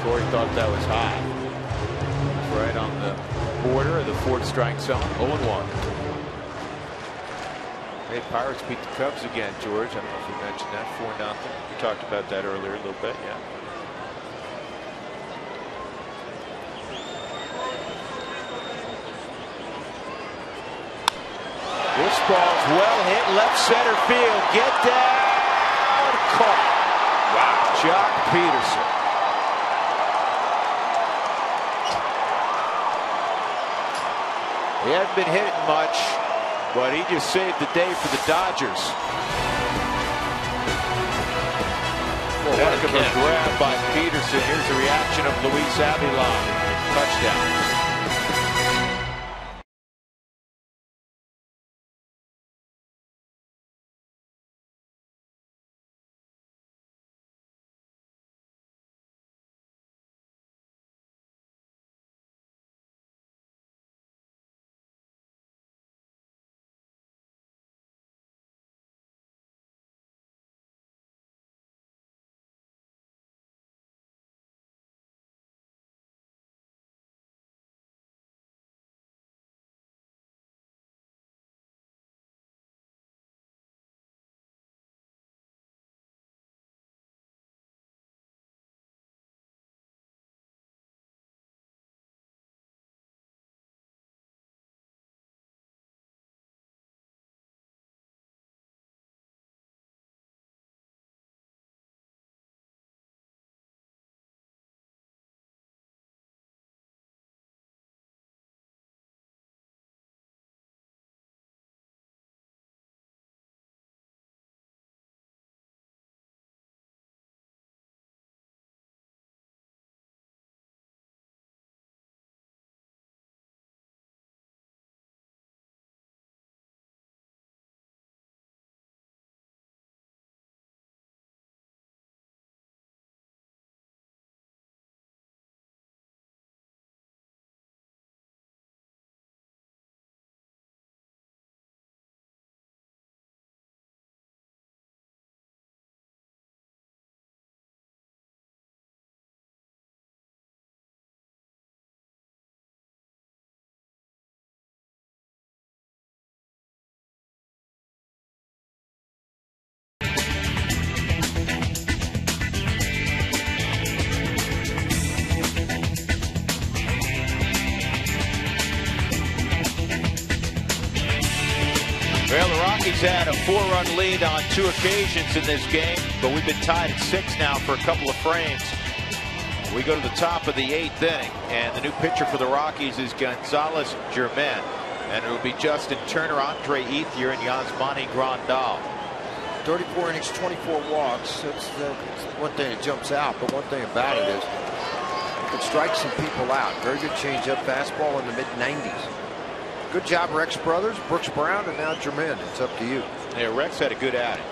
Corey thought that was high. Right on the border of the 4th strike zone. 0-1. Hey, Pirates beat the Cubs again, George. I don't know if you mentioned that. 4-0. We talked about that earlier a little bit, yeah. This ball's well hit left center field. Get down. Caught. Wow. Jock Peterson. He hadn't been hitting much, but he just saved the day for the Dodgers. Heck of a grab by Peterson. Here's the reaction of Luis Avilan. Touchdown. Well, the Rockies had a 4-run lead on 2 occasions in this game, but we've been tied at 6 now for a couple of frames. We go to the top of the 8th inning, and the new pitcher for the Rockies is Gonzalez Germain, and it will be Justin Turner, Andre Ethier, and Yasmani Grandal. 34 innings, 24 walks. That's one thing that jumps out, but one thing about it is you can strike some people out. Very good changeup, fastball in the mid-90s. Good job, Rex Brothers, Brooks Brown, and now Germain. It's up to you. Yeah, Rex had a good outing.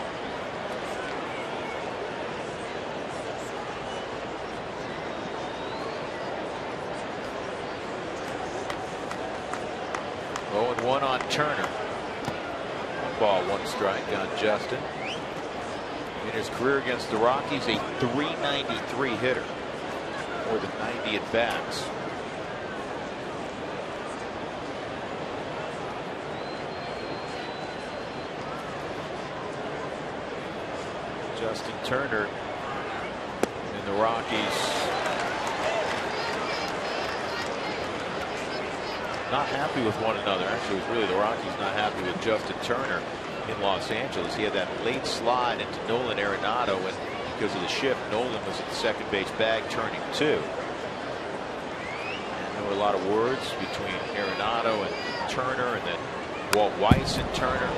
Oh, and 1 on Turner. 1 ball, 1 strike on Justin. In his career against the Rockies, a .393 hitter. More than 90 at bats. Justin Turner and the Rockies not happy with one another. Actually, it was really the Rockies not happy with Justin Turner. in Los Angeles. He had that late slide into Nolan Arenado, and because of the shift, Nolan was at the second base bag turning 2. And there were a lot of words between Arenado and Turner, and then Walt Weiss and Turner.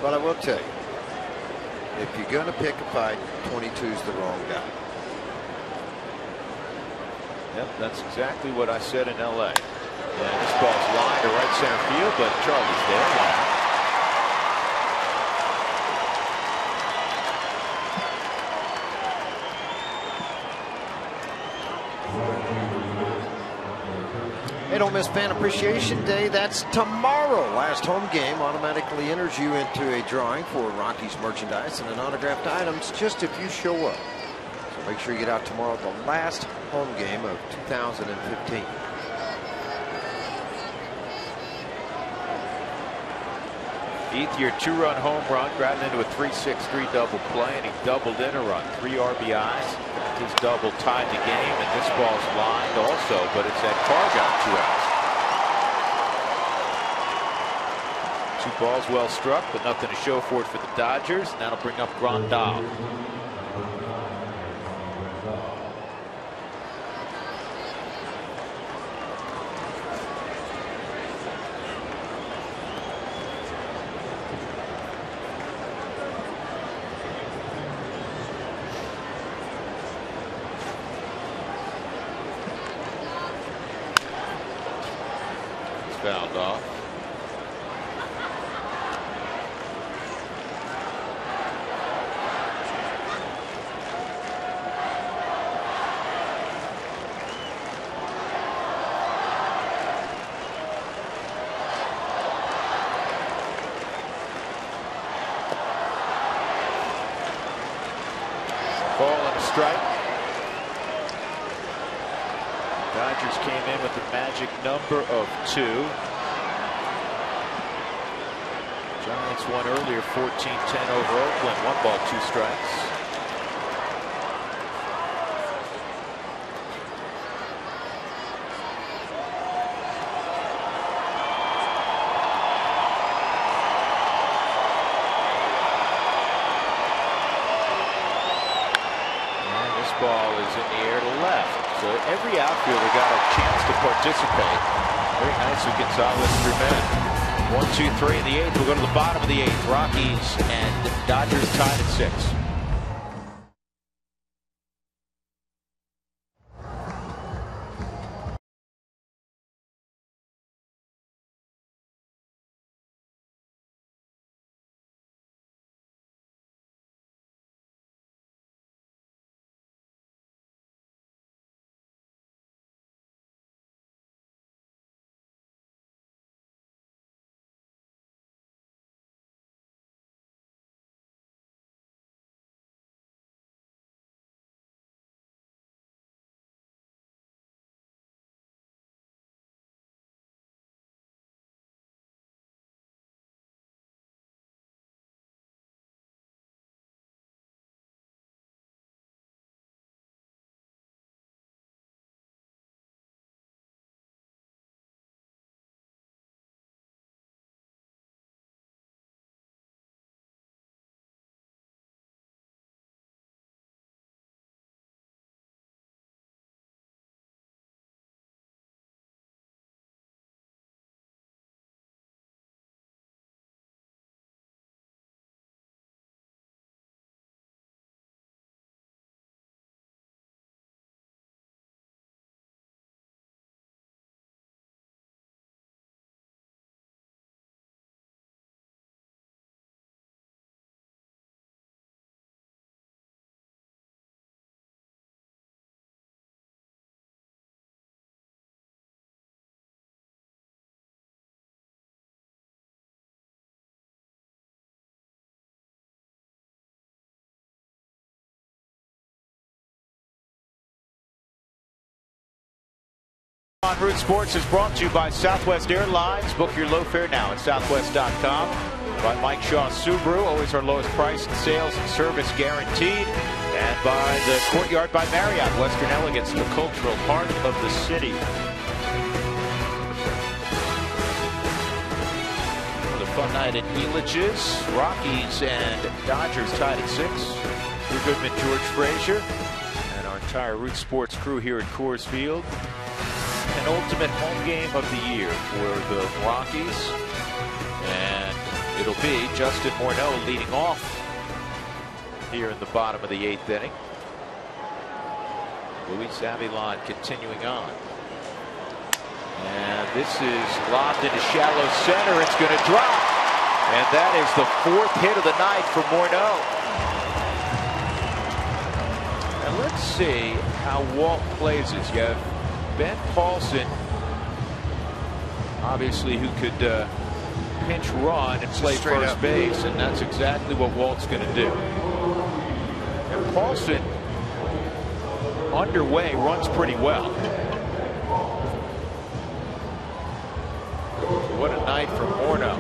But I will tell you, if you're going to pick a fight, 22's the wrong guy. Yep, that's exactly what I said in L.A. And this ball's lined to right center field, but Charlie's there. Hey, don't miss Fan Appreciation Day. That's tomorrow. Last home game automatically enters you into a drawing for Rockies merchandise and an autographed items just if you show up. So make sure you get out tomorrow, the last home game of 2015. Ethier 2-run home run, grounded into a 3-6-3 double play, and he doubled in a run. 3 RBIs. His double tied the game, and this ball's lined also, but it's at Cargot, 2 outs. 2 balls well struck, but nothing to show for it for the Dodgers, and that'll bring up Grandal. Fouled off. Ball and a strike. Dodgers came in with the magic number of 2. Giants won earlier 14-10 over Oakland. 1 ball, 2 strikes. And this ball is in the air to left. So every outfielder got a chance to participate. Very nicely, Gonzalez threw men. 1, 2, 3 in the 8th. We'll go to the bottom of the 8th. Rockies and Dodgers tied at 6. On Root Sports is brought to you by Southwest Airlines. Book your low fare now at southwest.com. By Mike Shaw Subaru, always our lowest price in sales and service guaranteed. And by the Courtyard by Marriott, Western Elegance, the cultural heart of the city. The fun night at Elitch's. Rockies and Dodgers tied at 6. Drew Goodman, George Frazier, and our entire Root Sports crew here at Coors Field. An ultimate home game of the year for the Rockies. And it'll be Justin Morneau leading off here in the bottom of the 8th inning. Luis Avilan continuing on. And this is lobbed into shallow center. It's going to drop. And that is the 4th hit of the night for Morneau. And let's see how Walt plays this. You have Ben Paulson, obviously, who could pinch run and play first base, and that's exactly what Walt's going to do. And Paulson, underway, runs pretty well. What a night for Morneau.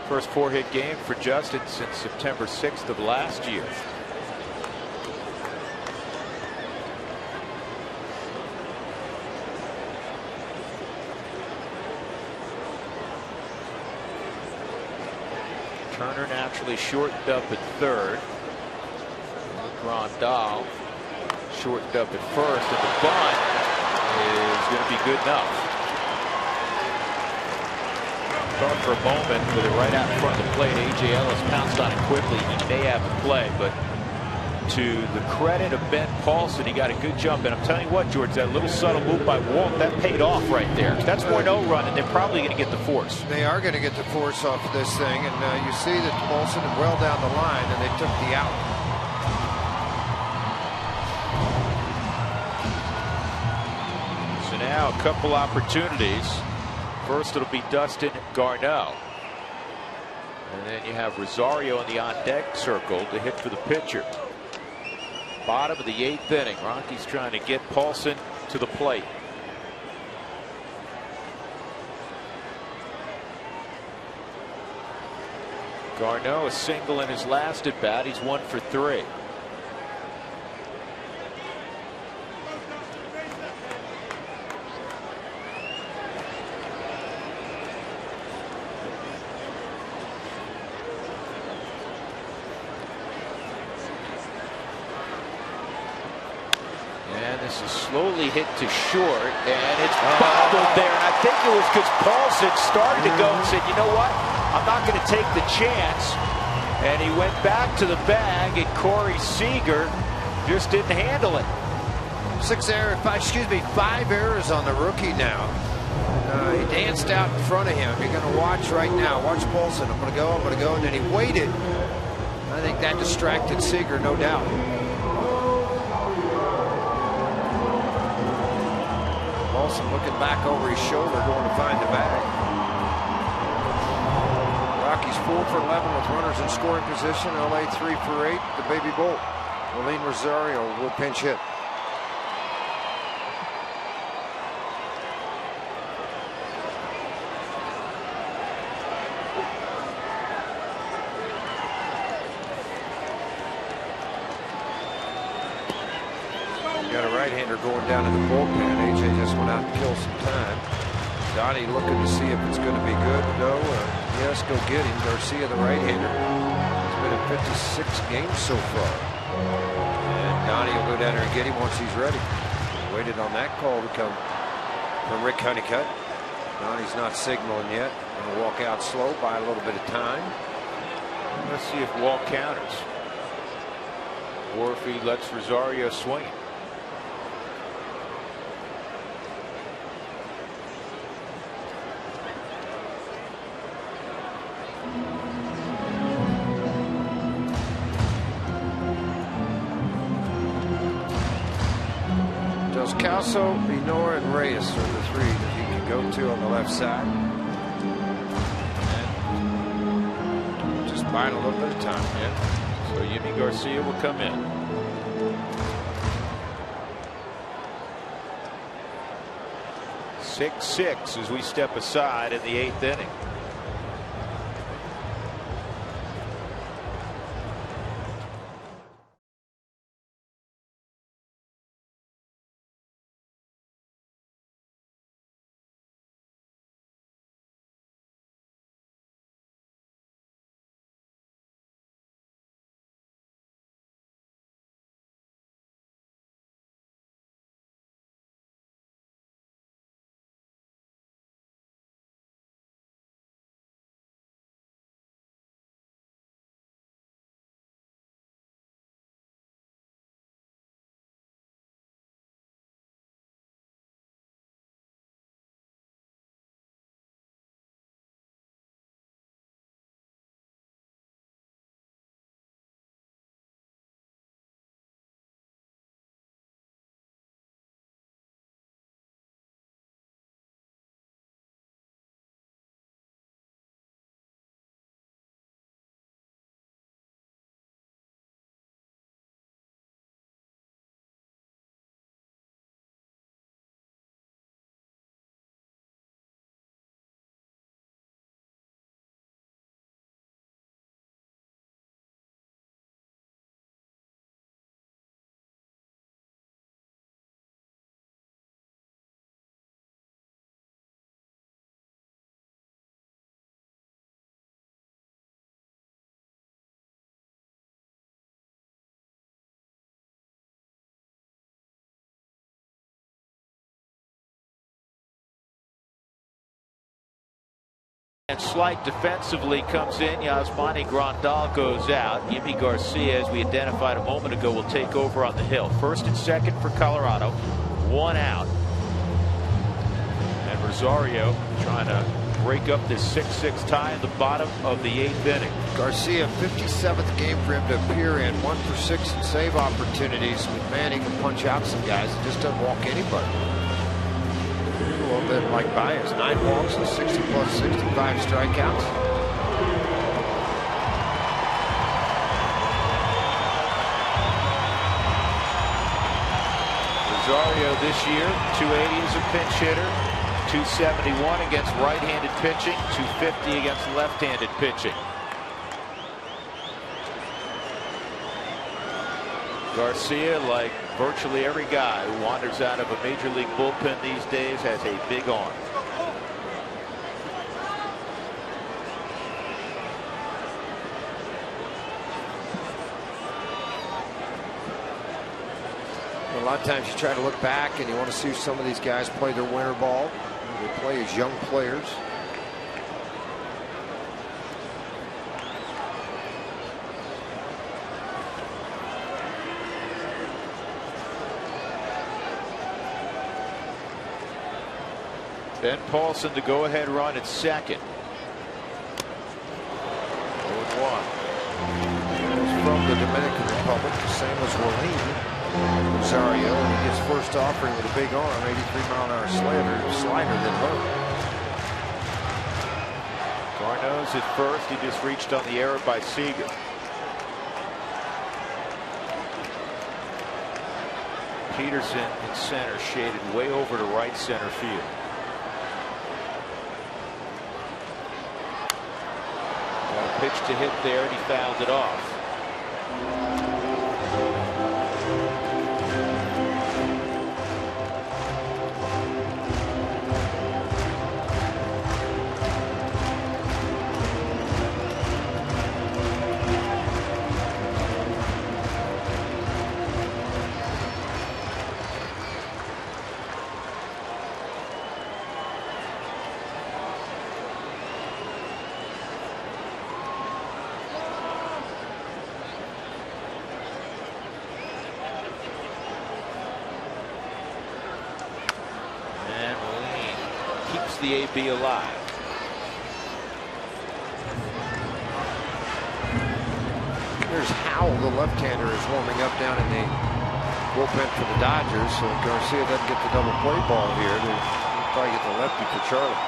First 4-hit game for Justin since September 6th of last year. Turner naturally shortened up at third. Grandal shortened up at first, and the bunt is going to be good enough. Thought for a moment with it right out in front of the plate. A.J. Ellis pounced on it quickly. He may have a play, but to the credit of Ben Paulson, he got a good jump. And I'm telling you what, George, that little subtle move by Walt, that paid off right there. That's Morneau running. They're probably going to get the force. They are going to get the force off of this thing, and you see that Paulson is well down the line, and they took the out. So now a couple opportunities. First, it'll be Dustin Garneau. And then you have Rosario in the on-deck circle to hit for the pitcher. Bottom of the 8th inning. Rockies trying to get Paulson to the plate. Garneau a single in his last at bat. He's 1 for 3. This is slowly hit to short, and it's bobbled there. And I think it was because Paulson started to go and said, you know what, I'm not going to take the chance. And he went back to the bag, and Corey Seager just didn't handle it. 5 errors on the rookie now. He danced out in front of him. You're going to watch right now. Watch Paulson. I'm going to go, and then he waited. I think that distracted Seager, no doubt. Paulson looking back over his shoulder, going to find the bag. Rockies 4 for 11 with runners in scoring position. LA 3 for 8. The baby Bolt. Marlene Rosario will pinch hit. Got a right-hander going down in the bullpen. AJ just went out and killed some time. Donnie looking to see if it's going to be good. No. Yes, go get him. Garcia, the right-hander, has been in 56 games so far. And Donnie will go down there and get him once he's ready. Waited on that call to come from Rick Honeycutt. Donnie's not signaling yet. Going to walk out slow, buy a little bit of time. Let's see if Walt counters, or if he lets Rosario swing it. Calso, Minor, and Reyes are the 3 that he can go to on the left side. And just buying a little bit of time. Yeah. So Yimi Garcia will come in. 6-6 as we step aside in the 8th inning. And Slight defensively comes in. Yasmani Grandal goes out. Yimi Garcia, as we identified a moment ago, will take over on the hill. First and second for Colorado. 1 out. And Rosario trying to break up this 6-6 tie in the bottom of the 8th inning. Garcia, 57th game for him to appear in. 1 for 6 in save opportunities. With Manning can punch out some guys. It just doesn't walk anybody. A little bit like Baez, 9 walks and 60 plus 65 strikeouts. Rosario this year, 280 as a pinch hitter, 271 against right-handed pitching, 250 against left-handed pitching. Garcia, like virtually every guy who wanders out of a major league bullpen these days, has a big arm. A lot of times you try to look back and you want to see some of these guys play their winter ball. They play as young players. Ben Paulson to go ahead run at second. 0-1. From the Dominican Republic, the same as Waleed Rosario. He gets first offering with a big arm, 83-mile-an-hour slider than both. Garnos at first. He just reached on the error by Seager. Peterson in center, shaded way over to right center field. Pitch to hit there, and he fouled it off. The AB alive. Here's Howell, the left-hander, is warming up down in the bullpen for the Dodgers. So Garcia doesn't get the double play ball here. They'll probably get the lefty for Charlie.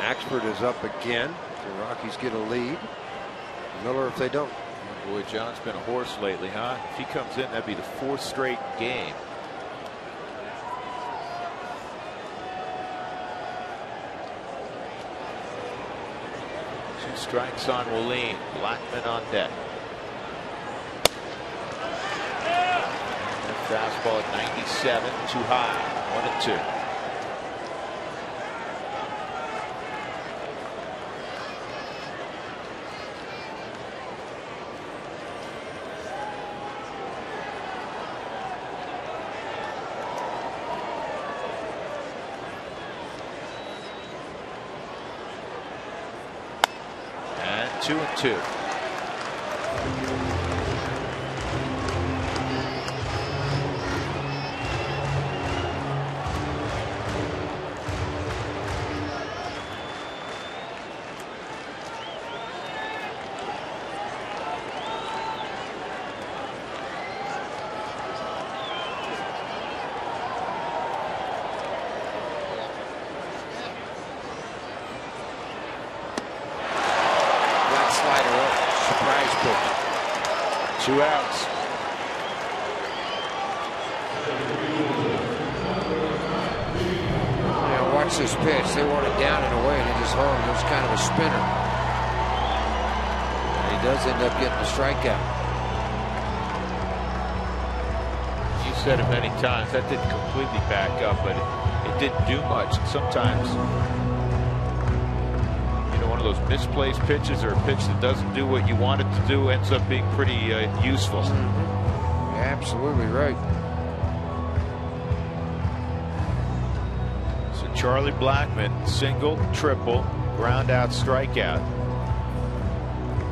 Axford is up again. The Rockies get a lead. Miller if they don't. Boy, John's been a horse lately, huh? If he comes in, that'd be the 4th straight game. 2 strikes on Willeen. Blackmon on deck. And fastball at 97, too high. 1-2. And 2-2. Slider up, surprise pitch. 2 outs. Yeah, watch this pitch. They want it down and away, and he just hung. It was kind of a spinner. And he does end up getting a strikeout. You said it many times. That didn't completely back up, but it didn't do much. Sometimes, one of those misplaced pitches or a pitch that doesn't do what you want it to do ends up being pretty useful. Absolutely right. So Charlie Blackmon, single, triple, ground out, strikeout,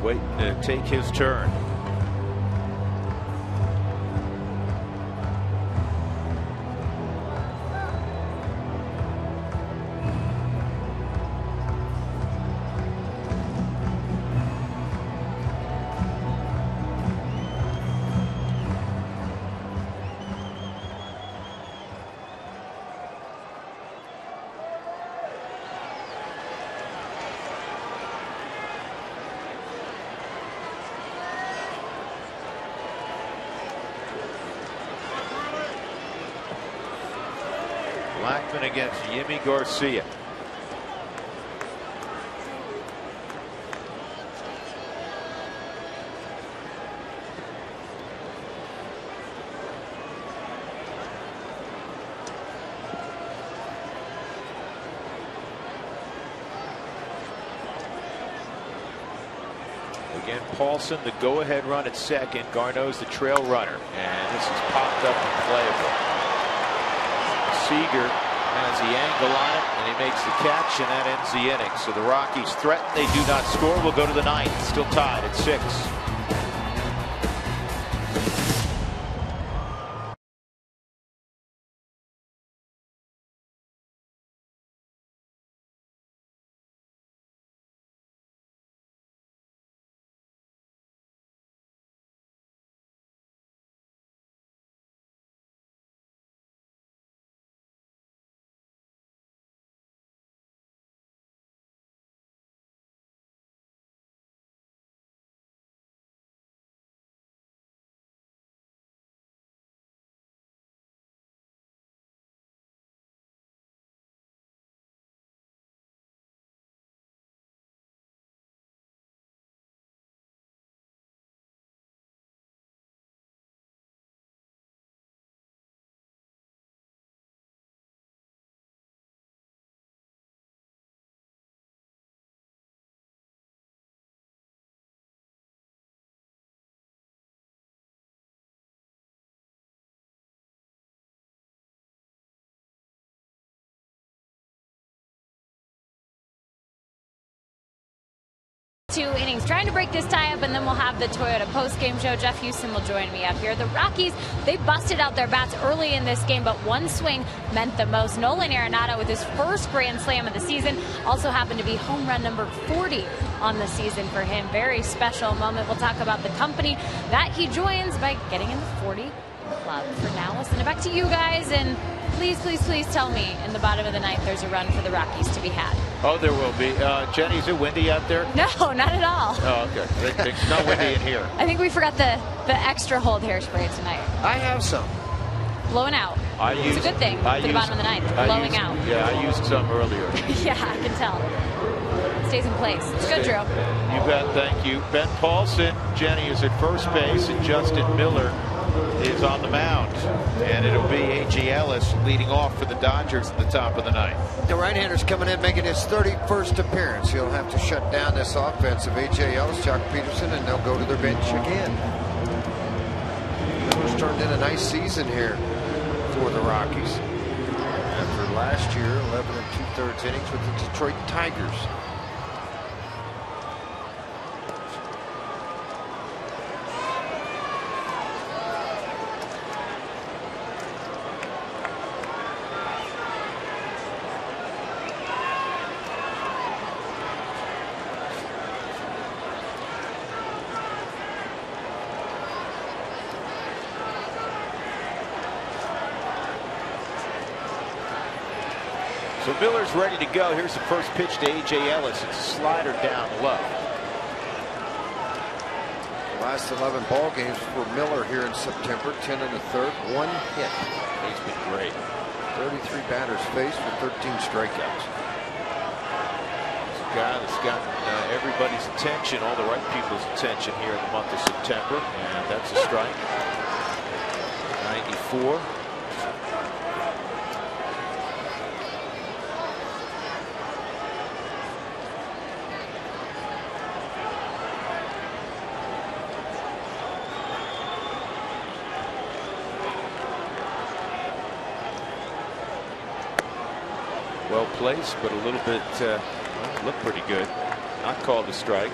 waiting to take his turn. Blackmon against Yimi Garcia. Again, Paulson, the go-ahead run at second. Garneau's the trail runner, and this is popped up and playable. Seager has the angle on it, and he makes the catch, and that ends the inning. So the Rockies threaten. They do not score. We'll go to the 9th. Still tied at 6. Two innings, trying to break this tie up, and then we'll have the Toyota post-game show. Jeff Houston will join me up here. The Rockies, they busted out their bats early in this game, but one swing meant the most. Nolan Arenado with his first grand slam of the season, also happened to be home run number 40 on the season for him. Very special moment. We'll talk about the company that he joins by getting in the 40 club. For now, we'll send it back to you guys, and please, please, please tell me in the bottom of the ninth there's a run for the Rockies to be had. Oh, there will be. Jenny, is it windy out there? No, not at all. Oh, okay. It's not windy in here. I think we forgot the extra hold hairspray tonight. I have some. Blowing out. It's a good thing for the bottom of the ninth. Blowing out. Yeah, I used some earlier. Yeah, I can tell. Stays in place. It's good, Drew. You bet. Thank you. Ben Paulson, Jenny, is at first base, and Justin Miller is on the mound. And it'll be A.J. Ellis leading off for the Dodgers at the top of the ninth. The right-hander's coming in, making his 31st appearance. He'll have to shut down this offense of A.J. Ellis, Jock Peterson, and they'll go to their bench again. Miller's turned in a nice season here for the Rockies. After last year, 11 2/3 innings with the Detroit Tigers. So Miller's ready to go. Here's the first pitch to A.J. Ellis. It's a slider down low. The last 11 ball games for Miller here in September, 10 1/3, 1 hit. He's been great. 33 batters faced with 13 strikeouts. He's a guy that's got everybody's attention, all the right people's attention here in the month of September. And that's a strike. 94. Well placed, but a little bit looked pretty good. Not called a strike.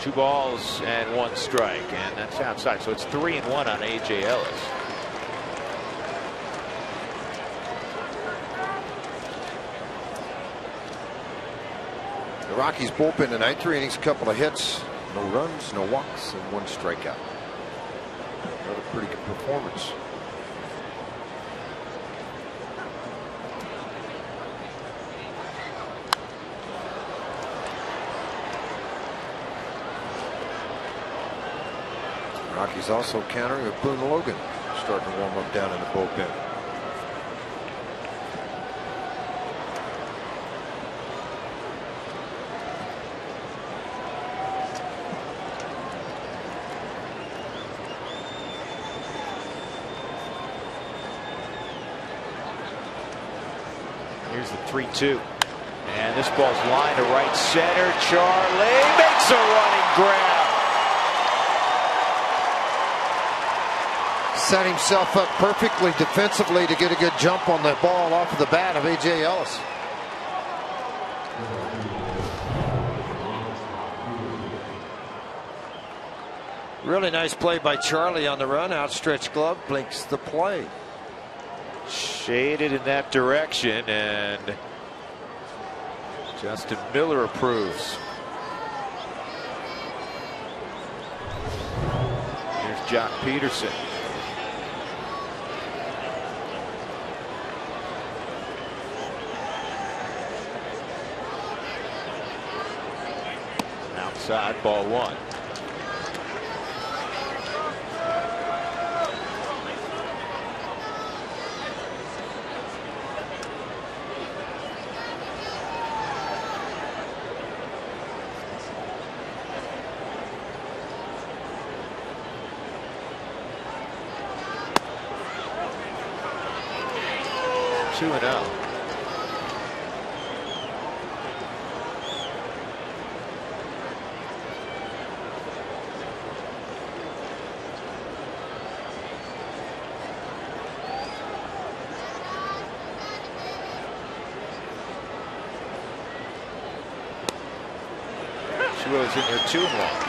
Two balls and one strike, and that's outside. So it's 3-1 on A.J. Ellis. The Rockies bullpen tonight, 3 innings, couple of hits, no runs, no walks, and 1 strikeout. Another pretty good performance. Rockies also countering with Boone Logan starting to warm up down in the bullpen. Here's the 3-2. And this ball's lined to right center. Charlie makes a running grab. Set himself up perfectly defensively to get a good jump on the ball off of the bat of A.J. Ellis. Really nice play by Charlie on the run. Outstretched glove blinks the play. Shaded in that direction, and Justin Miller approves. Here's Jock Peterson. Outside, ball 1. Two and out. She was in there 2-1.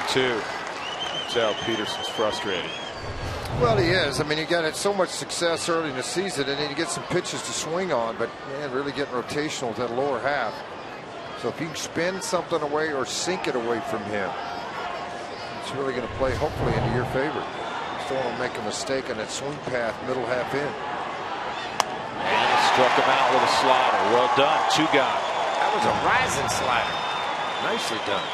1-2. Tell Peterson's frustrated. Well, he is. I mean, he got so much success early in the season, and then you get some pitches to swing on, but man, really getting rotational with that lower half. So if you can spin something away or sink it away from him, it's really going to play hopefully into your favor. Just don't want to make a mistake on that swing path, middle half in. And he struck him out with a slider. Well done. 2 gone. That was a rising slider. Nicely done.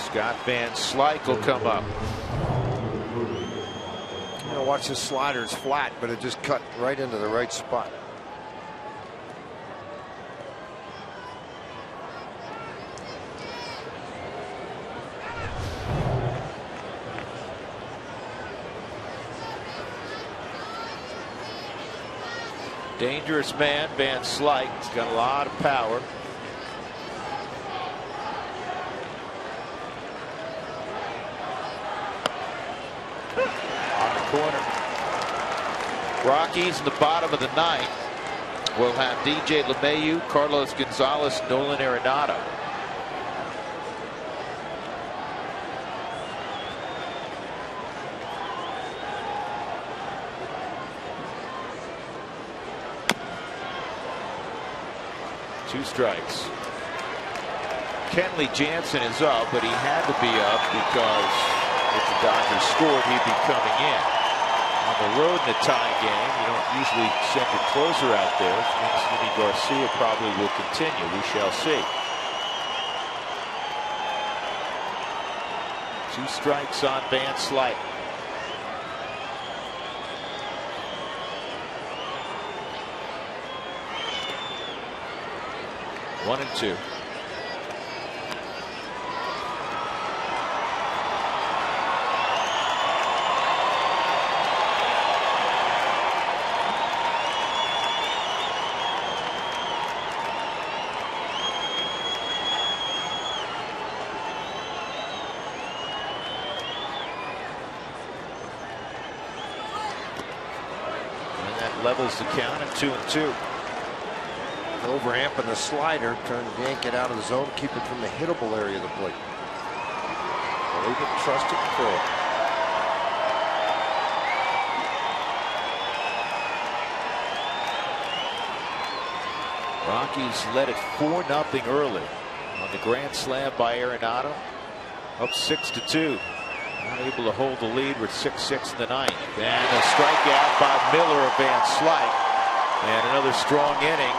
Scott Van Slyke will come up. You know, watch his slider. It's flat, but it just cut right into the right spot. Dangerous man, Van Slyke. He's got a lot of power. On the corner. Rockies in the bottom of the 9th will have DJ LeMahieu, Carlos Gonzalez, Nolan Arenado. Two strikes. Kenley Jansen is up, but he had to be up because if the Dodgers scored, he'd be coming in. On the road in a tie game, you don't usually send your closer out there, which means Yimi Garcia probably will continue. We shall see. 2 strikes on Van Slyke. One and 2. And that levels the count at 2 and 2. Overamping the slider, trying to yank it out of the zone, keep it from the hittable area of the plate. Believe it, trust it, throw it. Rockies led it 4-0 early on the grand slam by Arenado. Up 6-2. Not able to hold the lead with 6-6 in the 9th. And a strikeout by Miller of Van Slyke. And another strong inning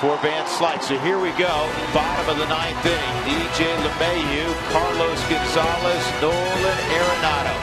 for Van Slyke. So here we go. Bottom of the 9th inning. DJ LeMahieu, Carlos Gonzalez, Nolan Arenado.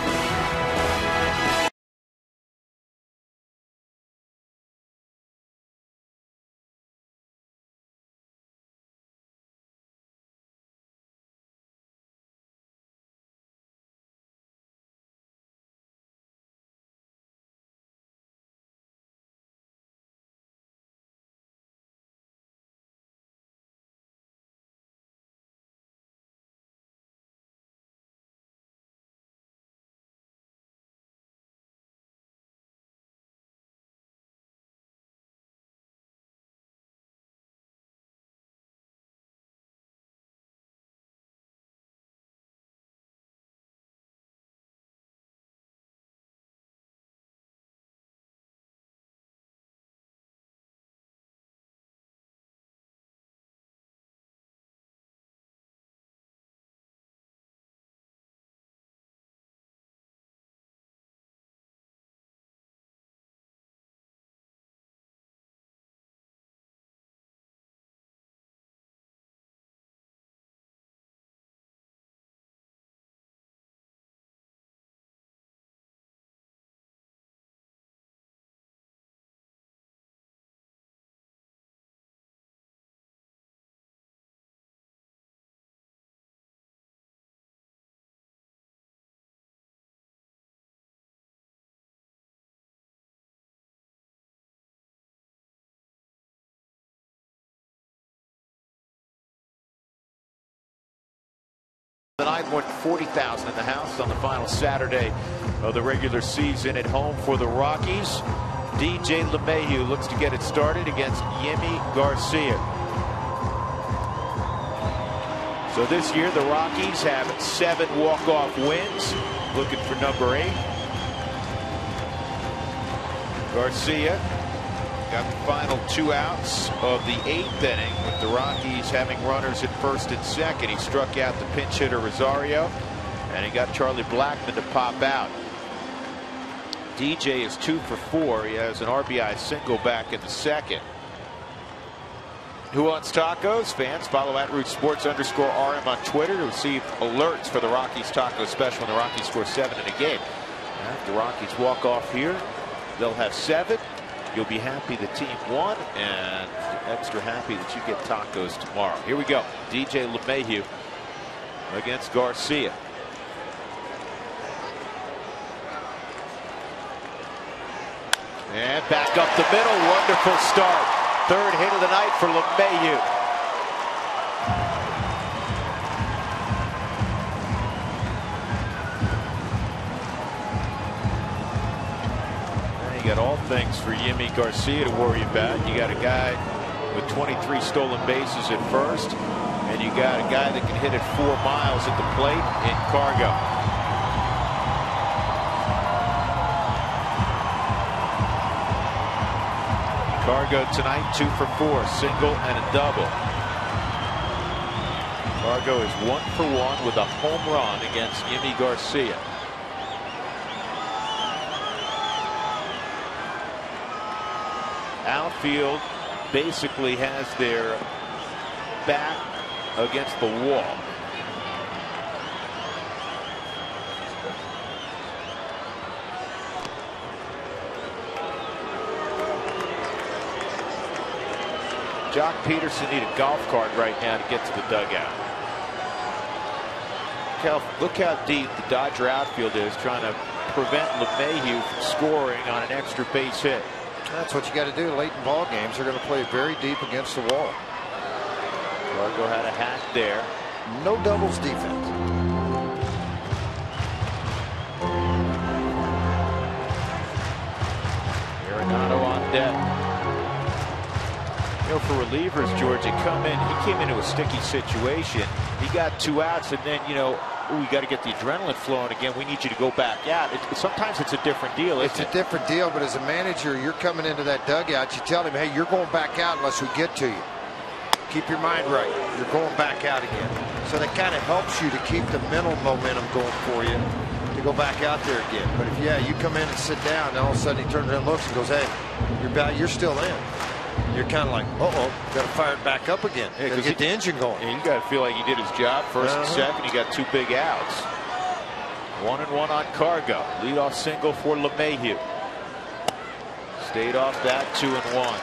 Tonight, more than 40,000 in the house on the final Saturday of the regular season at home for the Rockies. DJ LeMahieu looks to get it started against Yimi Garcia. So this year the Rockies have 7 walk-off wins. Looking for number 8. Garcia got the final 2 outs of the 8th inning with the Rockies having runners at first and second. He struck out the pinch hitter Rosario, and he got Charlie Blackmon to pop out. DJ is 2 for 4. He has an RBI single back in the second. Who wants tacos? Fans, follow @RootsSports_RM on Twitter to receive alerts for the Rockies taco special when the Rockies score 7 in a game. If the Rockies walk off here, they'll have 7. You'll be happy the team won, and extra happy that you get tacos tomorrow. Here we go. DJ LeMahieu against Garcia. And back up the middle. Wonderful start. 3rd hit of the night for LeMahieu. You got all things for Yimi Garcia to worry about. You got a guy with 23 stolen bases at first, and you got a guy that can hit it 4 miles at the plate in Cargo. Cargo tonight 2 for 4, single and a double. Cargo is 1 for 1 with a home run against Yimi Garcia. Outfield basically has their back against the wall. Jock Peterson need a golf cart right now to get to the dugout. Look how deep the Dodger outfield is, trying to prevent LeMahieu from scoring on an extra base hit. That's what you got to do late in ball games. They're going to play very deep against the wall. Cargo had a hack there. No doubles defense. Arenado on deck. You know, for relievers, George, he came into a sticky situation. He got 2 outs, and then, you know, we got to get the adrenaline flowing again. We need you to go back out. Sometimes it's a different deal. It's a different deal, but as a manager, you're coming into that dugout. You tell him, hey, you're going back out unless we get to you. Keep your mind right. You're going back out again. So that kind of helps you to keep the mental momentum going for you to go back out there again. But if, you come in and sit down, and all of a sudden he turns around and looks and goes, hey, you're still in. You're kind of like, uh-oh, got to fire it back up again. Yeah, got to get the engine going. Yeah, you got to feel like he did his job. First and second, he got 2 big outs. 1-1 on Cargo. Leadoff single for LeMahieu. Stayed off that 2-1.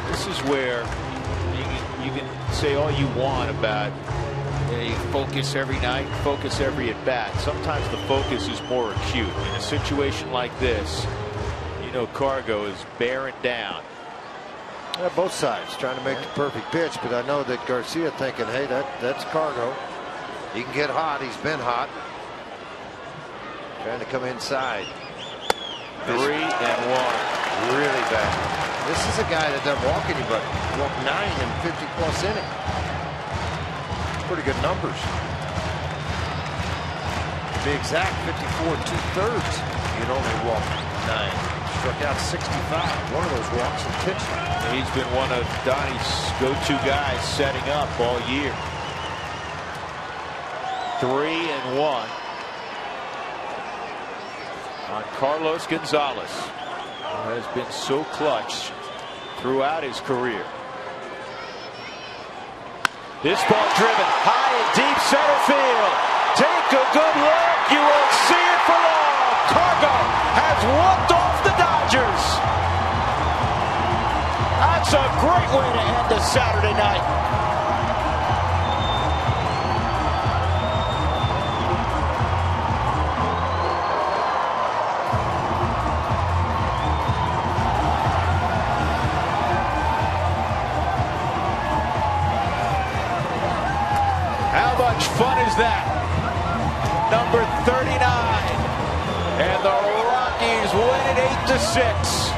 This is where you can say all you want about you focus every night, focus every at bat. Sometimes the focus is more acute. In a situation like this, you know, Cargo is bearing down. Yeah, both sides trying to make the perfect pitch, but I know that Garcia thinking, hey, that's Cargo. He can get hot. He's been hot. Trying to come inside. 3-1. Really bad. This is a guy that doesn't walk anybody. Walked 9 in 50+ innings. Pretty good numbers. To be exact, 54 2/3. You'd only walk 9. Struck out 65. One of those walks in pitching. He's been one of Donnie's go-to guys setting up all year. 3-1 on Carlos Gonzalez, who has been so clutch throughout his career. This ball driven high and deep center field. Take a good look. You won't see it for long. Cargo has walked off the Dodgers. That's a great way to end a Saturday night. How much fun is that? Number 39. And the Rockies win it 8-6.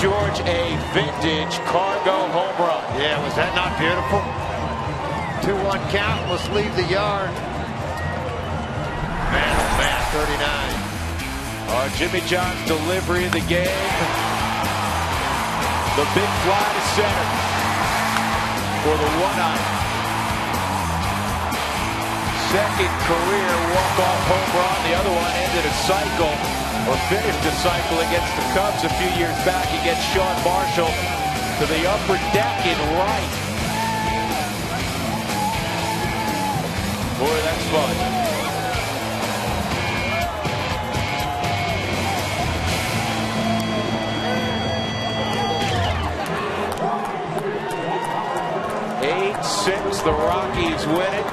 George, a vintage Cargo home run. Yeah, was that not beautiful? 2-1 count. Let's leave the yard. Man, oh man, 39. Jimmy John's delivery of the game. The big fly to center for the 1-out. Second career walk-off home run. The other one ended a cycle, or finished a cycle against the Cubs a few years back against Sean Marshall to the upper deck in right. Boy, that's fun. The Rockies win it.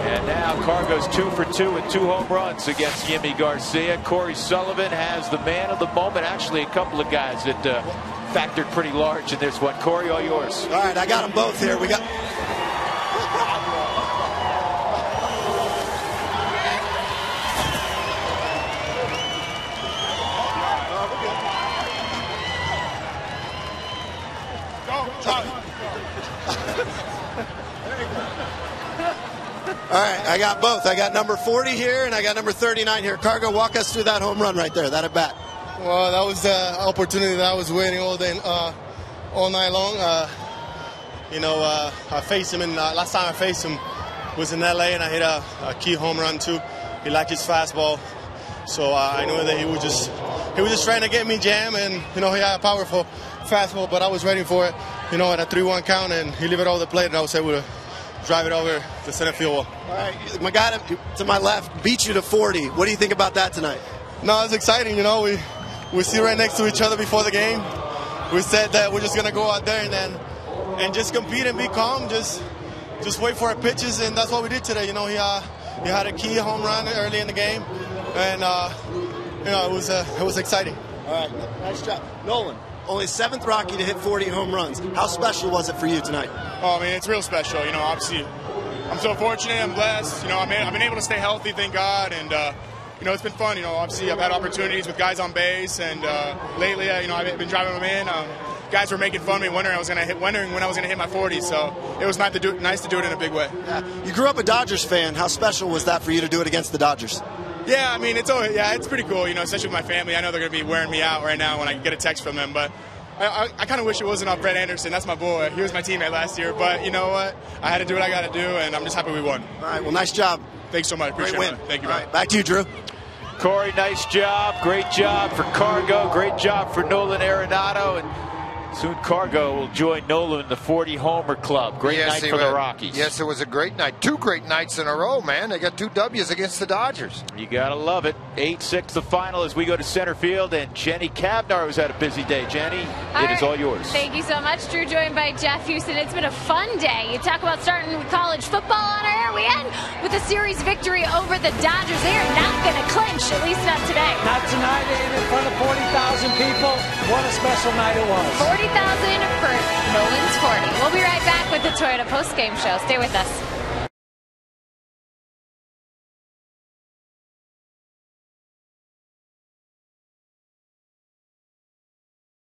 And now Cargo's 2 for 2 with 2 home runs against Yimi Garcia. Corey Sullivan has the man of the moment. Actually, a couple of guys that factored pretty large in this one. Corey, all yours. All right, I got them both here. We got... All right, I got both. I got number 40 here, and I got number 39 here. Cargo, walk us through that home run right there, that at bat. Well, that was the opportunity that I was waiting all day, all night long. I faced him, and last time I faced him was in LA, and I hit a key home run too. He liked his fastball, so I knew that he was just trying to get me jam, and he had a powerful fastball, but I was ready for it. At a 3-1 count, and he left it over the plate, and I was able to drive it over the center field wall. All right, my guy to my left beat you to 40. What do you think about that tonight? No, it's exciting. We sit right next to each other before the game. We said that we're just gonna go out there and just compete and be calm. Just wait for our pitches, and that's what we did today. He had a key home run early in the game, and it was exciting. All right, nice job, Nolan. Only 7th Rocky to hit 40 home runs. How special was it for you tonight? Oh, I mean, it's real special. Obviously, I'm so fortunate. I'm blessed. I've been able to stay healthy, thank God, and it's been fun. Obviously, I've had opportunities with guys on base, and lately, I've been driving them in. Guys were making fun of me, wondering when I was going to hit my 40. So it was nice to do it in a big way. Yeah. You grew up a Dodgers fan. How special was that for you to do it against the Dodgers? Yeah, I mean, it's pretty cool, especially with my family. I know they're going to be wearing me out right now when I get a text from them, but I kind of wish it wasn't off Brett Anderson. That's my boy. He was my teammate last year, but you know what? I had to do what I got to do, and I'm just happy we won. All right, well, nice job. Thanks so much. Appreciate it. Thank you, man. Right, back to you, Drew. Corey, nice job. Great job for Cargo. Great job for Nolan Arenado. And soon Cargo will join Nolan in the 40-homer club. Great night for the Rockies. Yes, it was a great night. 2 great nights in a row, man. They got 2 W's against the Dodgers. You got to love it. 8-6 the final as we go to center field. And Jenny Cavnar was had a busy day. Jenny, it is all yours. Thank you so much, Drew, joined by Jeff Houston. It's been a fun day. You talk about starting with college football on our air. We end with a series victory over the Dodgers. They are not going to clinch, at least not today. Not tonight, in front of 40,000 people. What a special night it was. 40,000 for Nolan's 40. We'll be right back with the Toyota Post Game Show. Stay with us.